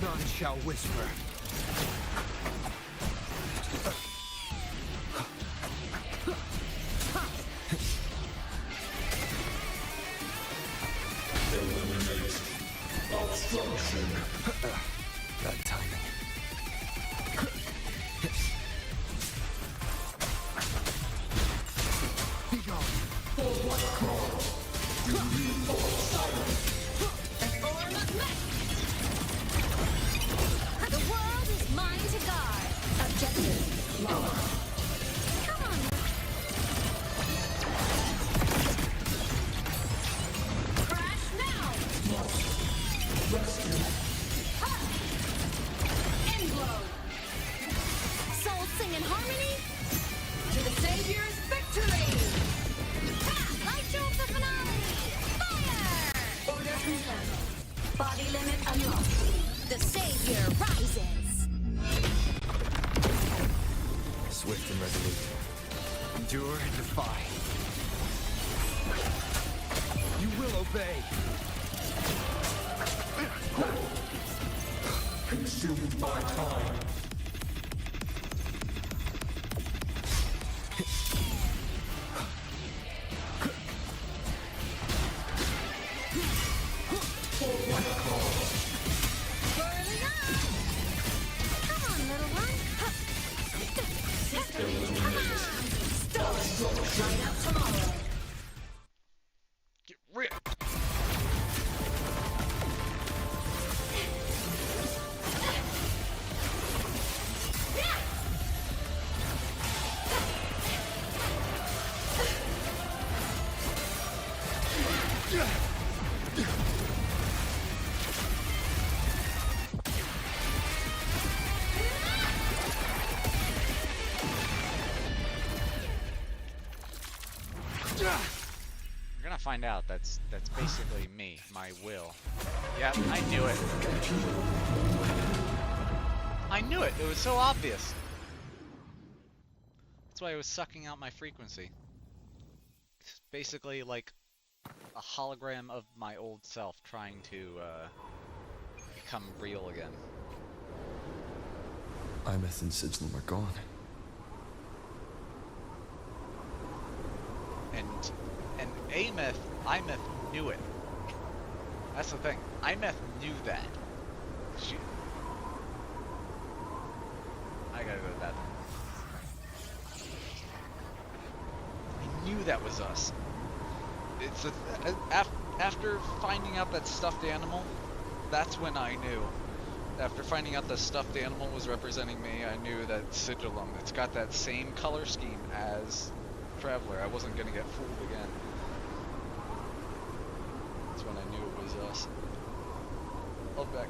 None shall whisper. Eliminate obstruction. Bad timing. Be gone. For what cause? Do you fall silent? The world is mine to guard. Objective, locked. Come on. Crash now! Rescue. Endblow! Souls sing in harmony. To the Savior's victory! Light show for finale. Fire! Order confirmed. Body limit unlocked. The Savior rises. Swift and resolute. Endure and defy. You will obey. Consumed by time. For what cause? Whirling up. Come on, little one. Eliminate Stars, light up tomorrow. Get ripped! You're gonna find out that's basically me, my will. Yep, I knew it. I knew it. It was so obvious. That's why it was sucking out my frequency. It's basically like a hologram of my old self trying to become real again. Imeth and Sigilum are gone. And Imeth knew it. That's the thing. IMF knew that. I gotta go to that. I knew that was us. It's after finding out that stuffed animal, that's when I knew. After finding out the stuffed animal was representing me, I knew that Sigillum, it's got that same color scheme as Traveler. I wasn't gonna get fooled again. That's when I knew it was us. I'll be back.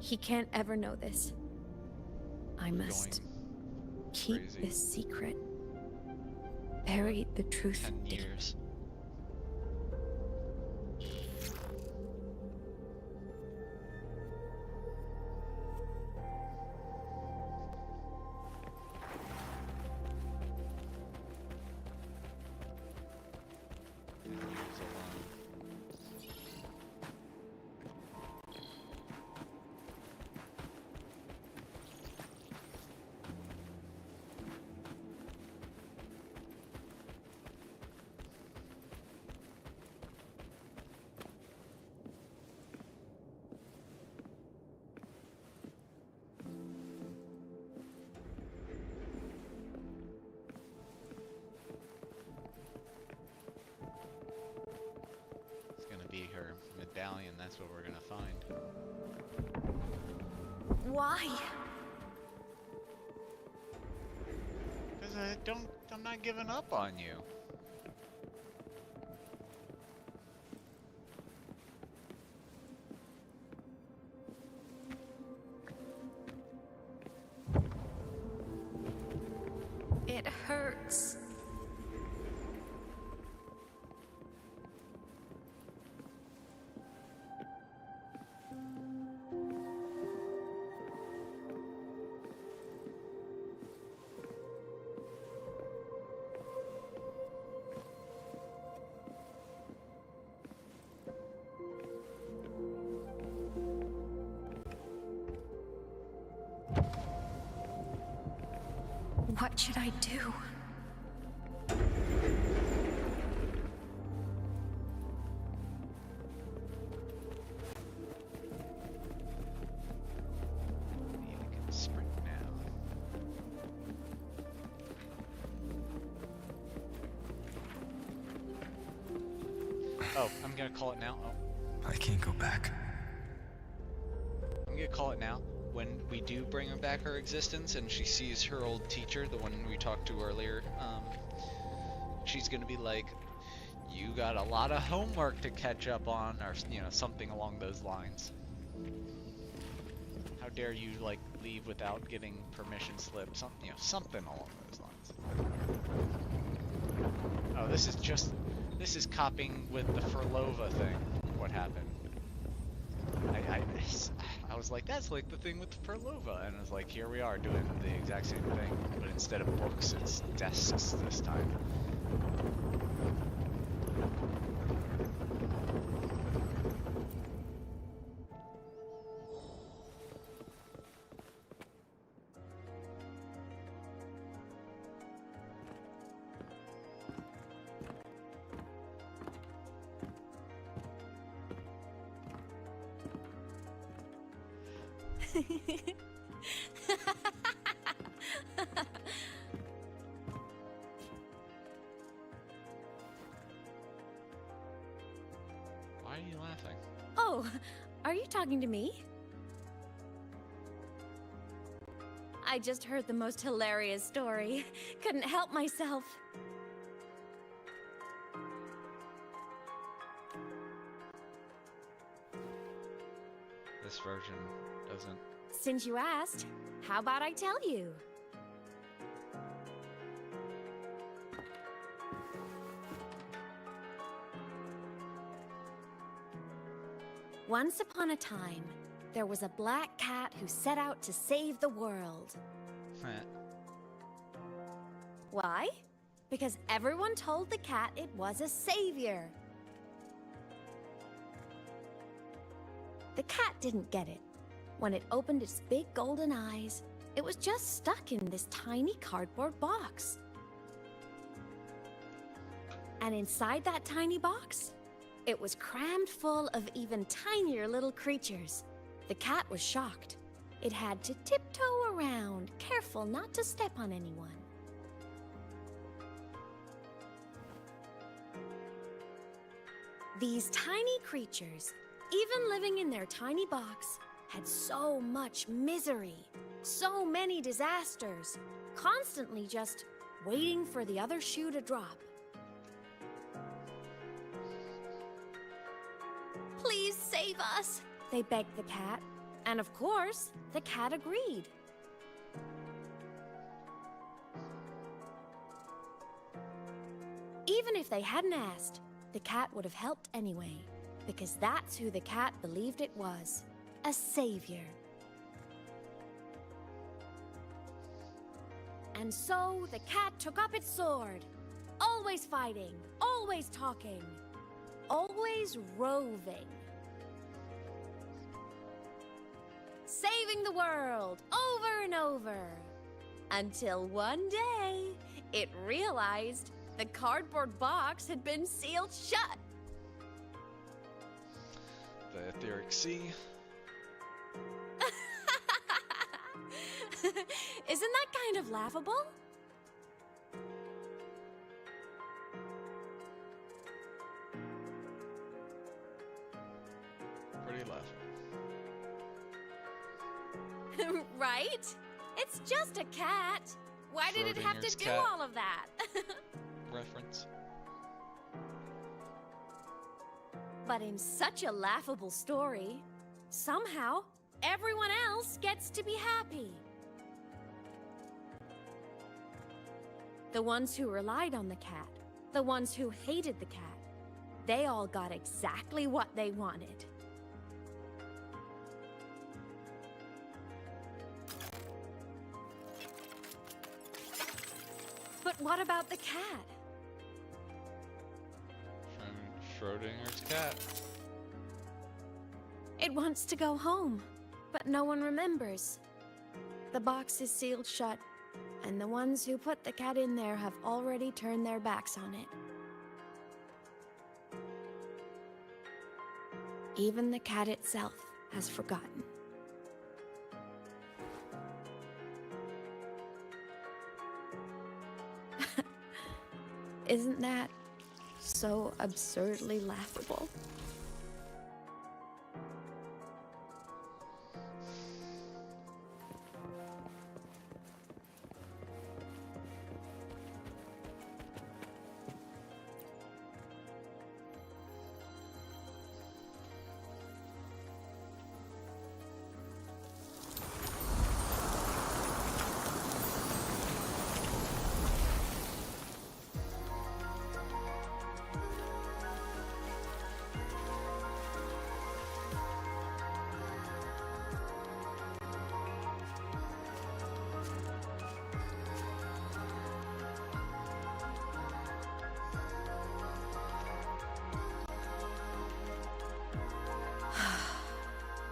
He can't ever know this. I must keep this secret. Bury the truth. 10 years. Be her medallion, that's what we're gonna find. Why? Because I'm not giving up on you. It hurts. What should I do? I can sprint now. Oh, I'm gonna call it now. Oh. I can't go back. I'm gonna call it now. When we do bring her back her existence and she sees her old teacher, the one we talked to earlier, she's gonna be like, you got a lot of homework to catch up on, or, you know, something along those lines. How dare you, like, leave without getting permission slip, something, you know, something along those lines. Oh, this is copying with the Furlova thing, what happened. I was like, that's like the thing with Furlova, and I was like, here we are doing the exact same thing, but instead of books, it's desks this time. Why are you laughing? Oh, are you talking to me? I just heard the most hilarious story. Couldn't help myself. This version doesn't. Since you asked, how about I tell you? Once upon a time, there was a black cat who set out to save the world. Why? Because everyone told the cat it was a savior. The cat didn't get it. When it opened its big golden eyes, it was just stuck in this tiny cardboard box. And inside that tiny box, it was crammed full of even tinier little creatures. The cat was shocked. It had to tiptoe around, careful not to step on anyone. These tiny creatures, even living in their tiny box, had so much misery, so many disasters, constantly just waiting for the other shoe to drop. Please save us, they begged the cat. And of course, the cat agreed. Even if they hadn't asked, the cat would have helped anyway, because that's who the cat believed it was, a savior. And so the cat took up its sword, always fighting, always talking, always roving. Saving the world over and over, until one day it realized the cardboard box had been sealed shut. The etheric sea. Isn't that kind of laughable? Pretty laughable. Right? It's just a cat. Why did it have to do cat. all of that? Reference. But in such a laughable story, somehow everyone else gets to be happy. The ones who relied on the cat, the ones who hated the cat, they all got exactly what they wanted. But what about the cat? Schrodinger's cat. It wants to go home, but no one remembers. The box is sealed shut, and the ones who put the cat in there have already turned their backs on it. Even the cat itself has forgotten. Isn't that so absurdly laughable?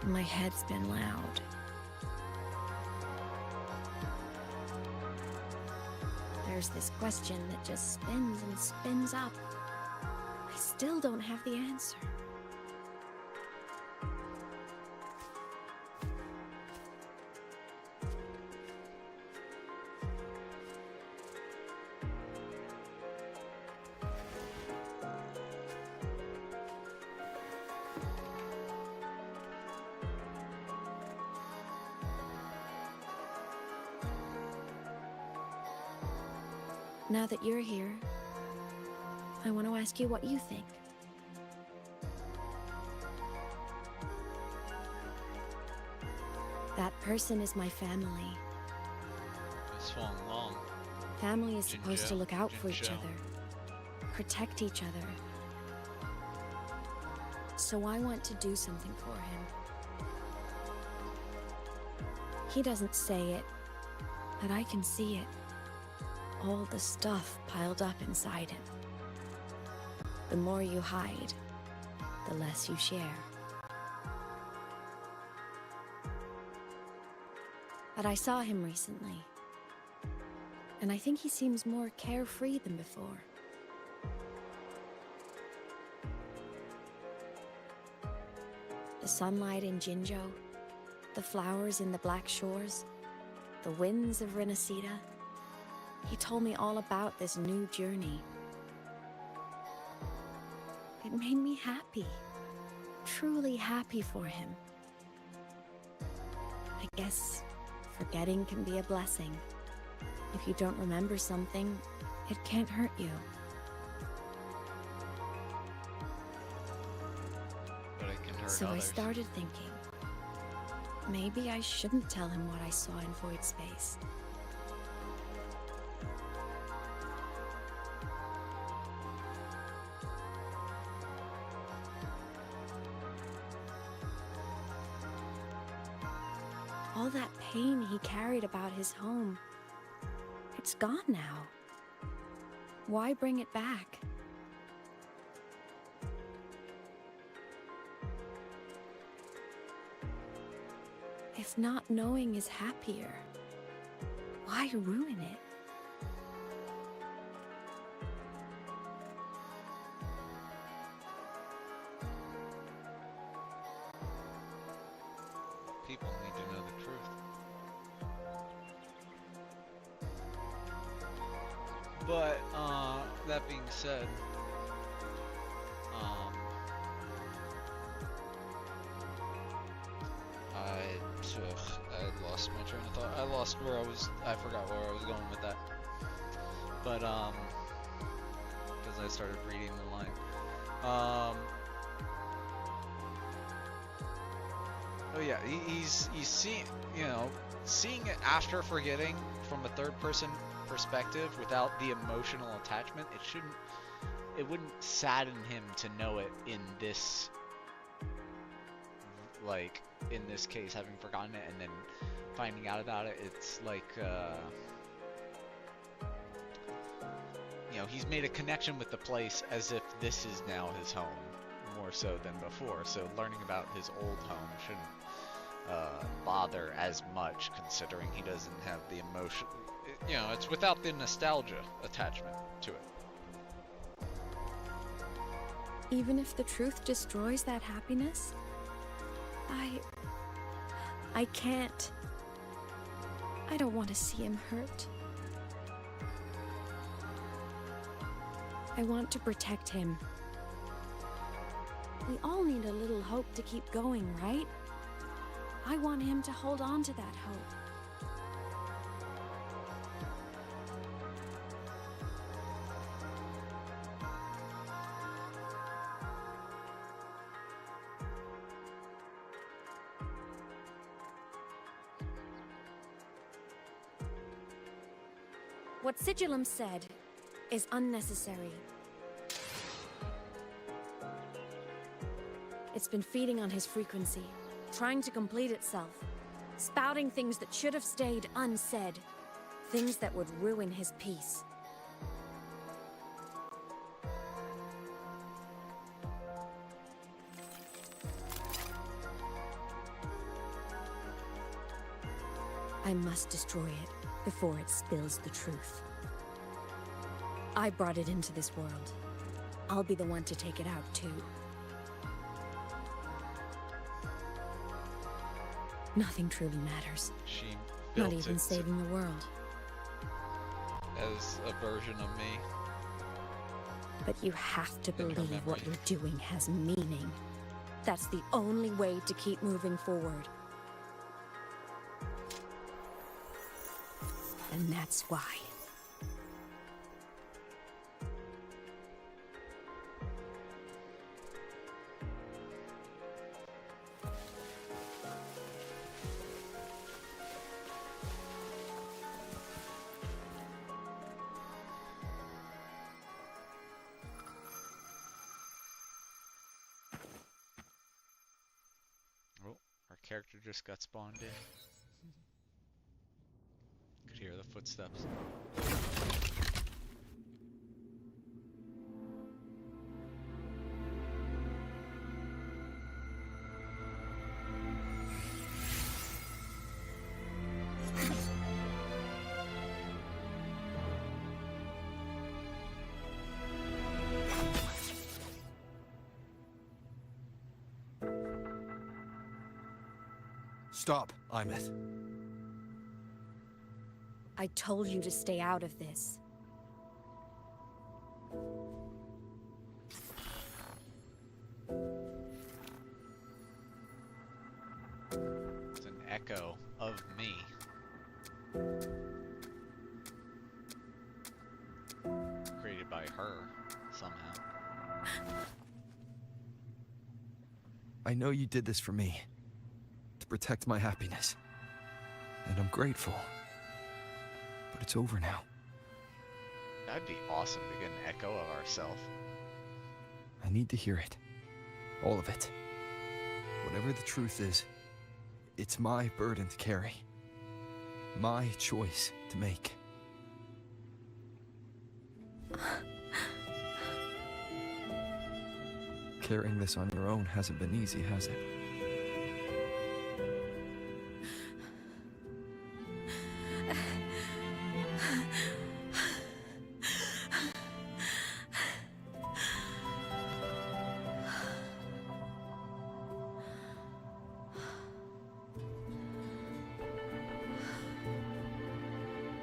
My head's been loud. There's this question that just spins and spins up. I still don't have the answer. Now that you're here, I want to ask you what you think. That person is my family. Swung long. Family is supposed to look out for each other, protect each other. So I want to do something for him. He doesn't say it, but I can see it. All the stuff piled up inside him. The more you hide, the less you share. But I saw him recently, and I think he seems more carefree than before. The sunlight in Jinjo, the flowers in the Black Shores, the winds of Renacida. He told me all about this new journey. It made me happy, truly happy for him. I guess forgetting can be a blessing. If you don't remember something, it can't hurt you. But it can hurt So others. I started thinking, Maybe I shouldn't tell him what I saw in void space. All that pain he carried about his home, it's gone now. Why bring it back? If not knowing is happier, why ruin it? People need to know the truth. But, that being said, I lost my train of thought. I forgot where I was going with that. But, because I started reading the line. Oh yeah, he's seeing, seeing it after forgetting from a third person perspective without the emotional attachment. It wouldn't sadden him to know it in this, like, in this case, having forgotten it and then finding out about it. It's like, he's made a connection with the place as if this is now his home, more so than before. So learning about his old home shouldn't bother as much, considering he doesn't have the emotion. It's without the nostalgia attachment to it. Even if the truth destroys that happiness, I can't. I don't want to see him hurt. I want to protect him. We all need a little hope to keep going, right? I want him to hold on to that hope. What Sigillum said is unnecessary. It's been feeding on his frequency, trying to complete itself, spouting things that should have stayed unsaid, things that would ruin his peace. I must destroy it before it spills the truth. I brought it into this world. I'll be the one to take it out, too. Nothing truly matters. She Not built even it saving the world. as a version of me. But you have to In her believe what memory. you're doing has meaning. That's the only way to keep moving forward. And that's why. Oh, our character just got spawned in. Could hear the footsteps. Stop, Imeth. I told you to stay out of this. It's an echo of me. Created by her, somehow. I know you did this for me. To protect my happiness. And I'm grateful. But it's over now. That'd be awesome to get an echo of ourselves. I need to hear it. All of it. Whatever the truth is, it's my burden to carry. My choice to make. Carrying this on your own hasn't been easy, has it?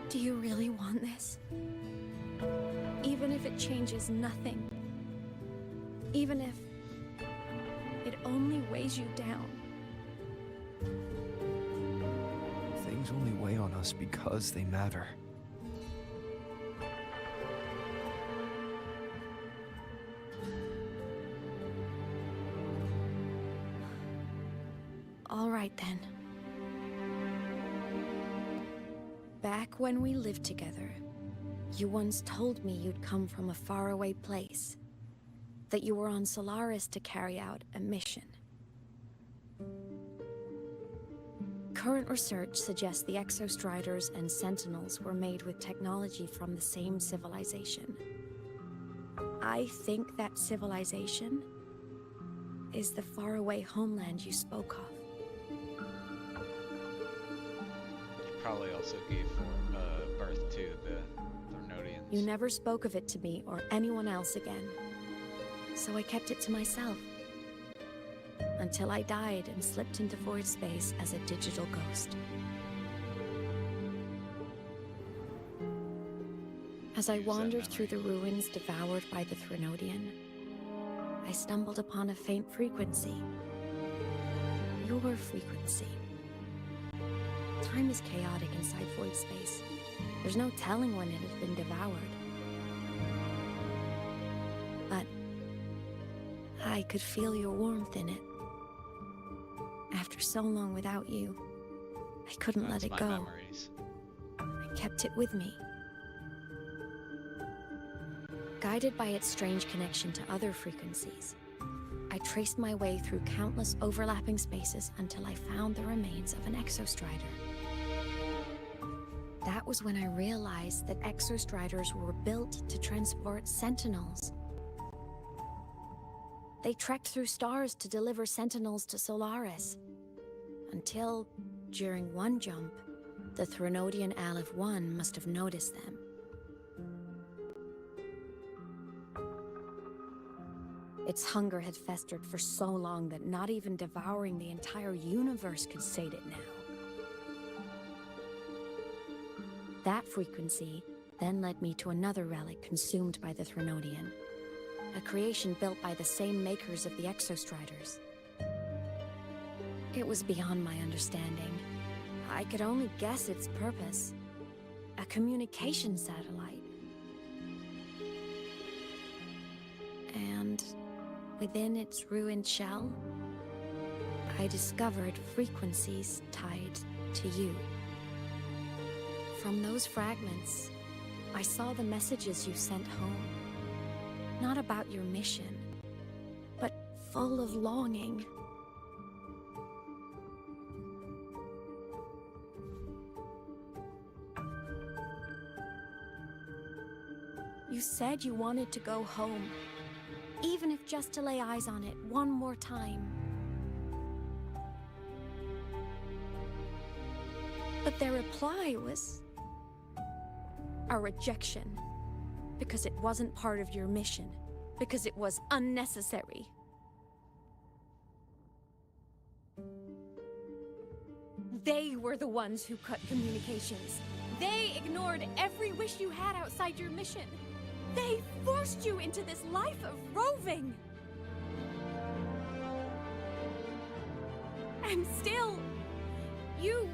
Do you really want this? Even if it changes nothing? Even if it only weighs you down? Things only weigh on us because they matter. All right then. Back when we lived together, you once told me you'd come from a faraway place. That you were on Solaris to carry out a mission. Current research suggests the Exostriders and Sentinels were made with technology from the same civilization. I think that civilization is the faraway homeland you spoke of. Probably also gave birth to the Thrunodians. You never spoke of it to me or anyone else again. So I kept it to myself. Until I died and slipped into void space as a digital ghost. As I wandered through the ruins devoured by the Thrunodian, I stumbled upon a faint frequency. Your frequency. Time is chaotic inside void space. There's no telling when it has been devoured. But I could feel your warmth in it. After so long without you, I couldn't let it go. Memories. I kept it with me. Guided by its strange connection to other frequencies, I traced my way through countless overlapping spaces until I found the remains of an Exostrider. That was when I realized that Exostriders were built to transport Sentinels. They trekked through stars to deliver Sentinels to Solaris. Until, during one jump, the Thrunodian Aleph 1 must have noticed them. Its hunger had festered for so long that not even devouring the entire universe could sate it now. That frequency then led me to another relic consumed by the Thrunodian. A creation built by the same makers of the Exostriders. It was beyond my understanding. I could only guess its purpose. A communication satellite. And within its ruined shell, I discovered frequencies tied to you. From those fragments, I saw the messages you sent home. Not about your mission, but full of longing. You said you wanted to go home, even if just to lay eyes on it one more time. But their reply was a rejection, because it wasn't part of your mission, because it was unnecessary. They were the ones who cut communications. They ignored every wish you had outside your mission. They forced you into this life of roving. And still, you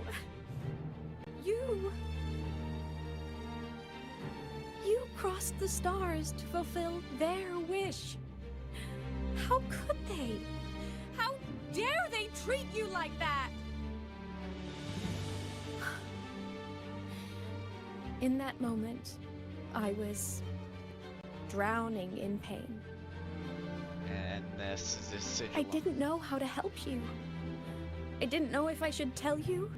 crossed the stars to fulfill their wish. How could they? How dare they treat you like that? In that moment, I was drowning in pain. And this is his sigil. I didn't know how to help you. I didn't know if I should tell you.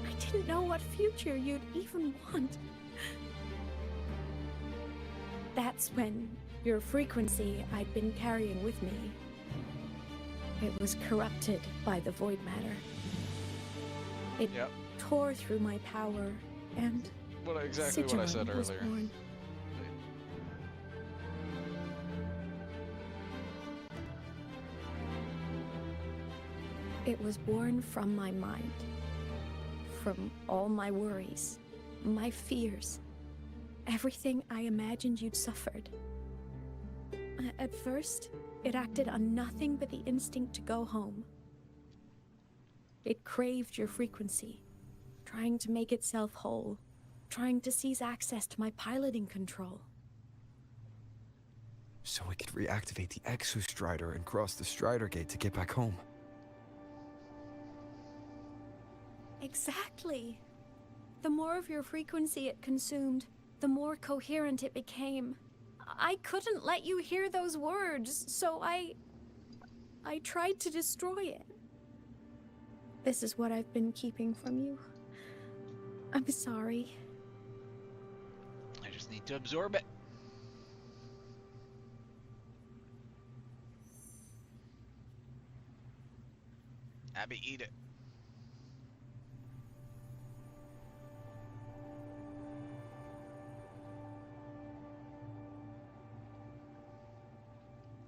I didn't know what future you'd even want. That's when your frequency I'd been carrying with me, it was corrupted by the void matter. It tore through my power, and exactly what I said Sigilon was earlier. born. It was born from my mind, from all my worries, my fears, everything I imagined you'd suffered. At first, it acted on nothing but the instinct to go home. It craved your frequency, trying to make itself whole, trying to seize access to my piloting control. So we could reactivate the Exostrider and cross the Strider Gate to get back home. Exactly. The more of your frequency it consumed, the more coherent it became. I couldn't let you hear those words, so I tried to destroy it. This is what I've been keeping from you. I'm sorry. I just need to absorb it. Abby, eat it.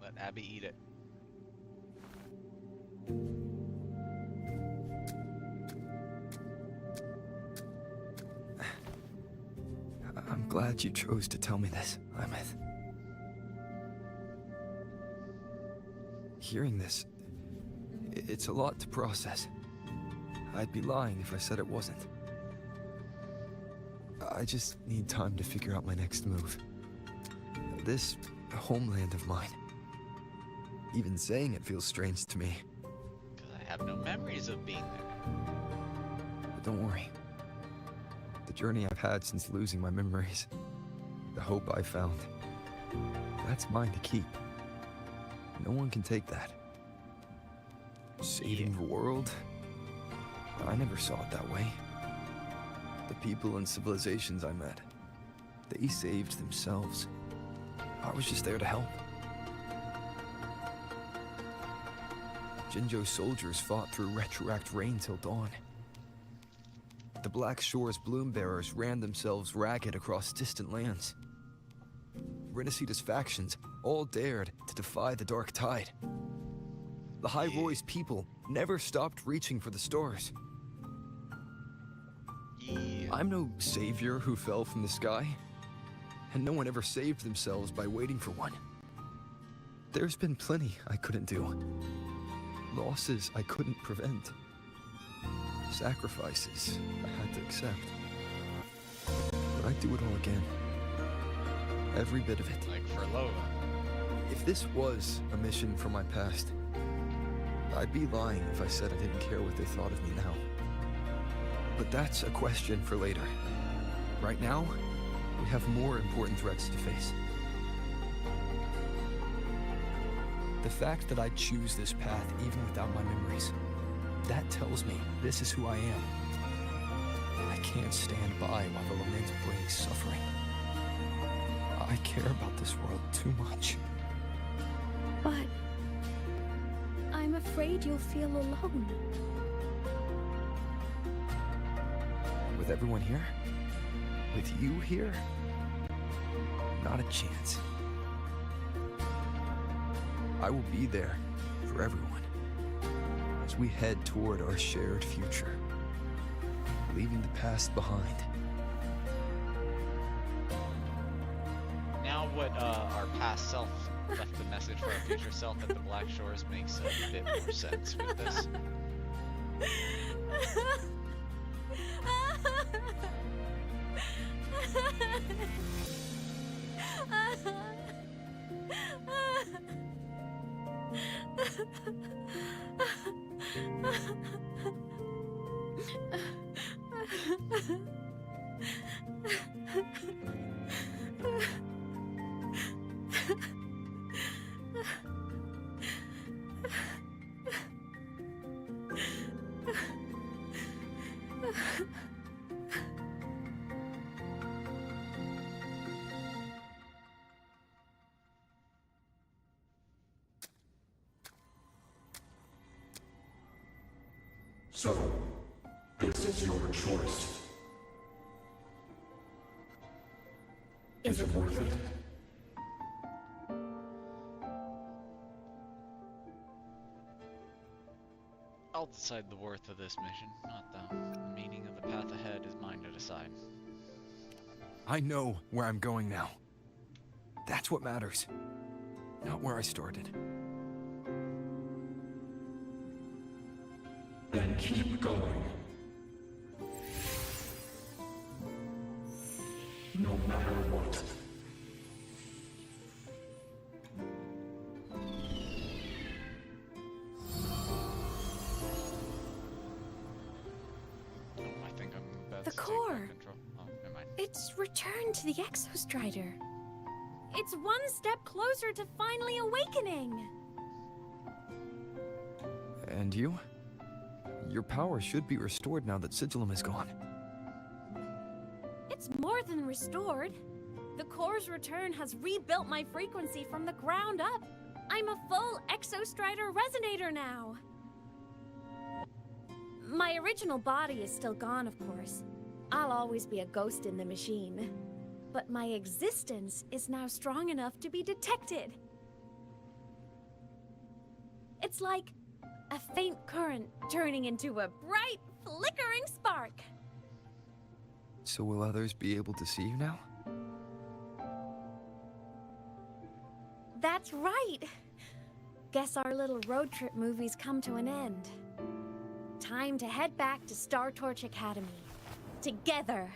Let Abby eat it. I'm glad you chose to tell me this, Imeth. Hearing this, it's a lot to process. I'd be lying if I said it wasn't. I just need time to figure out my next move. This homeland of mine, even saying it feels strange to me. Because I have no memories of being there. But don't worry. The journey I've had since losing my memories, the hope I found, that's mine to keep. No one can take that. Saving the world? I never saw it that way. The people and civilizations I met, they saved themselves. I was just there to help. Jinjo's soldiers fought through retroact rain till dawn. The Black Shore's bloom bearers ran themselves ragged across distant lands. Rinasita's factions all dared to defy the dark tide. The High Roy's people never stopped reaching for the stars. I'm no savior who fell from the sky, and no one ever saved themselves by waiting for one. There's been plenty I couldn't do. Losses I couldn't prevent. Sacrifices I had to accept. But I'd do it all again. Every bit of it. Like for Lola. If this was a mission from my past, I'd be lying if I said I didn't care what they thought of me now. But that's a question for later. Right now, we have more important threats to face. The fact that I choose this path even without my memories, that tells me this is who I am. I can't stand by while the lament brings suffering. I care about this world too much. But I'm afraid you'll feel alone. With everyone here? With you here? Not a chance. I will be there for everyone as we head toward our shared future, leaving the past behind. Now what our past self left the message for our future self at the Black Shores makes a bit more sense with this. So, this is your choice. Is it worth it? I'll decide the worth of this mission, not the meaning of the path ahead is mine to decide. I know where I'm going now. That's what matters. Not where I started. Then keep going. No matter what. Oh, I think I'm about The to take core. back control. Oh, never mind. It's returned to the Exostrider. It's one step closer to finally awakening. And you? Your power should be restored now that Sigillum is gone. It's more than restored. The core's return has rebuilt my frequency from the ground up. I'm a full Exostrider resonator now. My original body is still gone, of course. I'll always be a ghost in the machine. But my existence is now strong enough to be detected. It's like a faint current turning into a bright, flickering spark. So will others be able to see you now? That's right. Guess our little road trip movie's come to an end. Time to head back to Star Torch Academy. Together.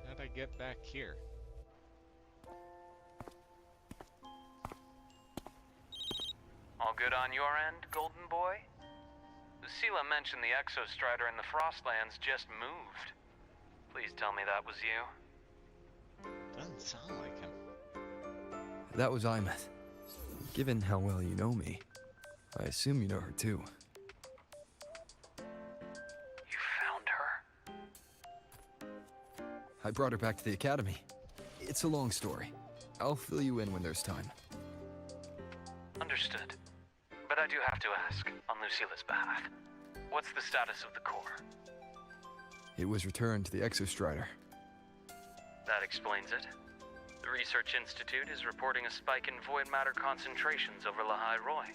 How'd I get back here? All good on your end, Golden Boy? Lucilla mentioned the Exostrider in the Frostlands just moved. Please tell me that was you. Doesn't sound like him. That was Imeth. Given how well you know me, I assume you know her too. You found her? I brought her back to the academy. It's a long story. I'll fill you in when there's time. Understood. But I do have to ask, on Lucilla's behalf, what's the status of the core? It was returned to the Exostrider. That explains it. The Research Institute is reporting a spike in void matter concentrations over Lahai Roy.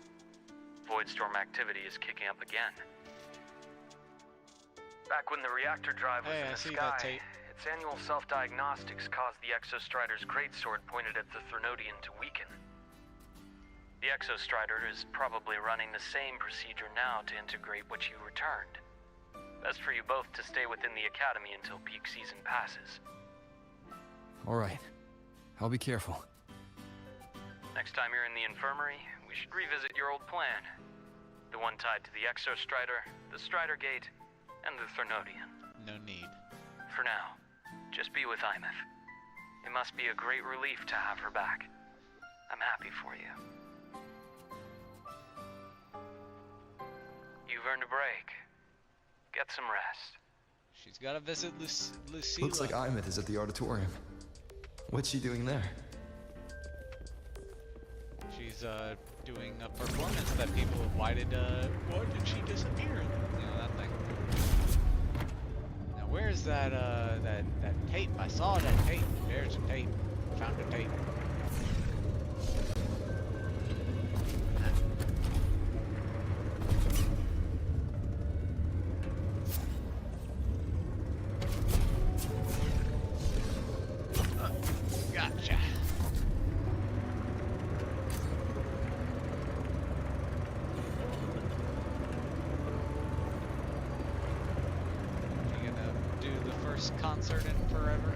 Voidstorm activity is kicking up again. Back when the reactor drive was in the sky, its annual self-diagnostics caused the Exostrider's greatsword pointed at the Thrunodian to weaken. The Exostrider is probably running the same procedure now to integrate what you returned. Best for you both to stay within the Academy until peak season passes. All right. I'll be careful. Next time you're in the infirmary, we should revisit your old plan. The one tied to the Exostrider, the Strider Gate, and the Thrunodian. No need. For now, just be with Imeth. It must be a great relief to have her back. I'm happy for you. You've earned a break. Get some rest. She's got to visit Lucilla. Looks like Imeth is at the auditorium. What's she doing there? She's doing a performance that people. Why did she disappear? You know, that thing. Now where's that that tape? I saw that tape. There's a tape. Found a tape. Gotcha. You gonna do the first concert in forever?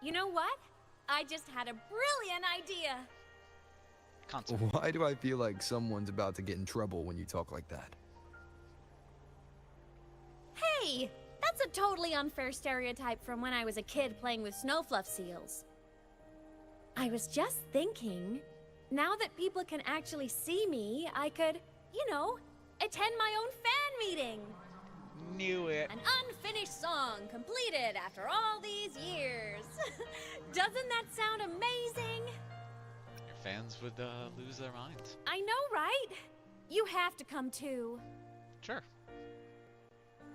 You know what? I just had a brilliant idea. Why do I feel like someone's about to get in trouble when you talk like that? Hey, that's a totally unfair stereotype from when I was a kid playing with snowfluff seals. I was just thinking, now that people can actually see me, I could, you know, attend my own fan meeting. Knew it. An unfinished song completed after all these years. Doesn't that sound amazing? Your fans would lose their minds. I know, right? You have to come too. Sure.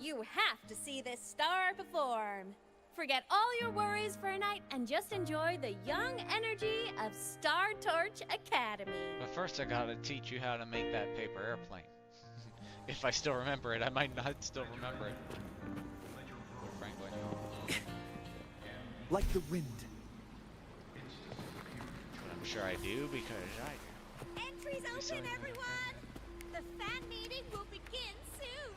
You have to see this star perform. Forget all your worries for a night and just enjoy the young energy of Star Torch Academy. But first I gotta teach you how to make that paper airplane. If I still remember it, I might not still remember it. Frankly. Like the wind. But I'm sure I do because I do. Entries open, everyone! The fan meeting will begin soon.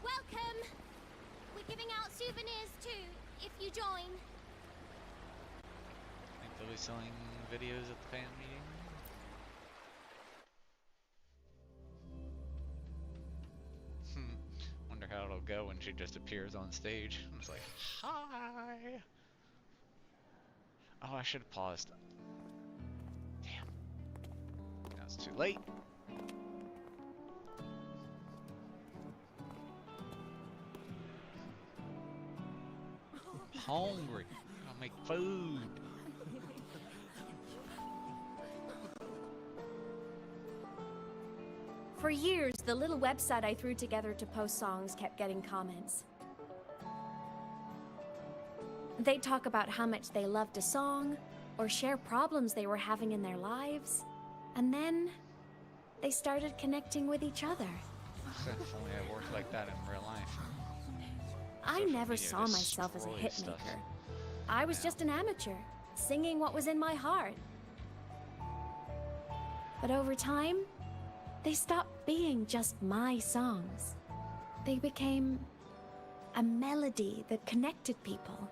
Welcome. We're giving out souvenirs too, if you join. I think they'll be selling videos at the fan meeting. Wonder how it'll go when she just appears on stage. I'm just like, hi. Oh, I should have paused. Damn. Now it's too late. I'm hungry. I'll make food. For years, the little website I threw together to post songs kept getting comments. They'd talk about how much they loved a song, or share problems they were having in their lives, and then they started connecting with each other. If only I worked like that in real life. I never saw myself as a hitmaker. I was just an amateur, singing what was in my heart. But over time, they stopped being just my songs. They became a melody that connected people.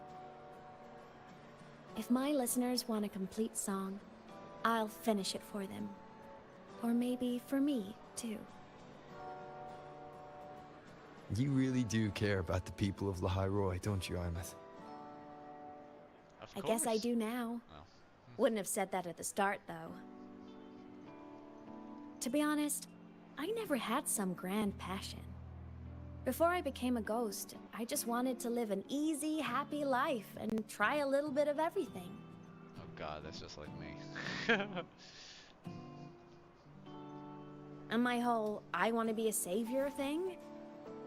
If my listeners want a complete song, I'll finish it for them. Or maybe for me, too. You really do care about the people of Lahairoi, don't you, Imeth? I guess I do now. Wouldn't have said that at the start, though. To be honest, I never had some grand passion. Before I became a ghost, I just wanted to live an easy, happy life and try a little bit of everything. Oh god, that's just like me. And my whole I want to be a savior thing?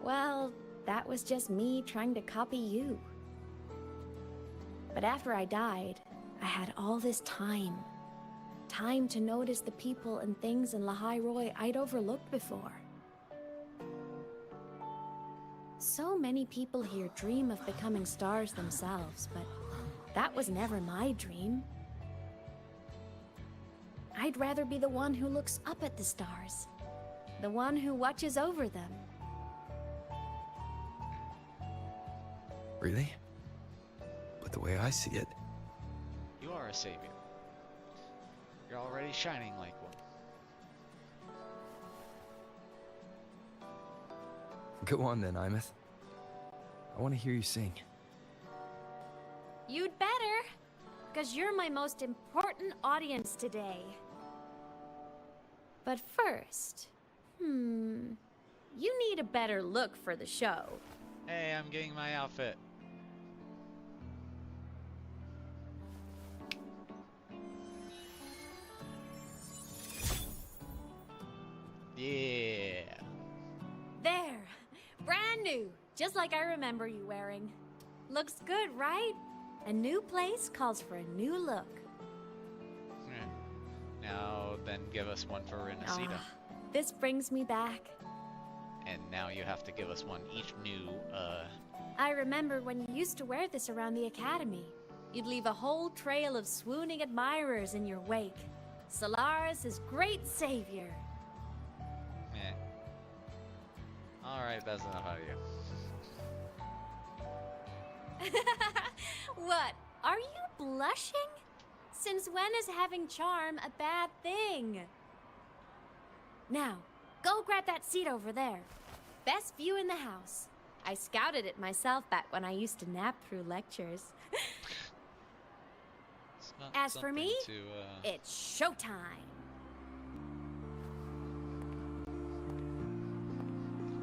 Well, that was just me trying to copy you. But after I died, I had all this time. Time to notice the people and things in Lahairoi I'd overlooked before. So many people here dream of becoming stars themselves, but that was never my dream. I'd rather be the one who looks up at the stars, the one who watches over them. Really? But the way I see it... You are a savior. You're already shining like one. Go on then, Imeth. I want to hear you sing. You'd better, because you're my most important audience today. But first, you need a better look for the show. Hey, I'm getting my outfit. Yeah. There, brand new, just like I remember you wearing. Looks good, right? A new place calls for a new look. Now then give us one for Renacita. This brings me back. And now you have to give us one each new, I remember when you used to wear this around the academy. You'd leave a whole trail of swooning admirers in your wake. Solaris' great savior. Alright, that's enough out of you. What? Are you blushing? Since when is having charm a bad thing? Now, go grab that seat over there. Best view in the house. I scouted it myself back when I used to nap through lectures. As for me, it's showtime.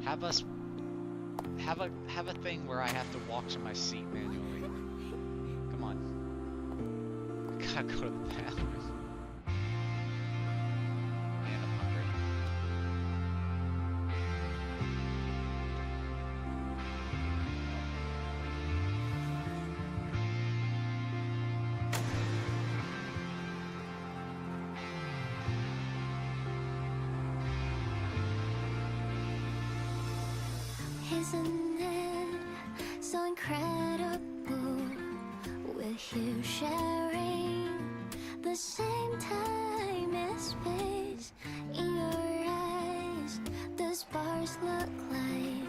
Have a thing where I have to walk to my seat manually. Come on. I gotta go to the bathroom. Man, I'm hungry. Isn't it so incredible? We're here sharing the same time and space. In your eyes, the sparks look like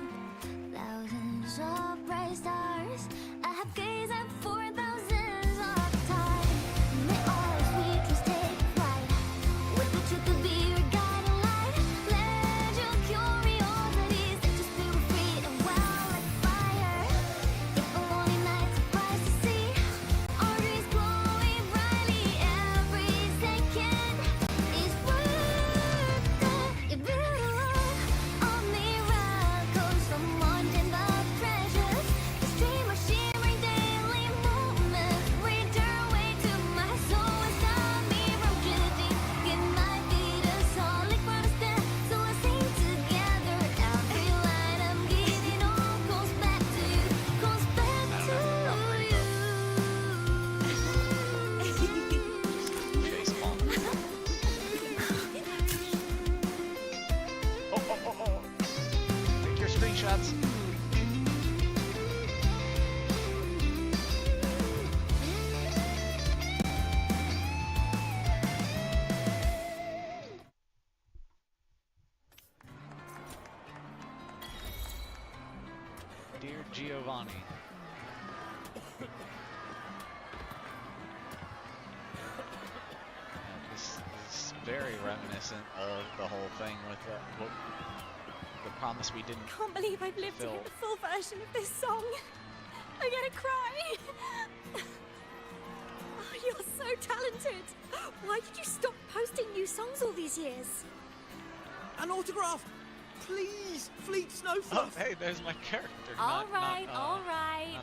thousands of bright stars. I have gazed at for thousands of time. May all sweetness take flight. With the truth to be your guiding light. Let your curiosity set your spirit free and wild like fire. If a lonely night surprised to see our dreams glowing brightly, every second is worth it. You're beautiful, all miracles from wanting the treasures. The stream of shimmering daily moments return way to my soul and stop me from drifting. It might be the solid ground to stand, so let's sing together. Every line I'm giving all goes back to you, goes back to you. Oh. Take your screenshots. Dear Giovanni. This is very reminiscent of the whole thing with the promise we didn't. Can't believe I've lived to Phil. hear the full version of this song. I'm gonna cry. Oh, you're so talented. Why did you stop posting new songs all these years? An autograph! Please, Fleet Oh, Snowfluff! hey, there's my character. All not, right. not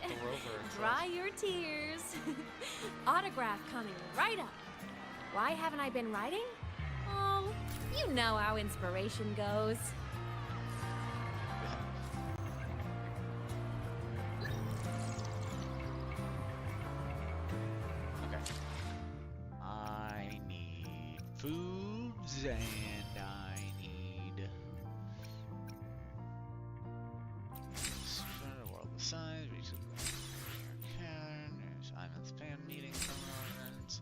the rover itself. Dry your tears. Autograph coming right up. Why haven't I been writing? Oh, you know how inspiration goes. Okay. I need foods and I need world of size, there's Ivan's fan meeting commands,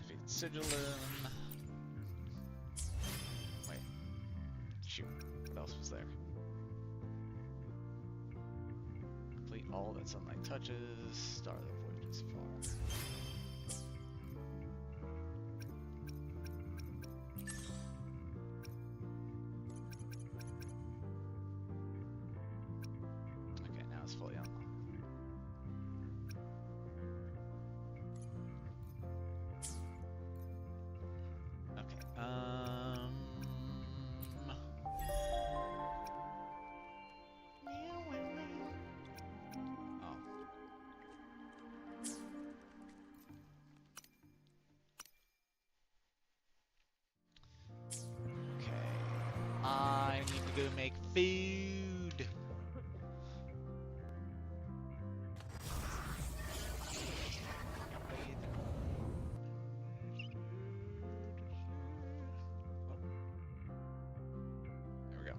defeat Sigillum. Wait. Shoot. What else was there? Complete all that sunlight touches, star the void is far. Okay, now it's fully unlocked. Okay, oh. Okay. I need to go make food. There we go.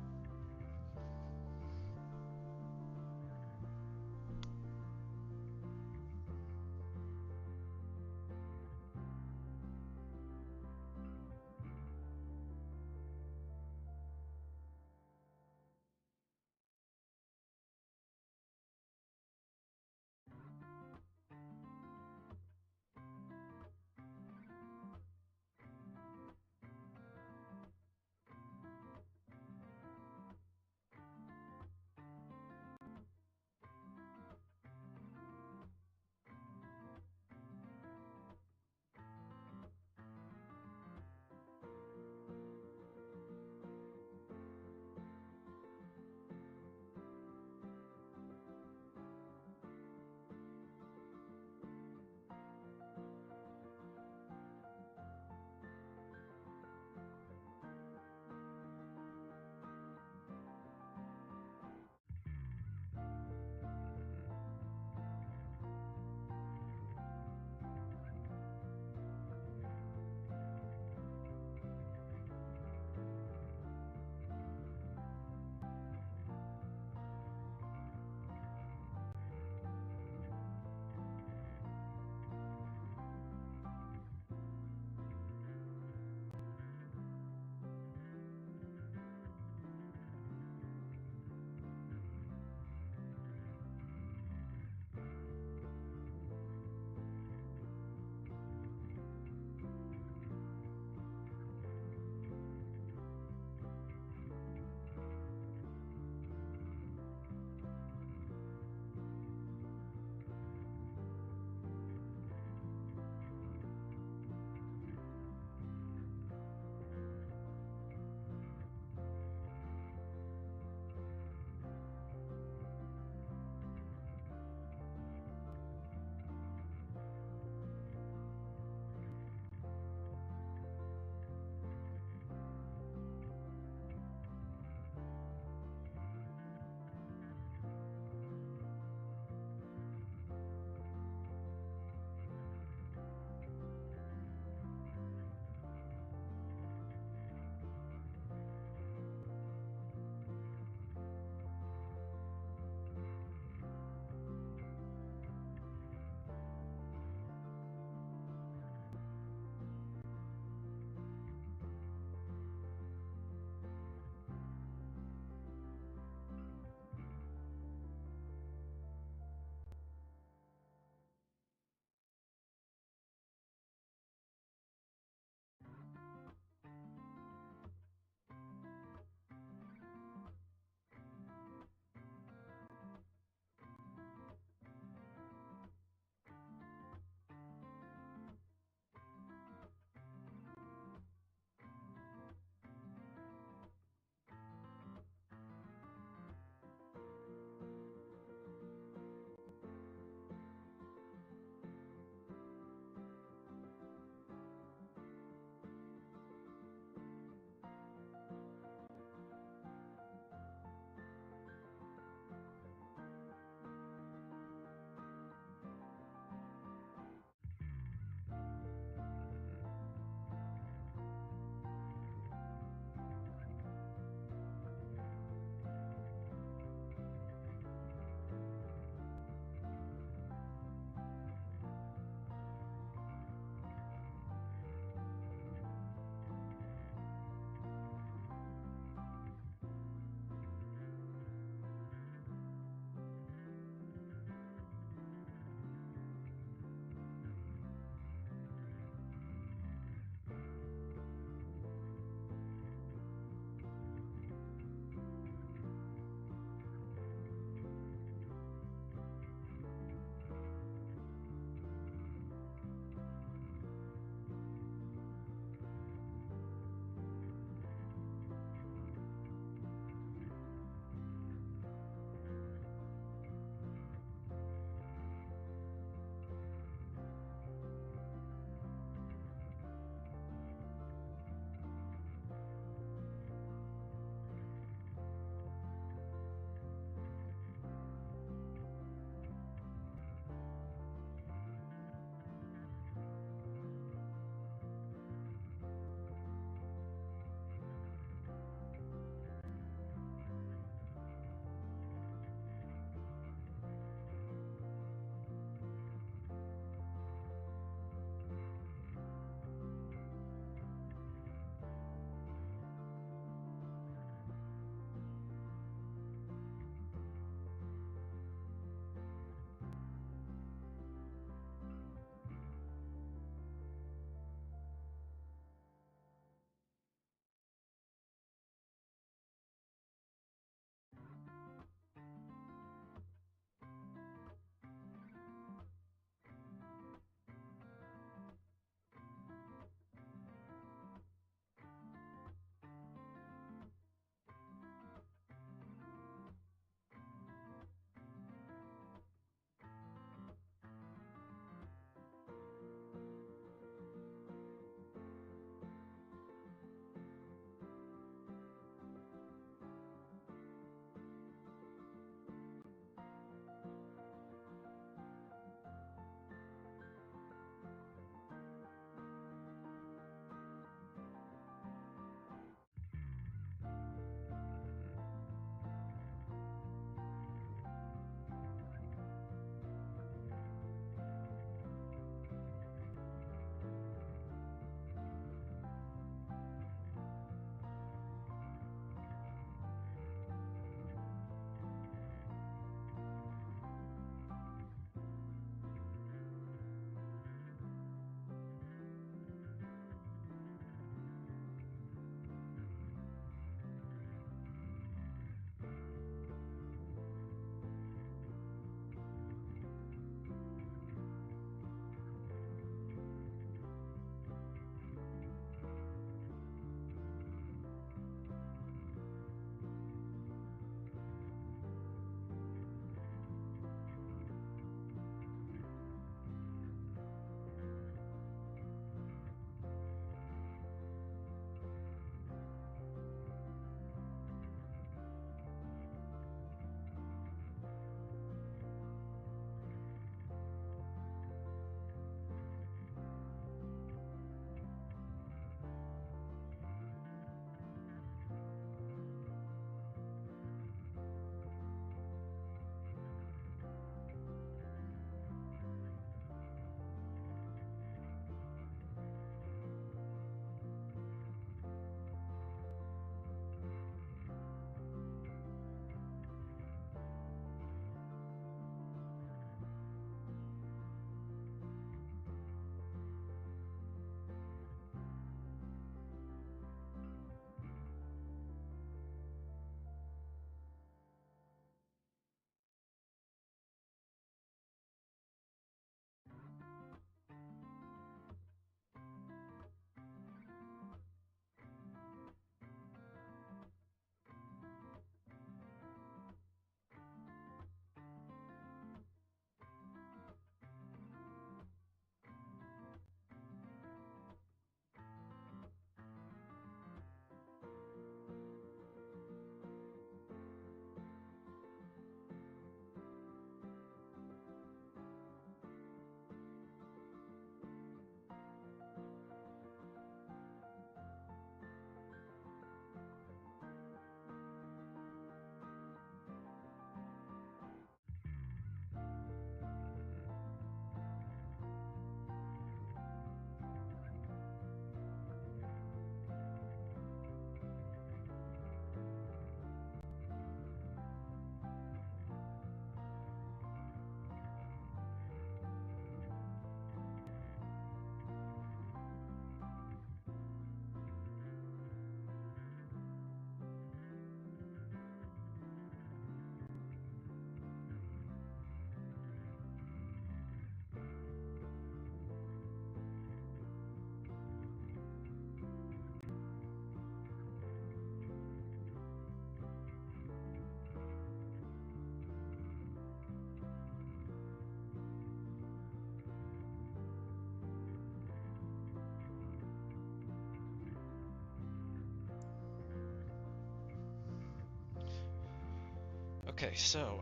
Okay, so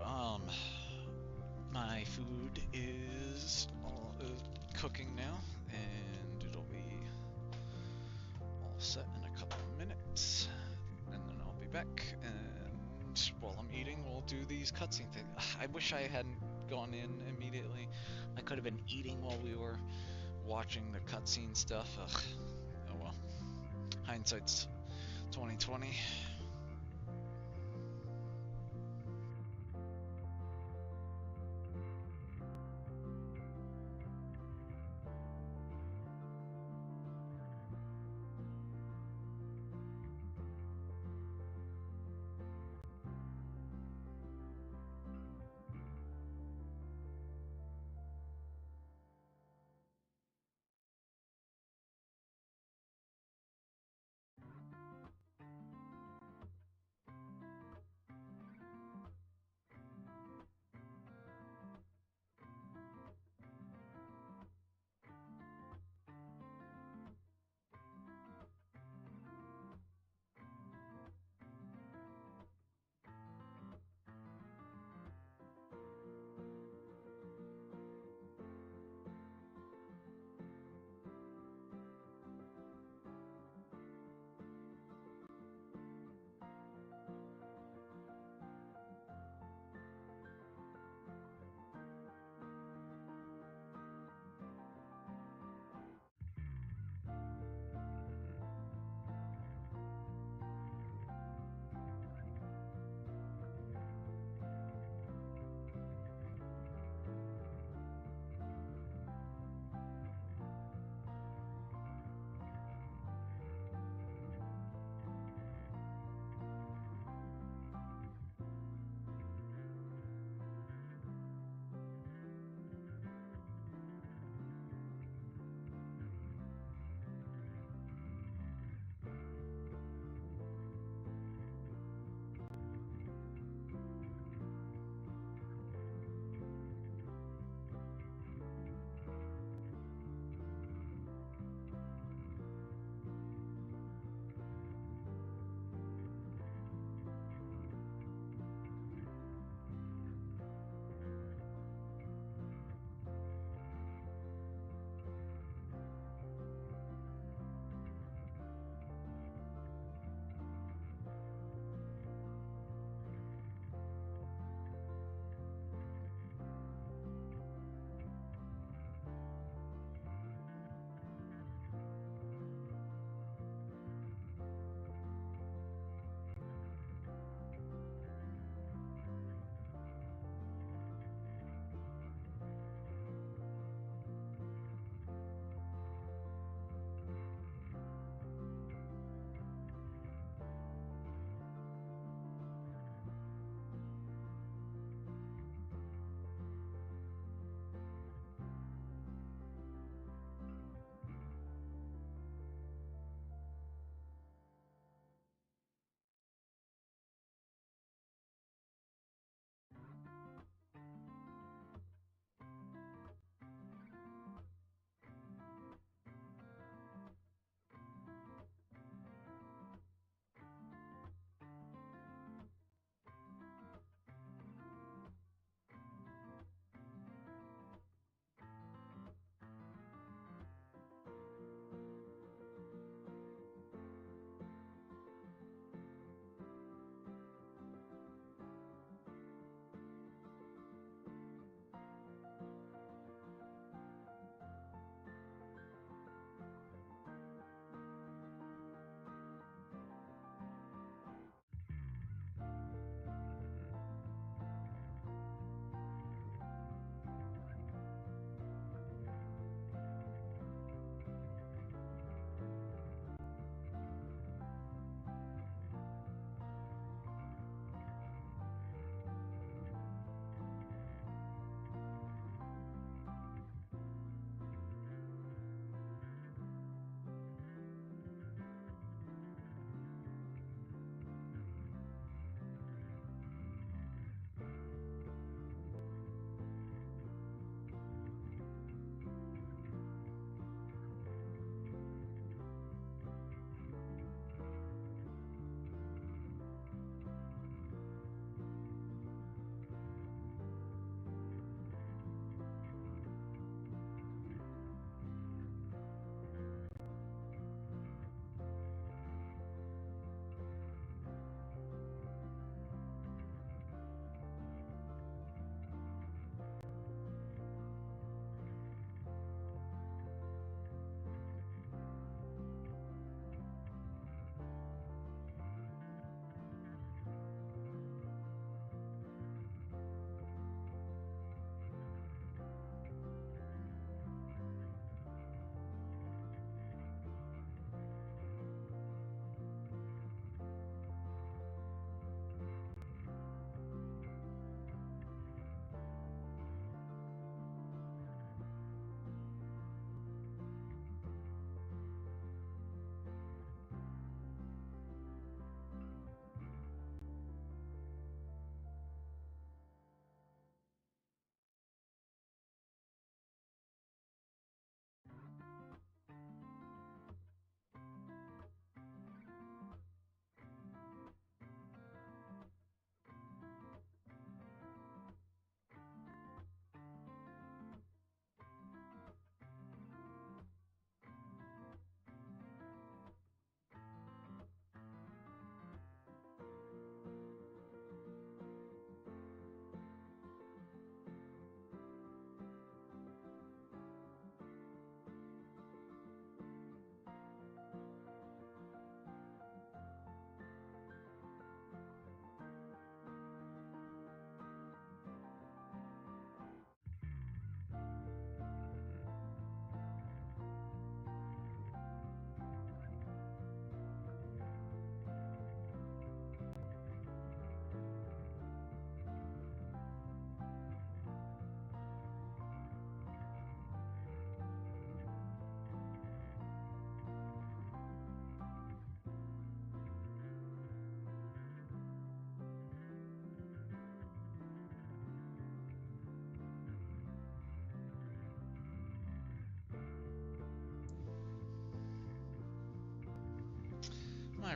my food is cooking now, and it'll be all set in a couple of minutes, and then I'll be back. And while I'm eating, we'll do these cutscene things. I wish I hadn't gone in immediately. I could have been eating while we were watching the cutscene stuff. Ugh. Oh well. Hindsight's 2020.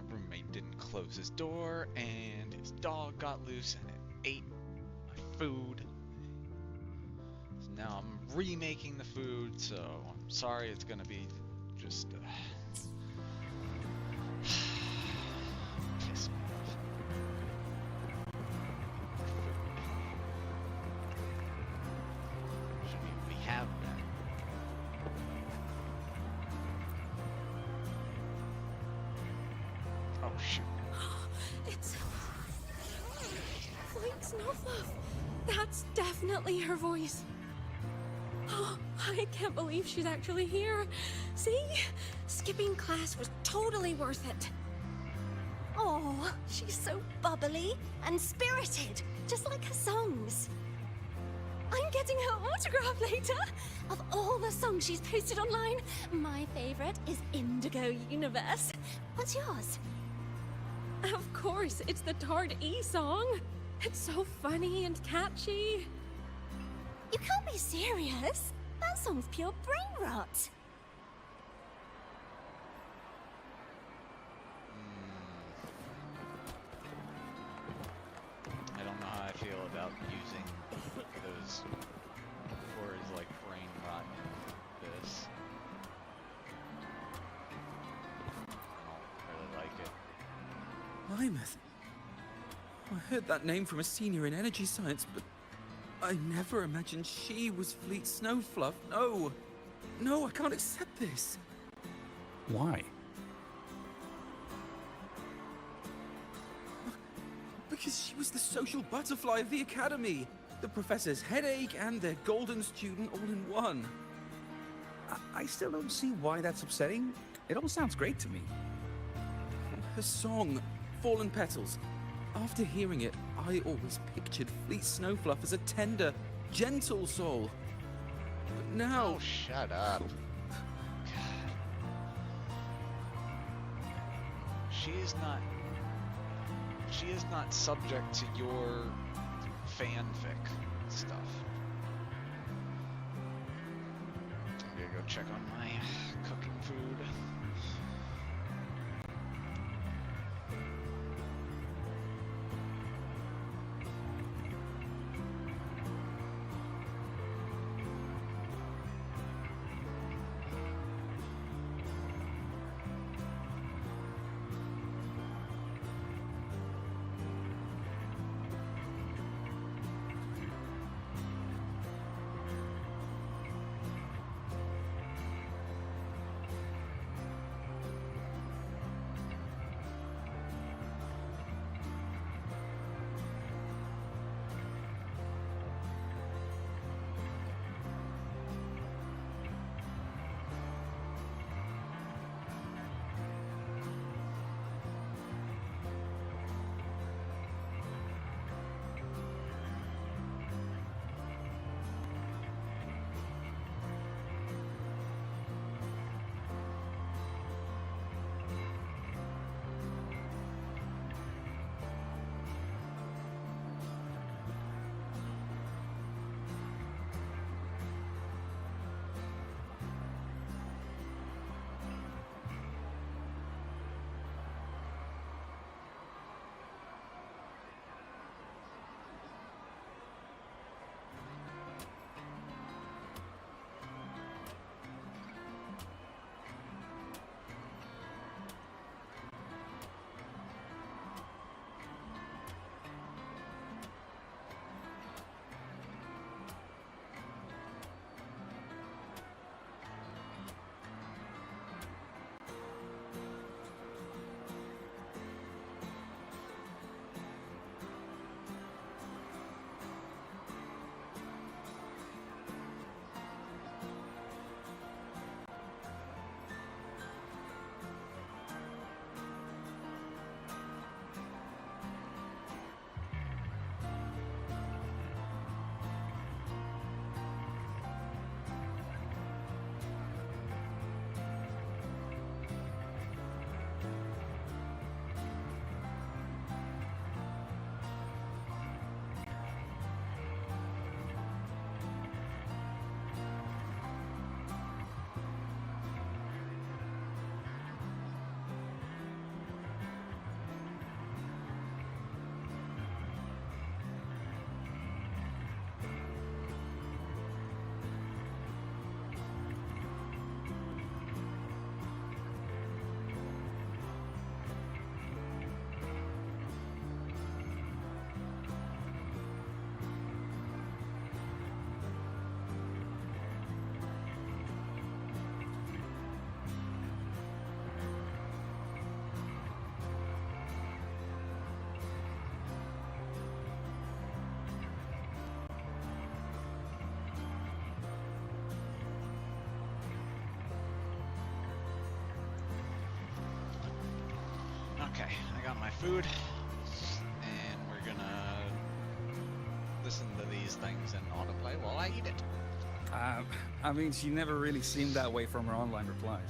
roommate didn't close his door, and his dog got loose and it ate my food. So now I'm remaking the food, so I'm sorry it's gonna be just piss me off. We have that. Oh shoot. It's Fleet Snowfluff. That's definitely her voice. Oh, I can't believe she's actually here. See? Skipping class was totally worth it. Oh, she's so bubbly and spirited, just like her songs. I'm getting her autograph later. Of all the songs she's posted online, my favorite is Indigo Universe. What's yours? Of course, it's the Tard E song. It's so funny and catchy. You can't be serious. That song's pure brain rot. I don't know how I feel about using those words like brain rot in this. I don't really like it. Plymouth. I heard that name from a senior in energy science, but I never imagined she was Fleet Snowfluff. No. No, I can't accept this. Why? Because she was the social butterfly of the academy. The professor's headache and their golden student all in one. I still don't see why that's upsetting. It all sounds great to me. Her song, Fallen Petals. After hearing it, I always pictured Fleet Snowfluff as a tender, gentle soul. But now... Oh, shut up. She is not subject to your fanfic stuff. I'm gonna go check on my cooking food. my food, and we're gonna listen to these things in autoplay while I eat it. I mean, she never really seemed that way from her online replies.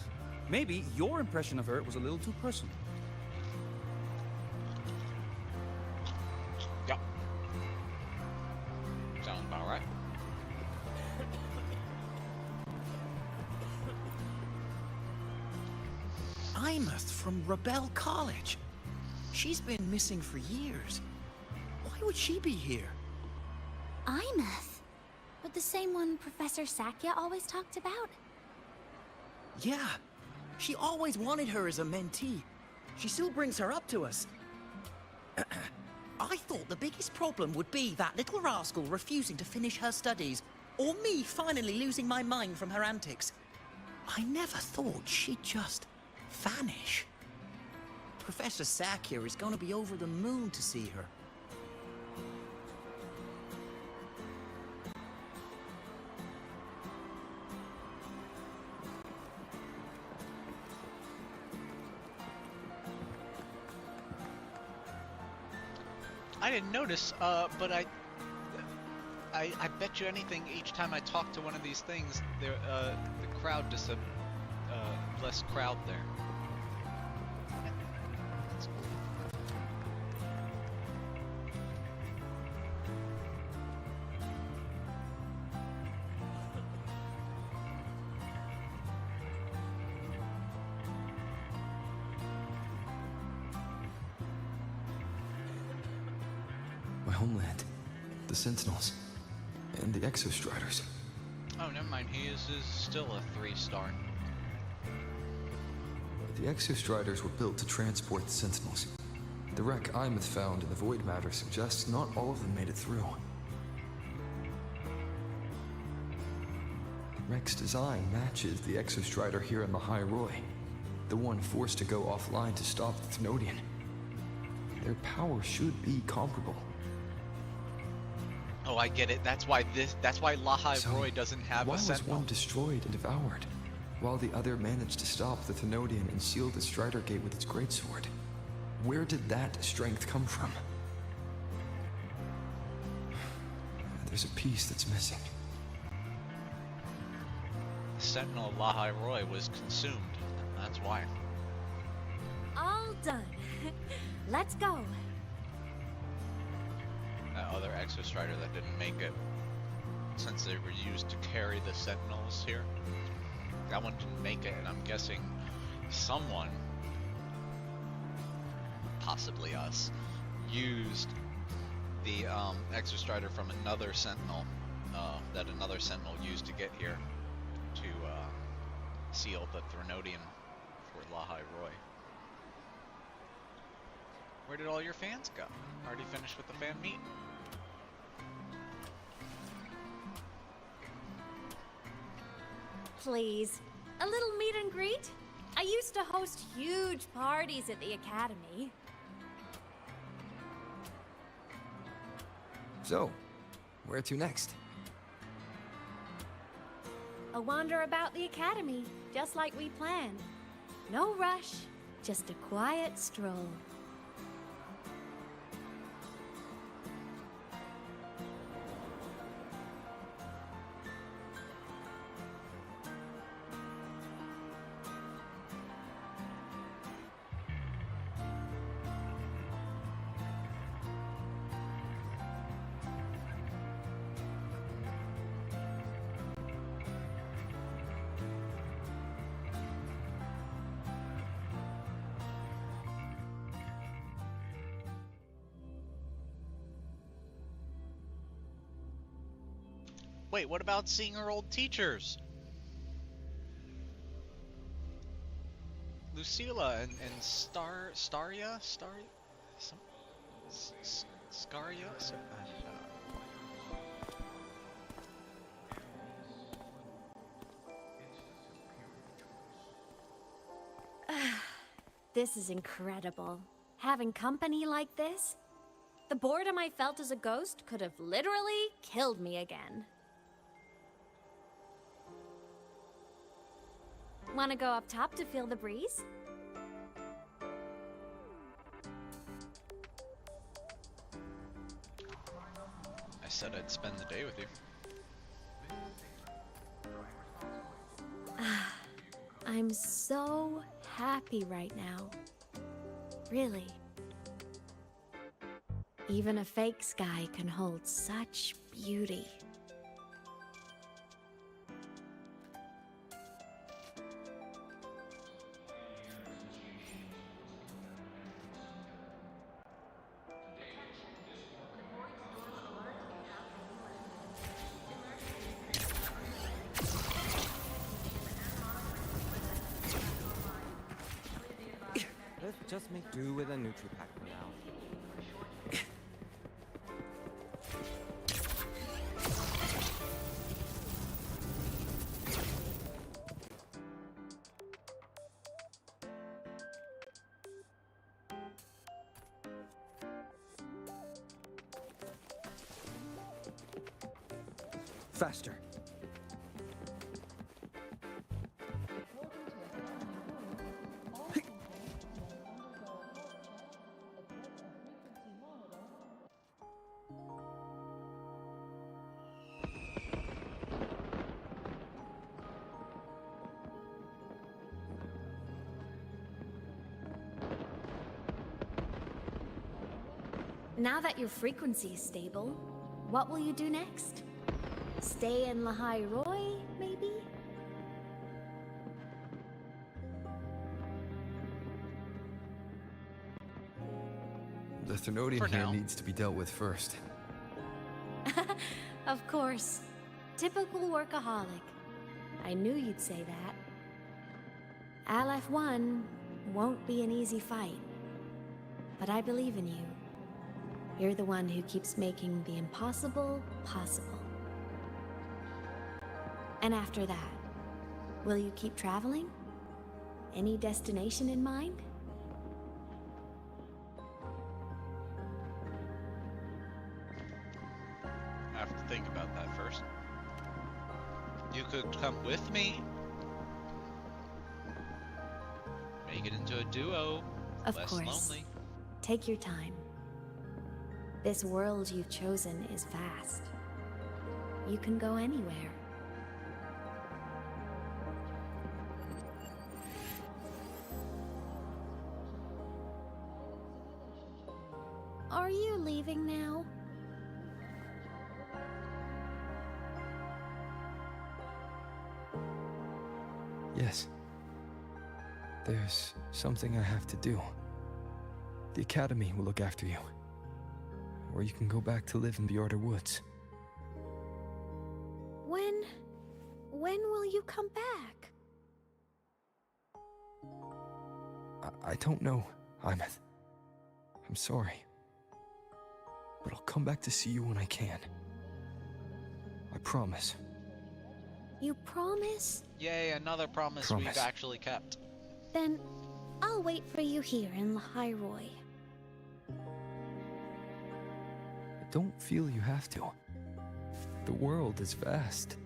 Maybe your impression of her was a little too personal. Yep. Sounds about right. Imeth from Rebel College. She's been missing for years. Why would she be here? Imeth? But the same one Professor Sakya always talked about? Yeah. She always wanted her as a mentee. She still brings her up to us. I thought the biggest problem would be that little rascal refusing to finish her studies, or me finally losing my mind from her antics. I never thought she'd just vanish. Professor Sakya is going to be over the moon to see her. I didn't notice, but I bet you anything. Each time I talk to one of these things, the crowd just less crowd there. That's cool. My homeland, the Sentinels, and the Exostriders. Oh, never mind. He is still a 3-star. The Exostriders were built to transport the Sentinels. The wreck Imeth found in the Void Matter suggests not all of them made it through. The wreck's design matches the Exostrider here in the High Roy, the one forced to go offline to stop the Thnodian. Their power should be comparable. Oh, I get it. That's why Lahai Roy doesn't have why a was sentinel. one destroyed and devoured, while the other managed to stop the Thnodian and seal the Strider Gate with its greatsword? Where did that strength come from? There's a piece that's missing. The Sentinel of Lahai Roy was consumed. That's why. All done. Let's go. That other Exostrider that didn't make it, since they were used to carry the Sentinels here, that one didn't make it, and I'm guessing someone, possibly us, used the Exostrider from another Sentinel that another Sentinel used to get here to seal the Thrunodian for Lahai Roy. Where did all your fans go? Already finished with the fan meet? Please, a little meet and greet? I used to host huge parties at the Academy. So, where to next? A wander about the Academy, just like we planned. No rush, just a quiet stroll. Wait, what about seeing our old teachers? Lucilla and Scaria? This is incredible. Having company like this? The boredom I felt as a ghost could have literally killed me again. Want to go up top to feel the breeze? said I'd spend the day with you. I'm so happy right now. Really. Even a fake sky can hold such beauty. Let's just make do with a Nutri-Pack for now. Faster. Now that your frequency is stable, what will you do next? Stay in Lahai Roy, maybe? The Throwback here needs to be dealt with first. Of course. Typical workaholic. I knew you'd say that. Aleph-1 won't be an easy fight. But I believe in you. You're the one who keeps making the impossible possible. And after that, will you keep traveling? Any destination in mind? I have to think about that first. You could come with me. Make it into a duo. Of Less course. lonely. Take your time. This world you've chosen is vast. You can go anywhere. Are you leaving now? Yes. There's something I have to do. The Academy will look after you. Or you can go back to live in Bjorda Woods. When will you come back? I don't know, Imeth. I'm sorry. But I'll come back to see you when I can. I promise. You promise? Yay, another promise we've actually kept. Then I'll wait for you here in Lahai Roy. I don't feel you have to. The world is vast.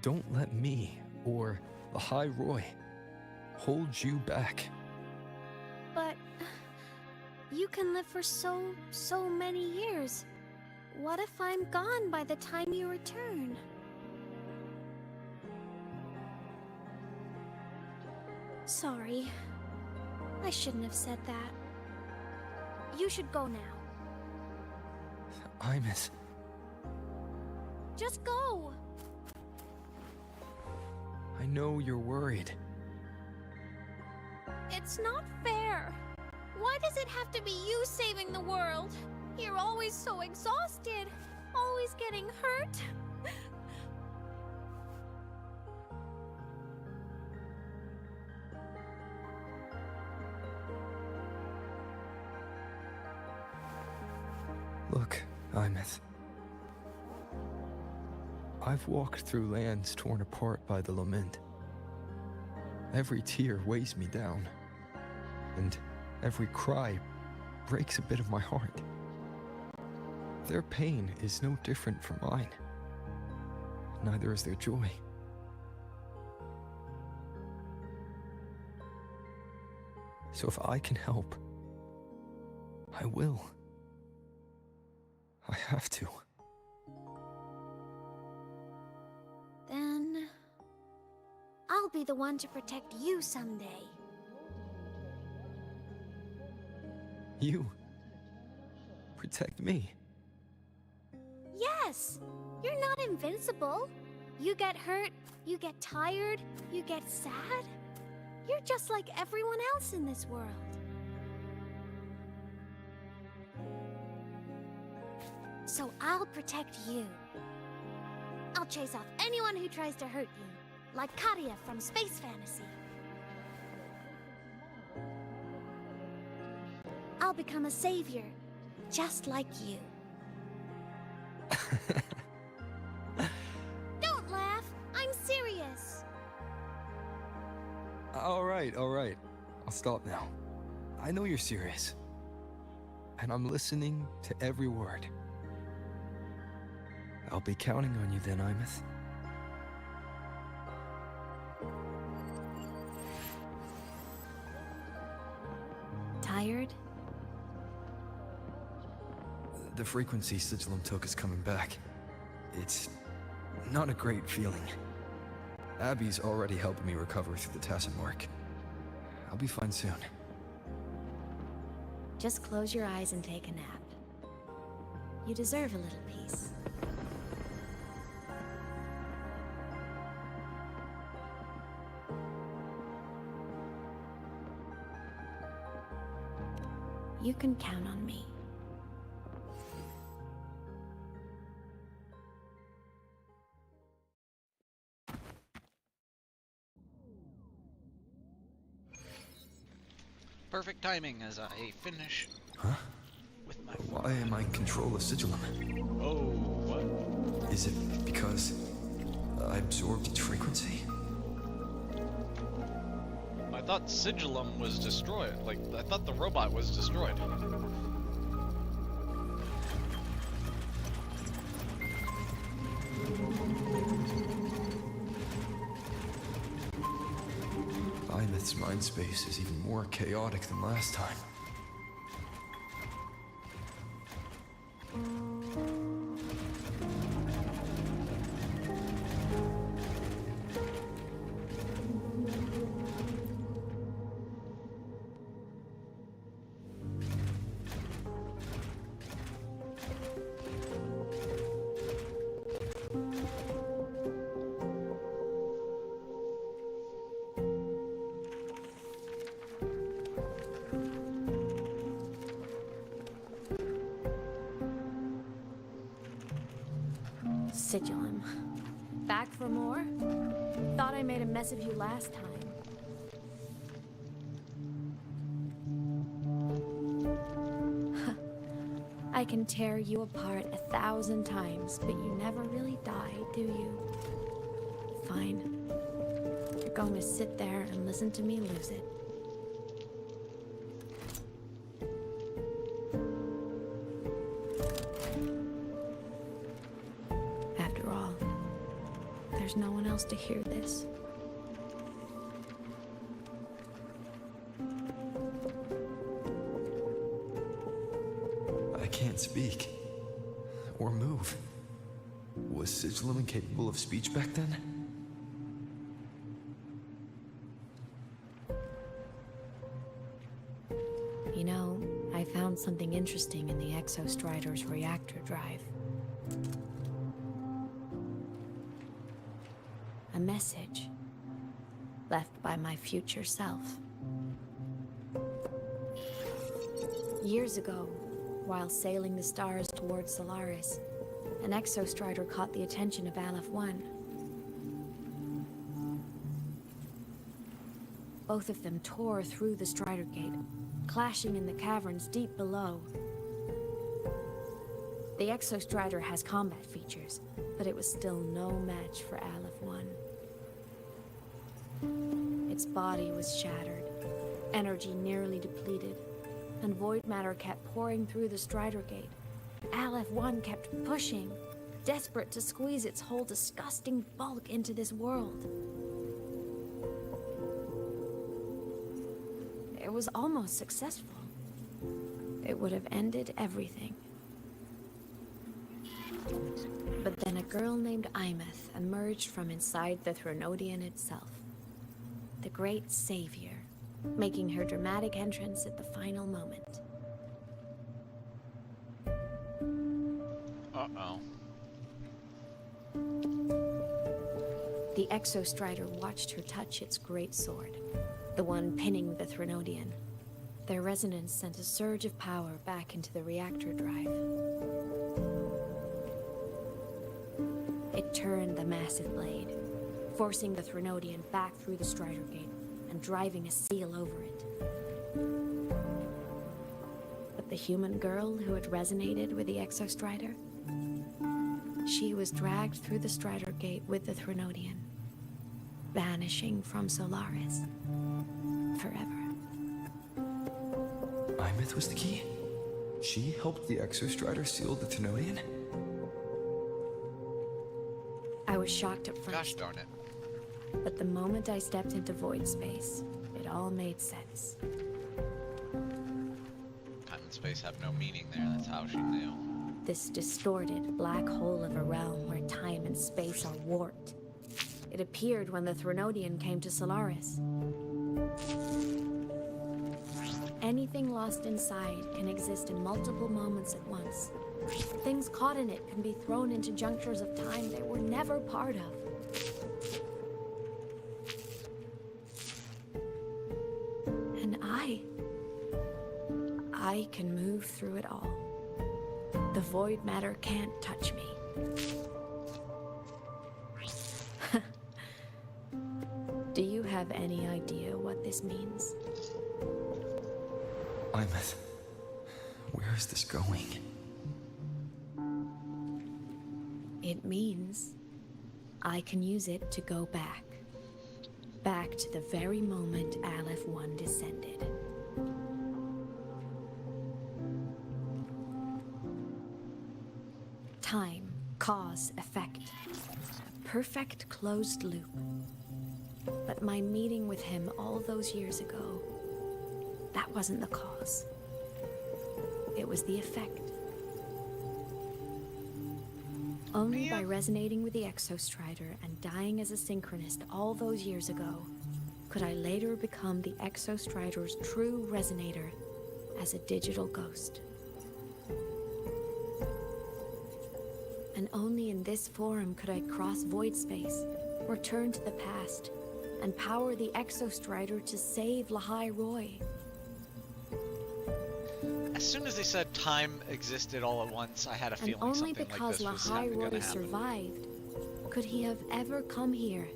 Don't let me, or Lahai Roy, hold you back. But you can live for so many years. What if I'm gone by the time you return? Sorry. I shouldn't have said that. You should go now. Imeth. Just go! I know you're worried. It's not fair. Why does it have to be you saving the world? You're always so exhausted. Always getting hurt. Look, Imeth. I've walked through lands torn apart by the lament. Every tear weighs me down, and every cry breaks a bit of my heart. Their pain is no different from mine. Neither is their joy. So if I can help, I will. I have to. I'll be the one to protect you someday. You protect me. Yes! You're not invincible. You get hurt, you get tired, you get sad. You're just like everyone else in this world. So I'll protect you. I'll chase off anyone who tries to hurt you, like Katia from Space Fantasy. I'll become a savior, just like you. Don't laugh, I'm serious. All right. I'll stop now. I know you're serious. And I'm listening to every word. I'll be counting on you then, Imeth. Tired? The frequency Sigilum took is coming back. It's not a great feeling. Abby's already helping me recover through the Tacit Mark. I'll be fine soon. Just close your eyes and take a nap. You deserve a little peace. You can count on me. Perfect timing as I finish. Huh? With my. Why am I in control of Sigilum? Oh, what? Is it because I absorbed its frequency? I thought Sigilum was destroyed. Like, I thought the robot was destroyed. Imeth's mind space is even more chaotic than last time. Sigilum. Back for more? Thought I made a mess of you last time. I can tear you apart 1,000 times, but you never really die, do you? Fine. You're going to sit there and listen to me lose it. After all, there's no one else to hear this. I can't speak. Or move. Was Sigilum incapable of speech back then? You know, I found something interesting in the Exostrider's reactor drive. A message left by my future self. Years ago, while sailing the stars towards Solaris, an Exostrider caught the attention of Aleph 1. Both of them tore through the Strider Gate, clashing in the caverns deep below. The Exostrider has combat features, but it was still no match for Aleph 1. Its body was shattered, energy nearly depleted, and void matter kept pouring through the Strider Gate. Aleph 1 kept pushing, desperate to squeeze its whole disgusting bulk into this world. It was almost successful. It would have ended everything. But then a girl named Imeth emerged from inside the Thronodian itself. the great savior, making her dramatic entrance at the final moment. Uh-oh. The Exostrider watched her touch its great sword, the one pinning the Threnodian. Their resonance sent a surge of power back into the reactor drive. It turned the massive blade, forcing the Threnodian back through the Strider Gate and driving a seal over it. But the human girl who had resonated with the Exostrider, she was dragged through the Strider Gate with the Threnodian, vanishing from Solaris forever. Imeth was the key? She helped the Exostrider seal the Thenodian? I was shocked at first. Gosh darn it. But the moment I stepped into void space, it all made sense. Time and space have no meaning there, that's how she knew. This distorted black hole of a realm where time and space are warped. It appeared when the Threnodian came to Solaris. Anything lost inside can exist in multiple moments at once. Things caught in it can be thrown into junctures of time they were never part of. And I can move through it all. The void matter can't touch me. Do you have any idea what this means? Imeth, where is this going? It means I can use it to go back. Back to the very moment Aleph 1 descended. Time, cause, effect. A perfect closed loop. But my meeting with him all those years ago, that wasn't the cause. It was the effect. Only by resonating with the Exostrider and dying as a synchronist all those years ago, could I later become the Exostrider's true resonator as a digital ghost. And only in this form could I cross void space, return to the past, and power the Exostrider to save Lahai Roy. As soon as they said time existed all at once, I had a feeling only something like because this was Lahai gonna Roy happen. survived could he have ever come here,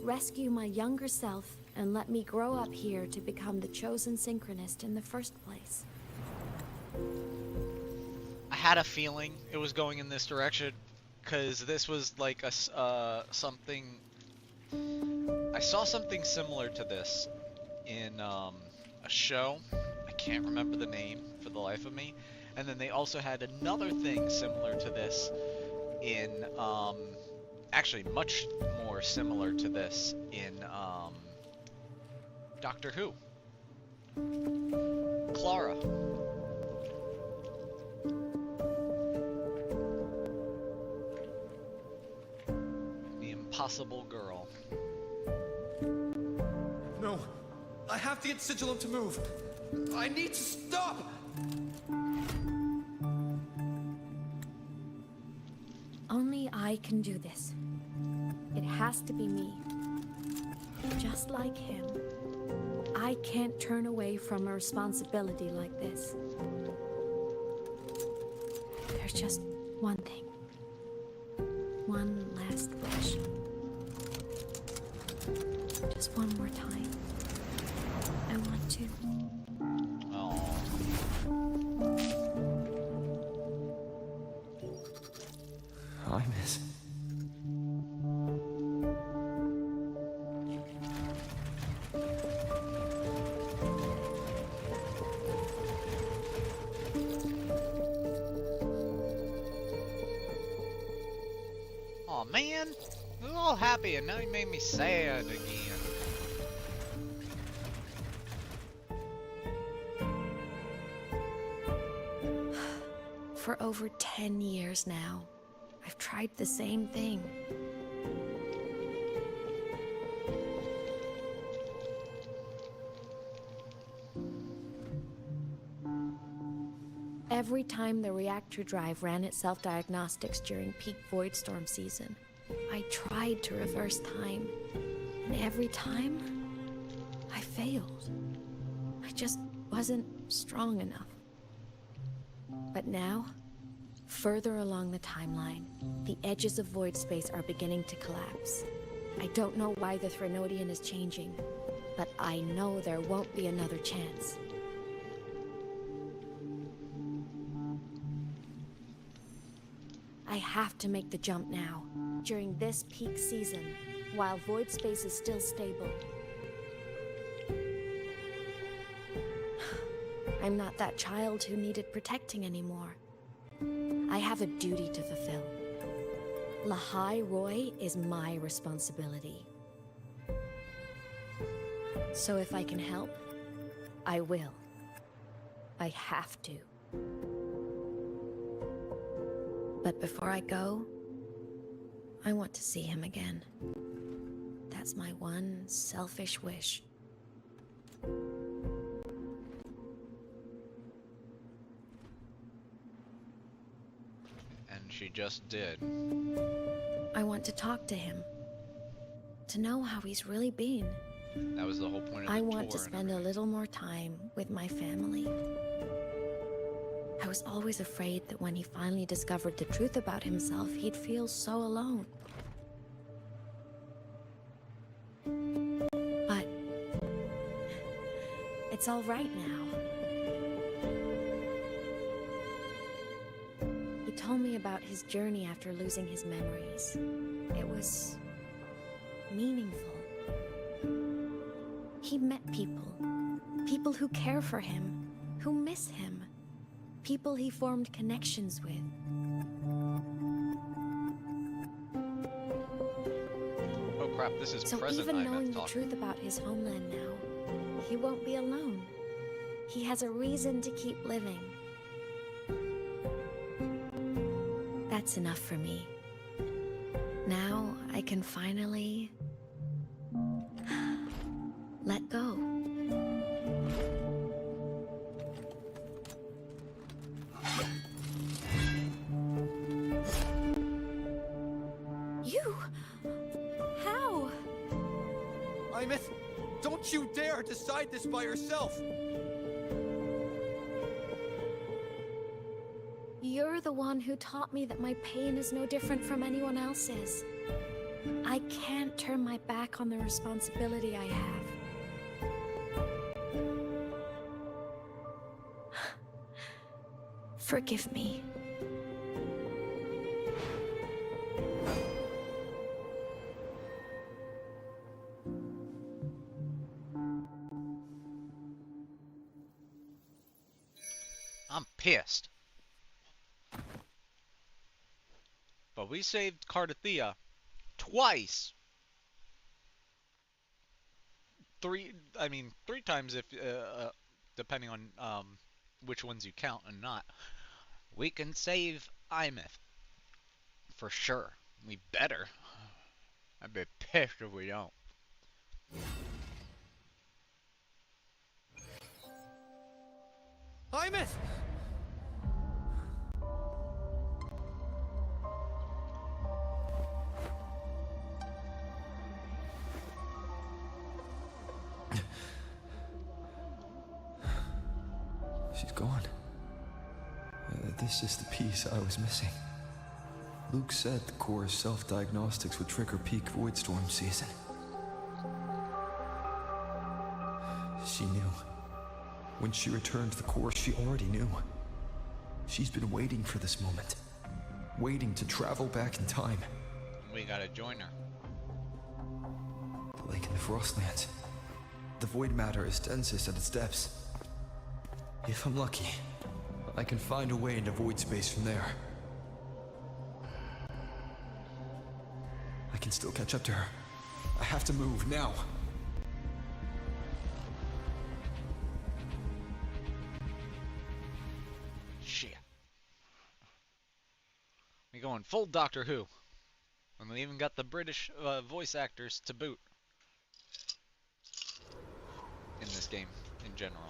rescue my younger self, and let me grow up here to become the chosen synchronist in the first place. I had a feeling it was going in this direction, because this was like a something. I saw something similar to this in a show. I can't remember the name for the life of me. And then they also had another thing similar to this in actually much more similar to this in Doctor Who. Clara. The Impossible Girl. No, I have to get Sigillum to move. I need to stop! Only I can do this. It has to be me. Just like him. I can't turn away from a responsibility like this. There's just one thing. One last wish. Just one more time. I want to. I miss. Aw, man. We were all happy and now you made me sad again. For over 10 years now, I've tried the same thing. every time the reactor drive ran its self-diagnostics during peak void storm season. I tried to reverse time, and every time, I failed. I just wasn't strong enough. But now, further along the timeline, the edges of void space are beginning to collapse. I don't know why the Threnodian is changing, but I know there won't be another chance. I have to make the jump now, during this peak season, while void space is still stable. I'm not that child who needed protecting anymore. I have a duty to fulfill. Lahai Roy is my responsibility. So if I can help, I will. I have to. But before I go, I want to see him again. That's my one selfish wish. And she just did. I want to talk to him. To know how he's really been. That was the whole point of the I tour. want to spend a little more time with my family. I was always afraid that when he finally discovered the truth about himself, he'd feel so alone. But it's all right now. He told me about his journey after losing his memories. It was meaningful. He met people. People who care for him, who miss him. People he formed connections with. Oh crap, this is So present even knowing the talking. truth about his homeland now, he won't be alone. He has a reason to keep living. That's enough for me. Now I can finally let go. You? How? Imeth, don't you dare decide this by yourself! You're the one who taught me that my pain is no different from anyone else's. I can't turn my back on the responsibility I have. Forgive me. I'm pissed. But we saved Cardathea twice. Three times if, depending on which ones you count and not. We can save Imeth. For sure. We better. I'd be pissed if we don't. Imeth! She's gone. This is the piece I was missing. Luke said the core's self-diagnostics would trigger peak void storm season. She knew. When she returned to the core, she already knew. She's been waiting for this moment. Waiting to travel back in time. We gotta join her. The lake in the Frostlands. The void matter is densest at its depths. If I'm lucky, I can find a way into void space from there. I can still catch up to her. I have to move now. Shit. We're going full Doctor Who. And we even got the British voice actors to boot. In this game, in general.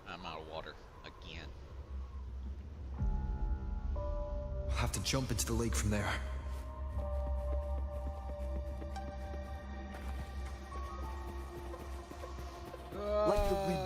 I'm out of water. Again. I'll have to jump into the lake from there. Like the wind.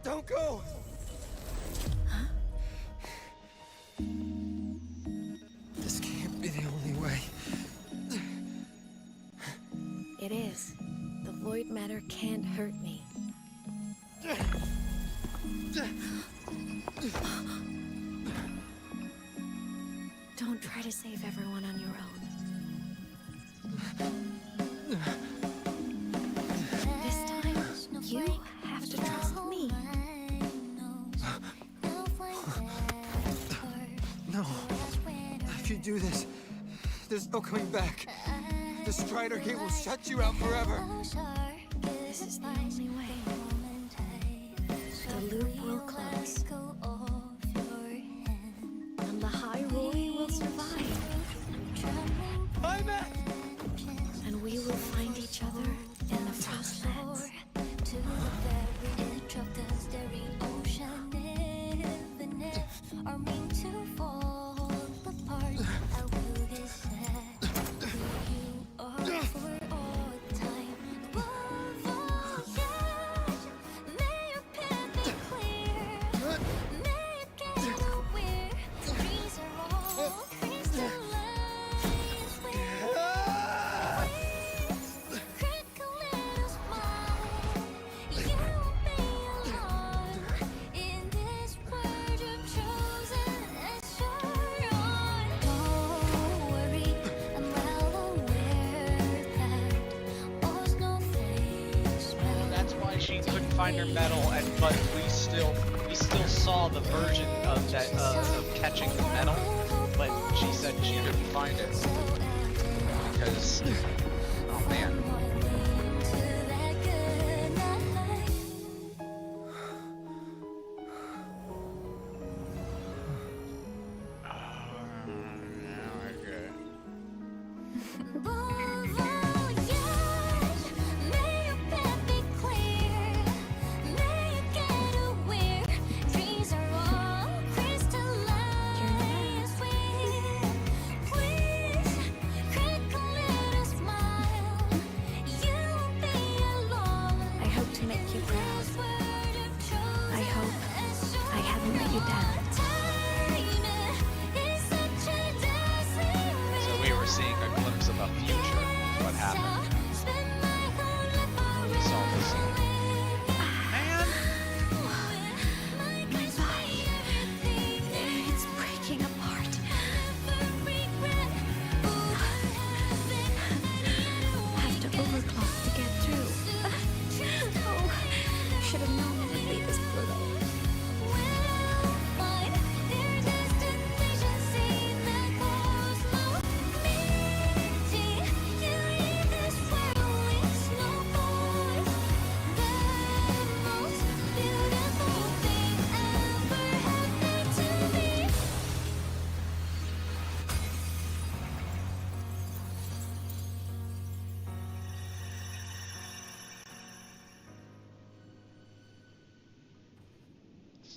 Don't go! This can't be the only way. It is. The void matter can't hurt me. Don't try to save everyone on your own. This time, you have to trust me. No. If you do this, there's no coming back. The Strider Gate will shut you out forever. This is the only way. The loop will close. And the Hyrule will survive. And we will find each other in the Frostlands. Find her medal, but we still saw the version of that of catching the medal, but she said she couldn't find it because, oh man.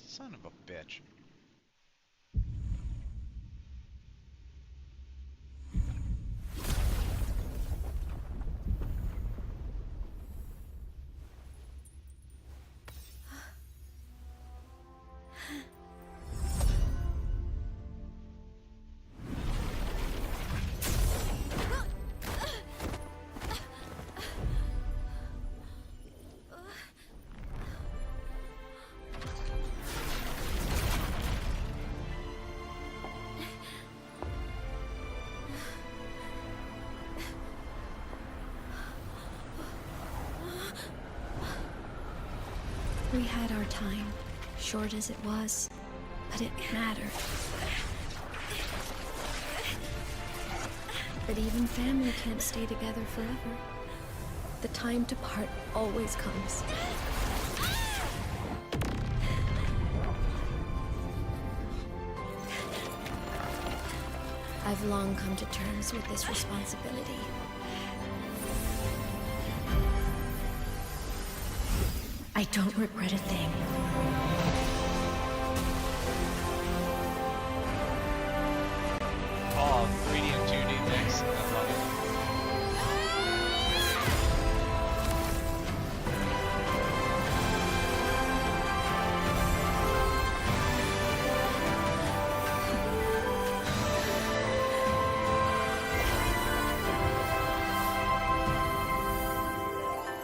Son of a bitch. We had our time, short as it was, but it mattered. But even family can't stay together forever. The time to part always comes. I've long come to terms with this responsibility. I don't regret a thing. Oh, 3D and 2D mix. I love it.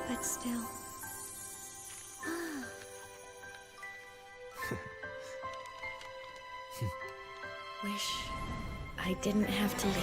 But still. Wish I didn't have to leave.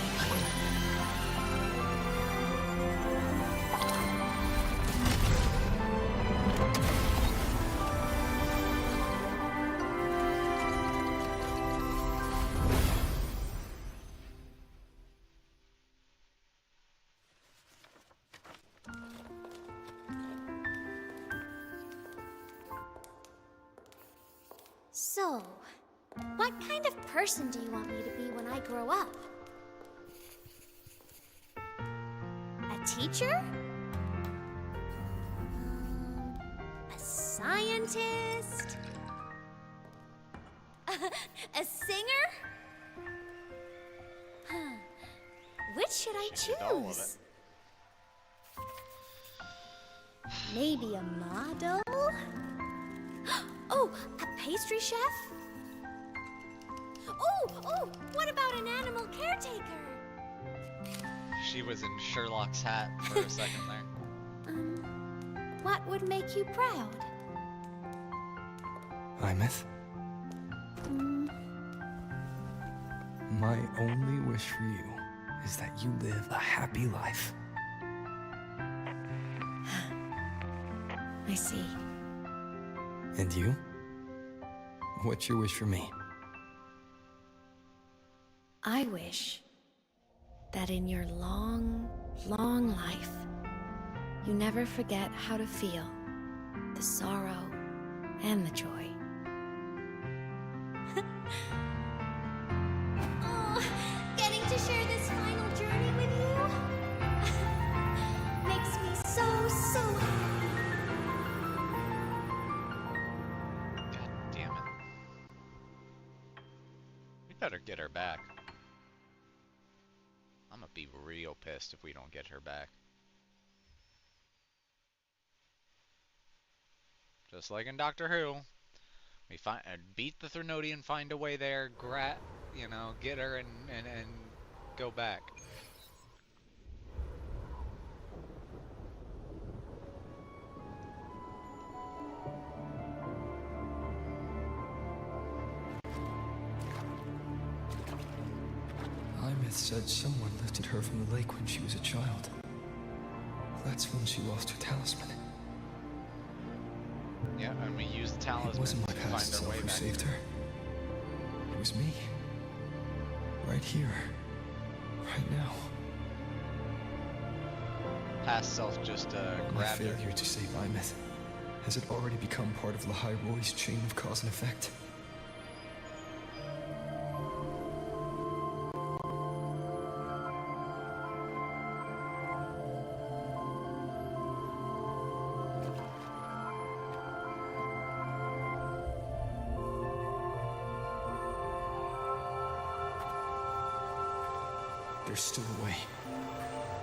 So, what kind of person do you want me to be when I grow up? A teacher? A scientist? A singer? Huh. Which should I choose? Maybe a model? Oh, a pastry chef? Oh, what about an animal caretaker? She was in Sherlock's hat for a second there. What would make you proud? Imeth? My only wish for you is that you live a happy life. I see. And you? What's your wish for me? I wish that in your long, long life, you never forget how to feel the sorrow and the joy. Oh, getting to share this final journey with you makes me so happy. God damn it. We better get her back. I'm gonna be real pissed if we don't get her back. Just like in Doctor Who, we beat the Thrunodian, find a way there, get her and go back. Imeth said someone lifted her from the lake when she was a child. That's when she lost her talisman. Yeah, and we used the talisman It wasn't my to find past our self way who back. saved her. It was me. Right here. Right now. Past self just My grabbed her. failure to save Imeth. Has it already become part of Lahai Roy's chain of cause and effect? There's still a way.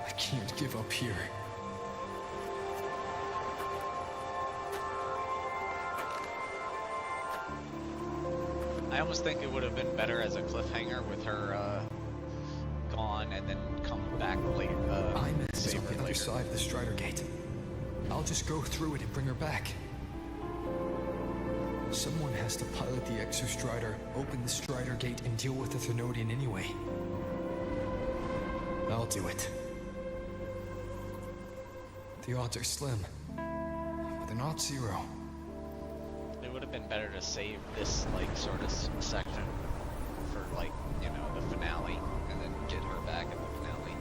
I can't give up here. I almost think it would have been better as a cliffhanger with her gone and then come back later. Imeth is save on her the other later. side of the Strider Gate. I'll just go through it and bring her back. Someone has to pilot the Exostrider, open the Strider Gate, and deal with the Thrunodian anyway. I'll do it. The odds are slim, but they're not zero. It would have been better to save this sort of section for the finale, and then get her back in the finale,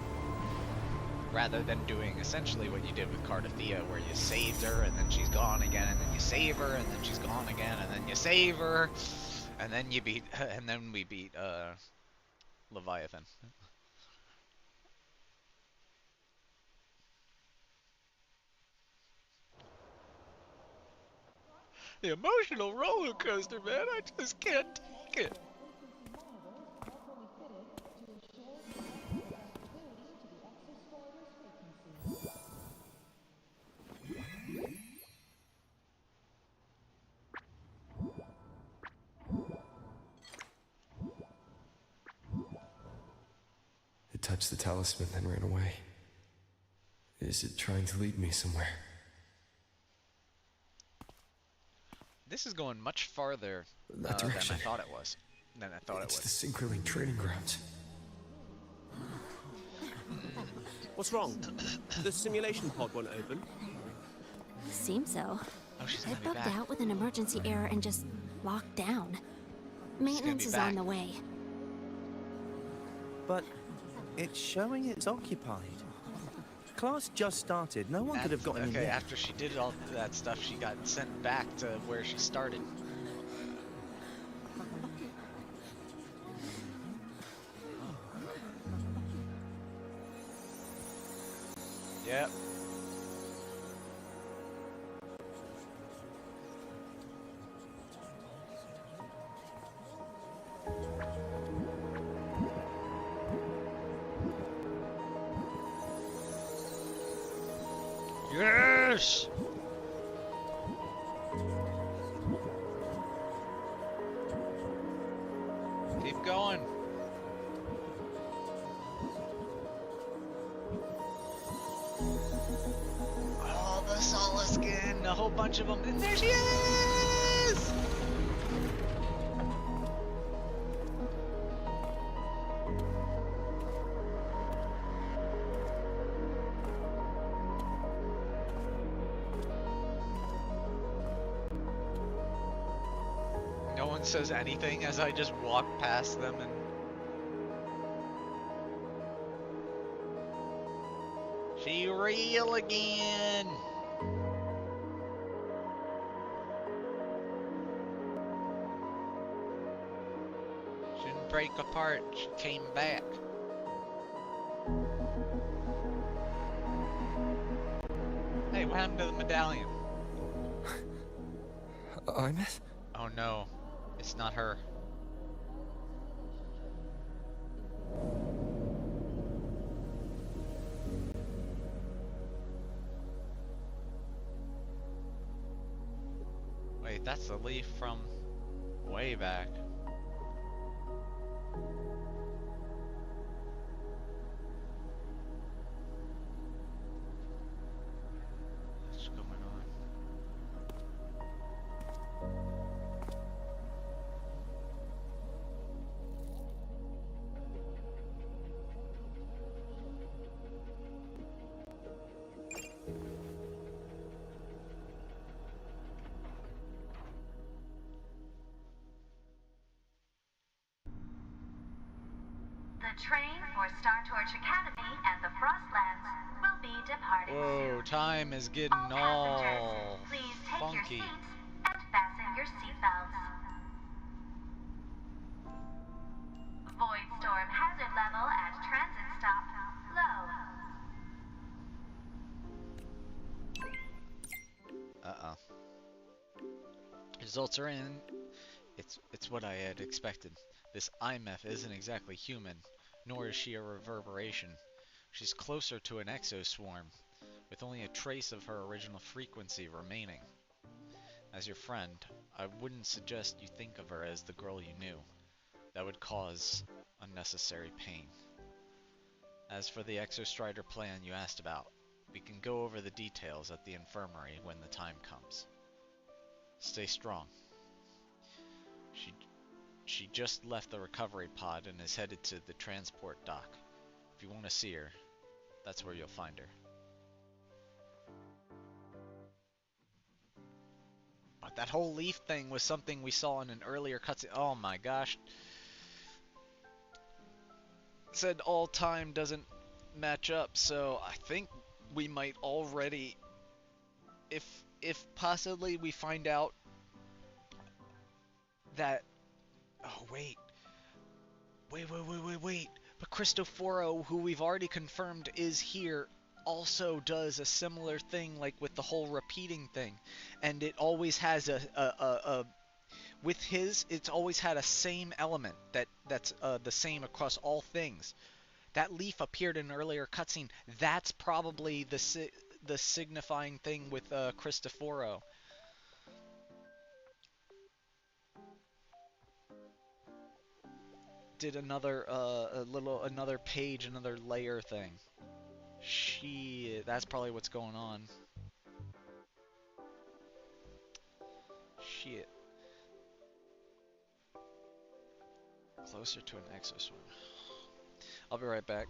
rather than doing essentially what you did with Cardathea, where you saved her and then she's gone again, and then you save her and then she's gone again, and then you save her, and then you beat, and then we beat Leviathan. The emotional roller coaster, man. I just can't take it. It touched the talisman, then ran away. Is it trying to lead me somewhere? This is going much farther That direction. than I thought it was. It's the Synchroling training grounds. What's wrong? The simulation pod won't open? Seems so. Oh, she's It gonna be bugged back. out with an emergency error and just locked down. Maintenance is on the way. But it's showing it's occupied. Class just started. No one could have gotten in Okay, yet. after she did all that stuff, she got sent back to where she started. Yep. Yes! Keep going. Oh, the Sala skin, a whole bunch of them, and there she is! No one says anything as I just walk past them and... She real again! She didn't break apart, she came back. Hey, what happened to the medallion? Imeth? Oh no, it's not her. Wait, that's the leaf from way back. What's going on? The train for Star Torch Academy and the Frostlands will be departing Whoa, soon. time is getting All passengers, all please take your funky. seats and fasten your seatbelts. Void storm hazard level at transit stop low. Uh-oh. Results are in. It's what I had expected. This IMF isn't exactly human, nor is she a reverberation. She's closer to an exoswarm, with only a trace of her original frequency remaining. As your friend, I wouldn't suggest you think of her as the girl you knew. That would cause unnecessary pain. As for the Exostrider plan you asked about, we can go over the details at the infirmary when the time comes. Stay strong. She just left the recovery pod and is headed to the transport dock. If you want to see her, that's where you'll find her. But that whole leaf thing was something we saw in an earlier cutscene. Oh my gosh. It said all time doesn't match up, so I think we might already, if possibly we find out that, oh wait, Wait. But Cristoforo, who we've already confirmed is here, also does a similar thing, like with the whole repeating thing. And it always has with his, it's always had a same element that's the same across all things. That leaf appeared in an earlier cutscene. That's probably the signifying thing with Cristoforo. Did another another page, another layer thing. Shit, that's probably what's going on. Shit. Closer to an exoswim. I'll be right back.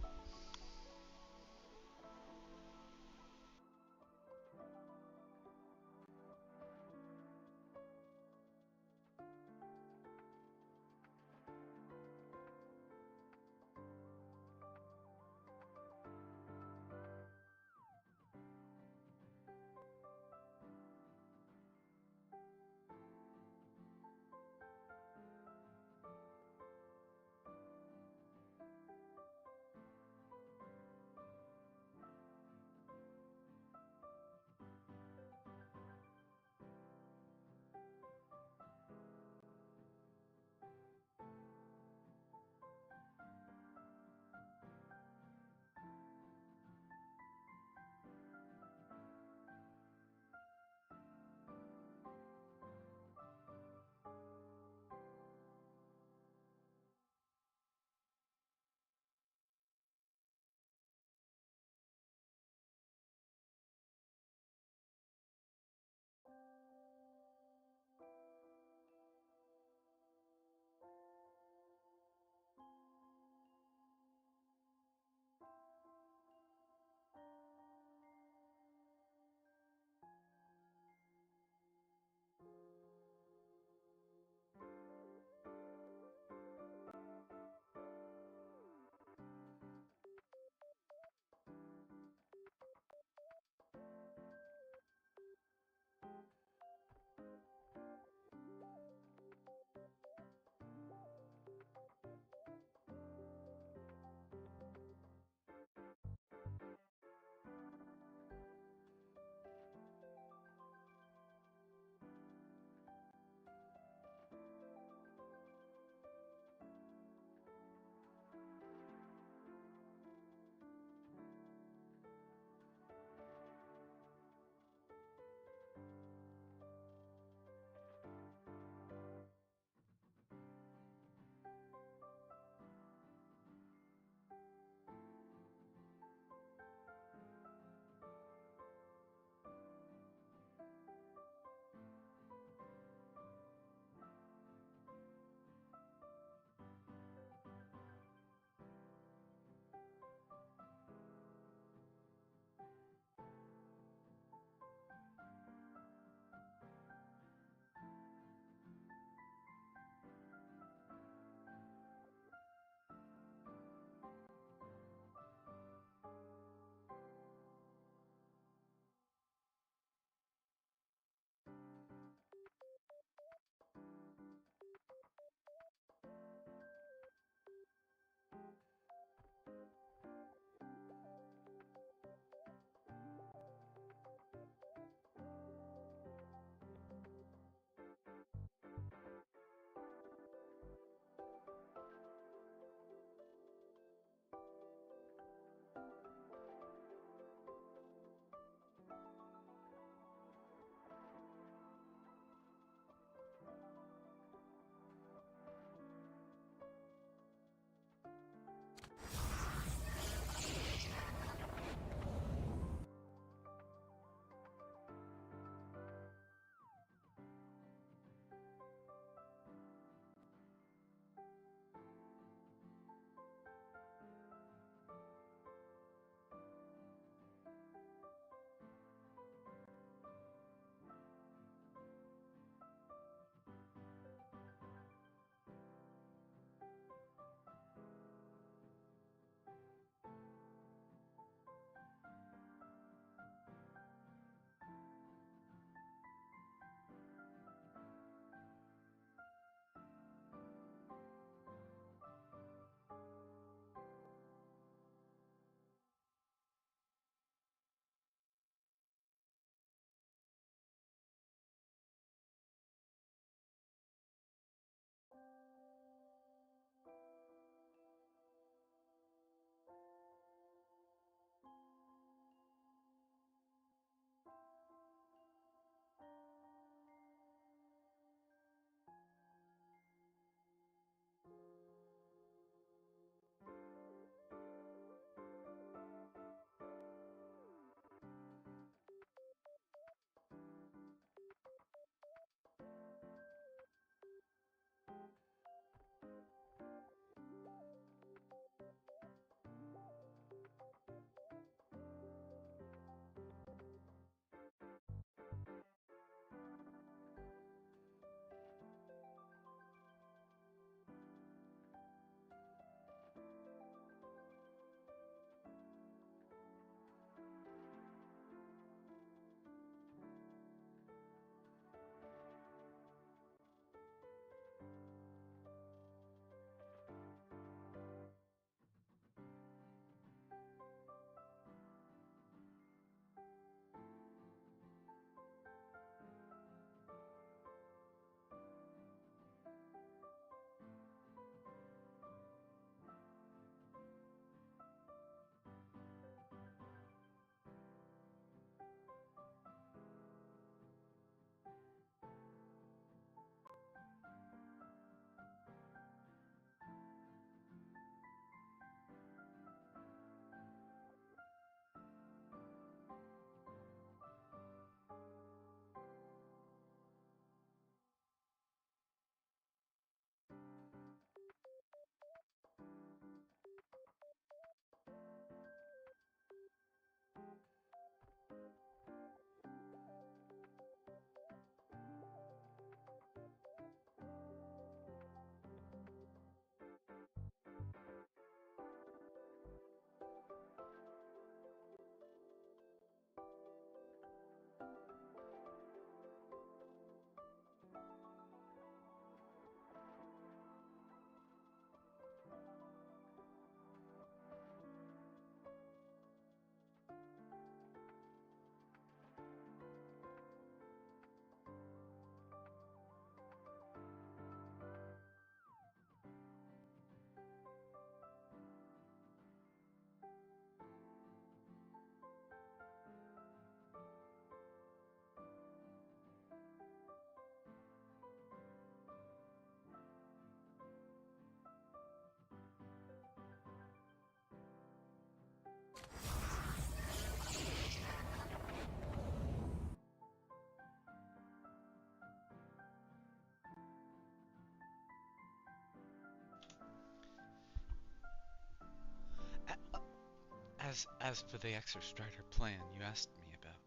As for the Exostrider plan you asked me about,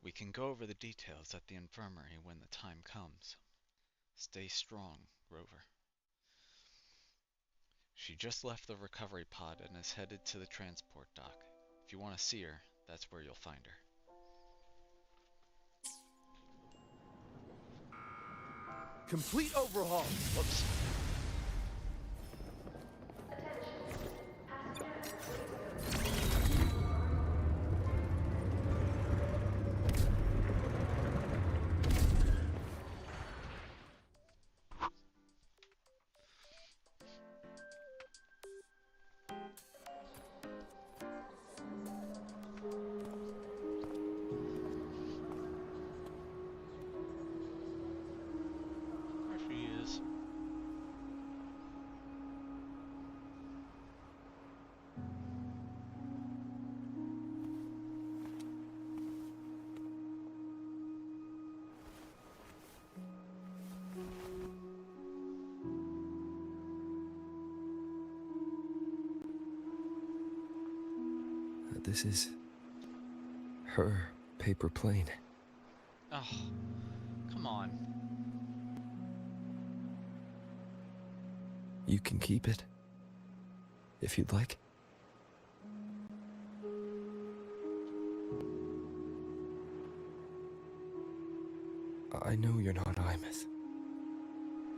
we can go over the details at the infirmary when the time comes. Stay strong, Rover. She just left the recovery pod and is headed to the transport dock. If you want to see her, that's where you'll find her. Complete overhaul. Whoops. There she is. This is her paper plane. Oh, come on. You can keep it, if you'd like. I know you're not Imeth.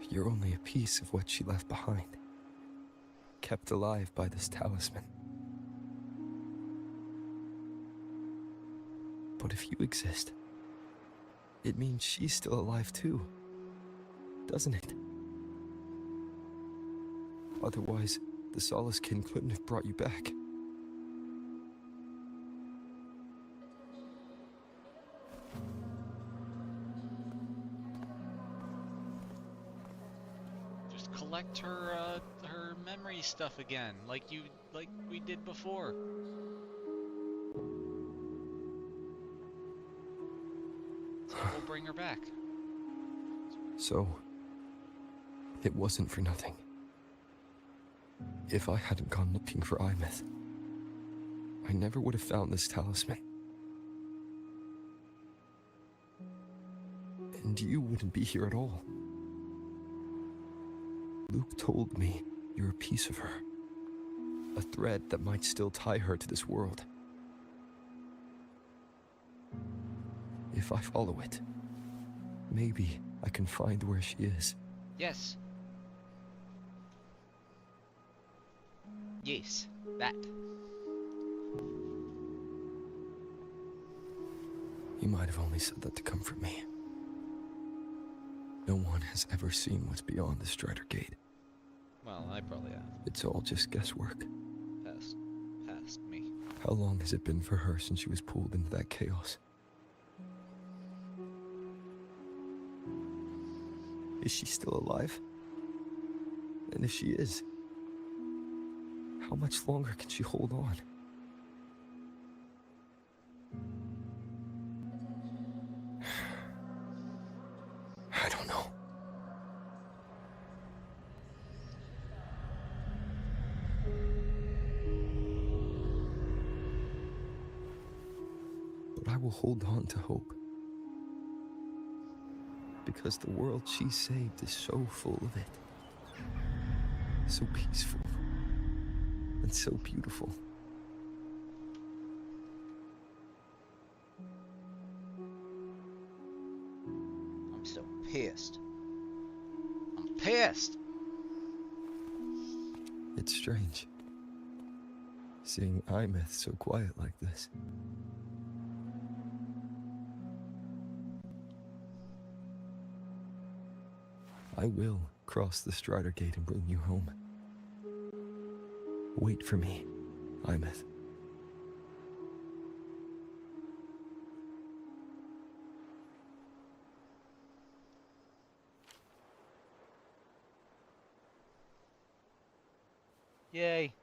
You're only a piece of what she left behind, kept alive by this talisman. But if you exist, it means she's still alive too, doesn't it? Otherwise, the Solaskin couldn't have brought you back. Just collect her memory stuff again, like we did before. We'll bring her back. So, it wasn't for nothing. If I hadn't gone looking for Imeth, I never would have found this talisman. And you wouldn't be here at all. Luke told me you're a piece of her. A thread that might still tie her to this world. If I follow it, maybe I can find where she is. Yes. Yes, that. You might have only said that to comfort me. No one has ever seen what's beyond the Strider Gate. Well, I probably have. It's all just guesswork. Past me. How long has it been for her since she was pulled into that chaos? Is she still alive? And if she is, how much longer can she hold on? I don't know. But I will hold on to hope. Because the world she saved is so full of it. So peaceful. And so beautiful. I'm so pissed. I'm pissed! It's strange. Seeing Imeth so quiet like this. I will cross the Strider Gate and bring you home. Wait for me, Imeth. Yay.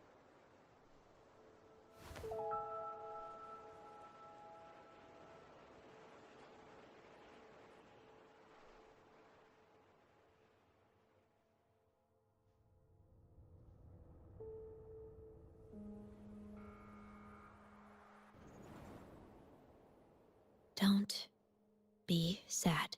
Don't be sad.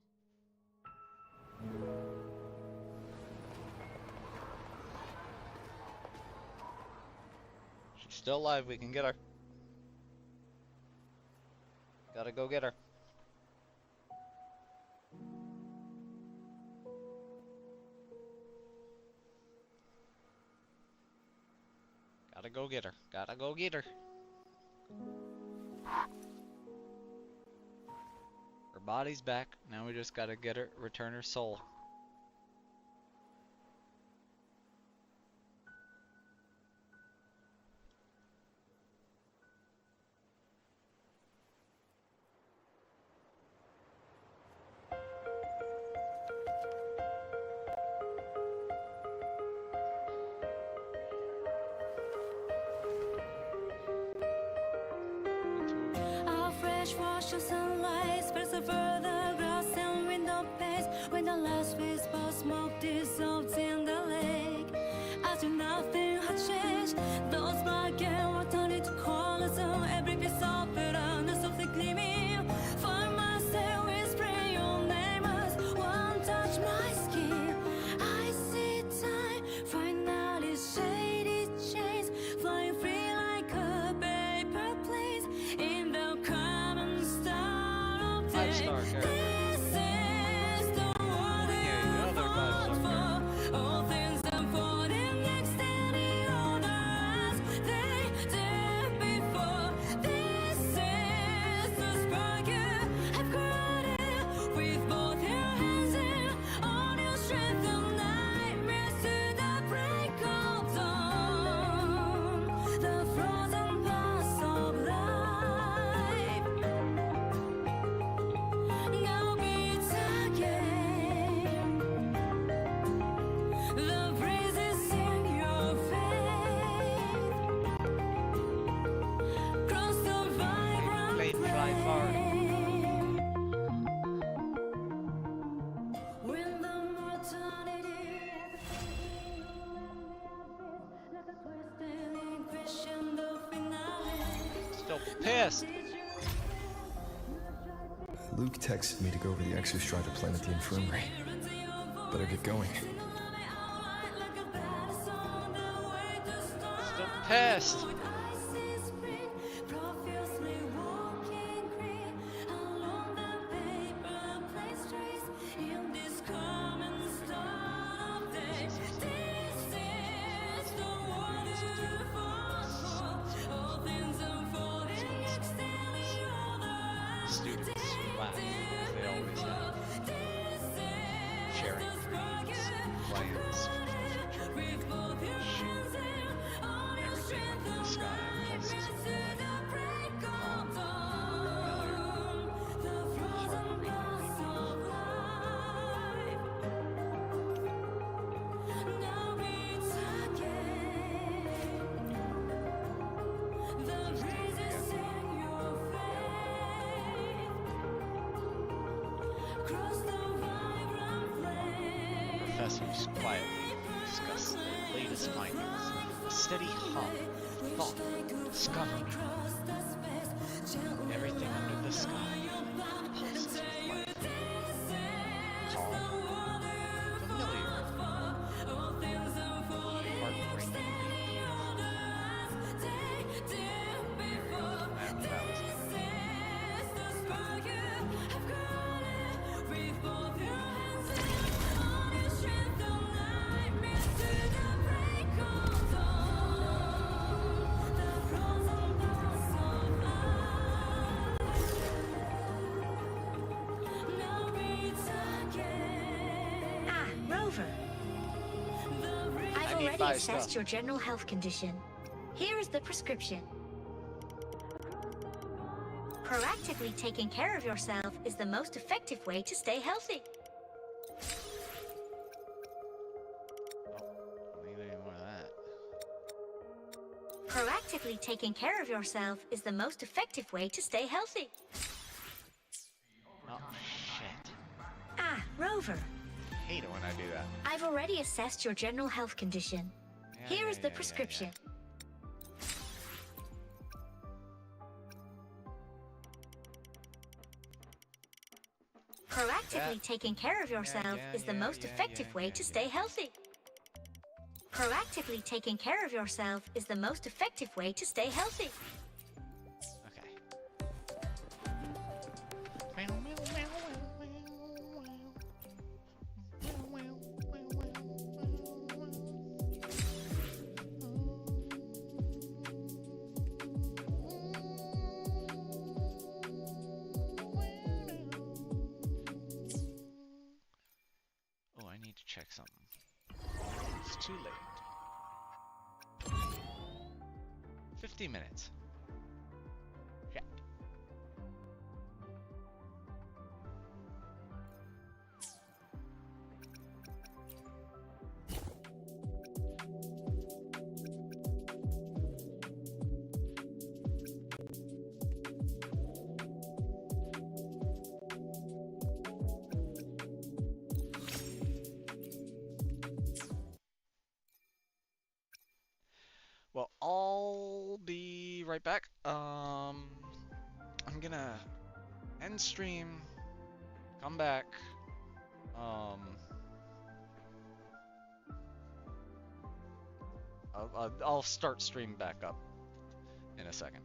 She's still alive. We can get her. Gotta go get her. Gotta go get her. Gotta go get her. Her body's back. Now we just gotta get her, return her soul. Our fresh wash of sunlight spreads over the grass and window panes. When the last whisper of smoke dissolves in the lake, as if nothing had changed, those black and were turned into colors on every piece of pattern is softly gleaming. For myself, we spray your name as one touch my skin. I see time finally shaded chains flying free like a paper plane in the common star of day. This is the world you fought for. All things unfolding next any other as they did before. This is the spark you have created with both your hands and all your strength and nightmares to the break of dawn. The frozen paths of life now beats again. The breezes in your face cross the vibrant flame. When the mortality like a twisting crescendo finale. Still pissed. Luke texted me to go over the exostrider plan at the infirmary. Better get going. Still pissed. Profusely walking green along the paper place trace in this common star of day. This is the world you fought for. All things unfolding next any other Students laugh. They always have. Sharing dreams, plans, with both your hands and all your strength in the sky. pulses to the break of dawn. The frozen paths of life now beats again. The breezes in your face cross the vibrant flame. Professors quietly discuss the latest findings. A steady hum, thought, discovery. Everything under the sky pulses with life. Tall, familiar, heartbreaking. Ah, Rover. I've I need already buy assessed stuff. your general health condition. Here is the prescription. Proactively taking care of yourself is the most effective way to stay healthy. I need any more of that. Proactively taking care of yourself is the most effective way to stay healthy. Oh, shit. Ah, Rover. Hate it when I do that. I've already assessed your general health condition. Here is the prescription. Proactively taking care of yourself is the most effective way to stay healthy. Proactively taking care of yourself is the most effective way to stay healthy. Okay. Oh, I need to check something. It's too late. 50 minutes. Yeah. Well, I'll be right back. I'm gonna end stream, come back. I'll start stream back up in a second.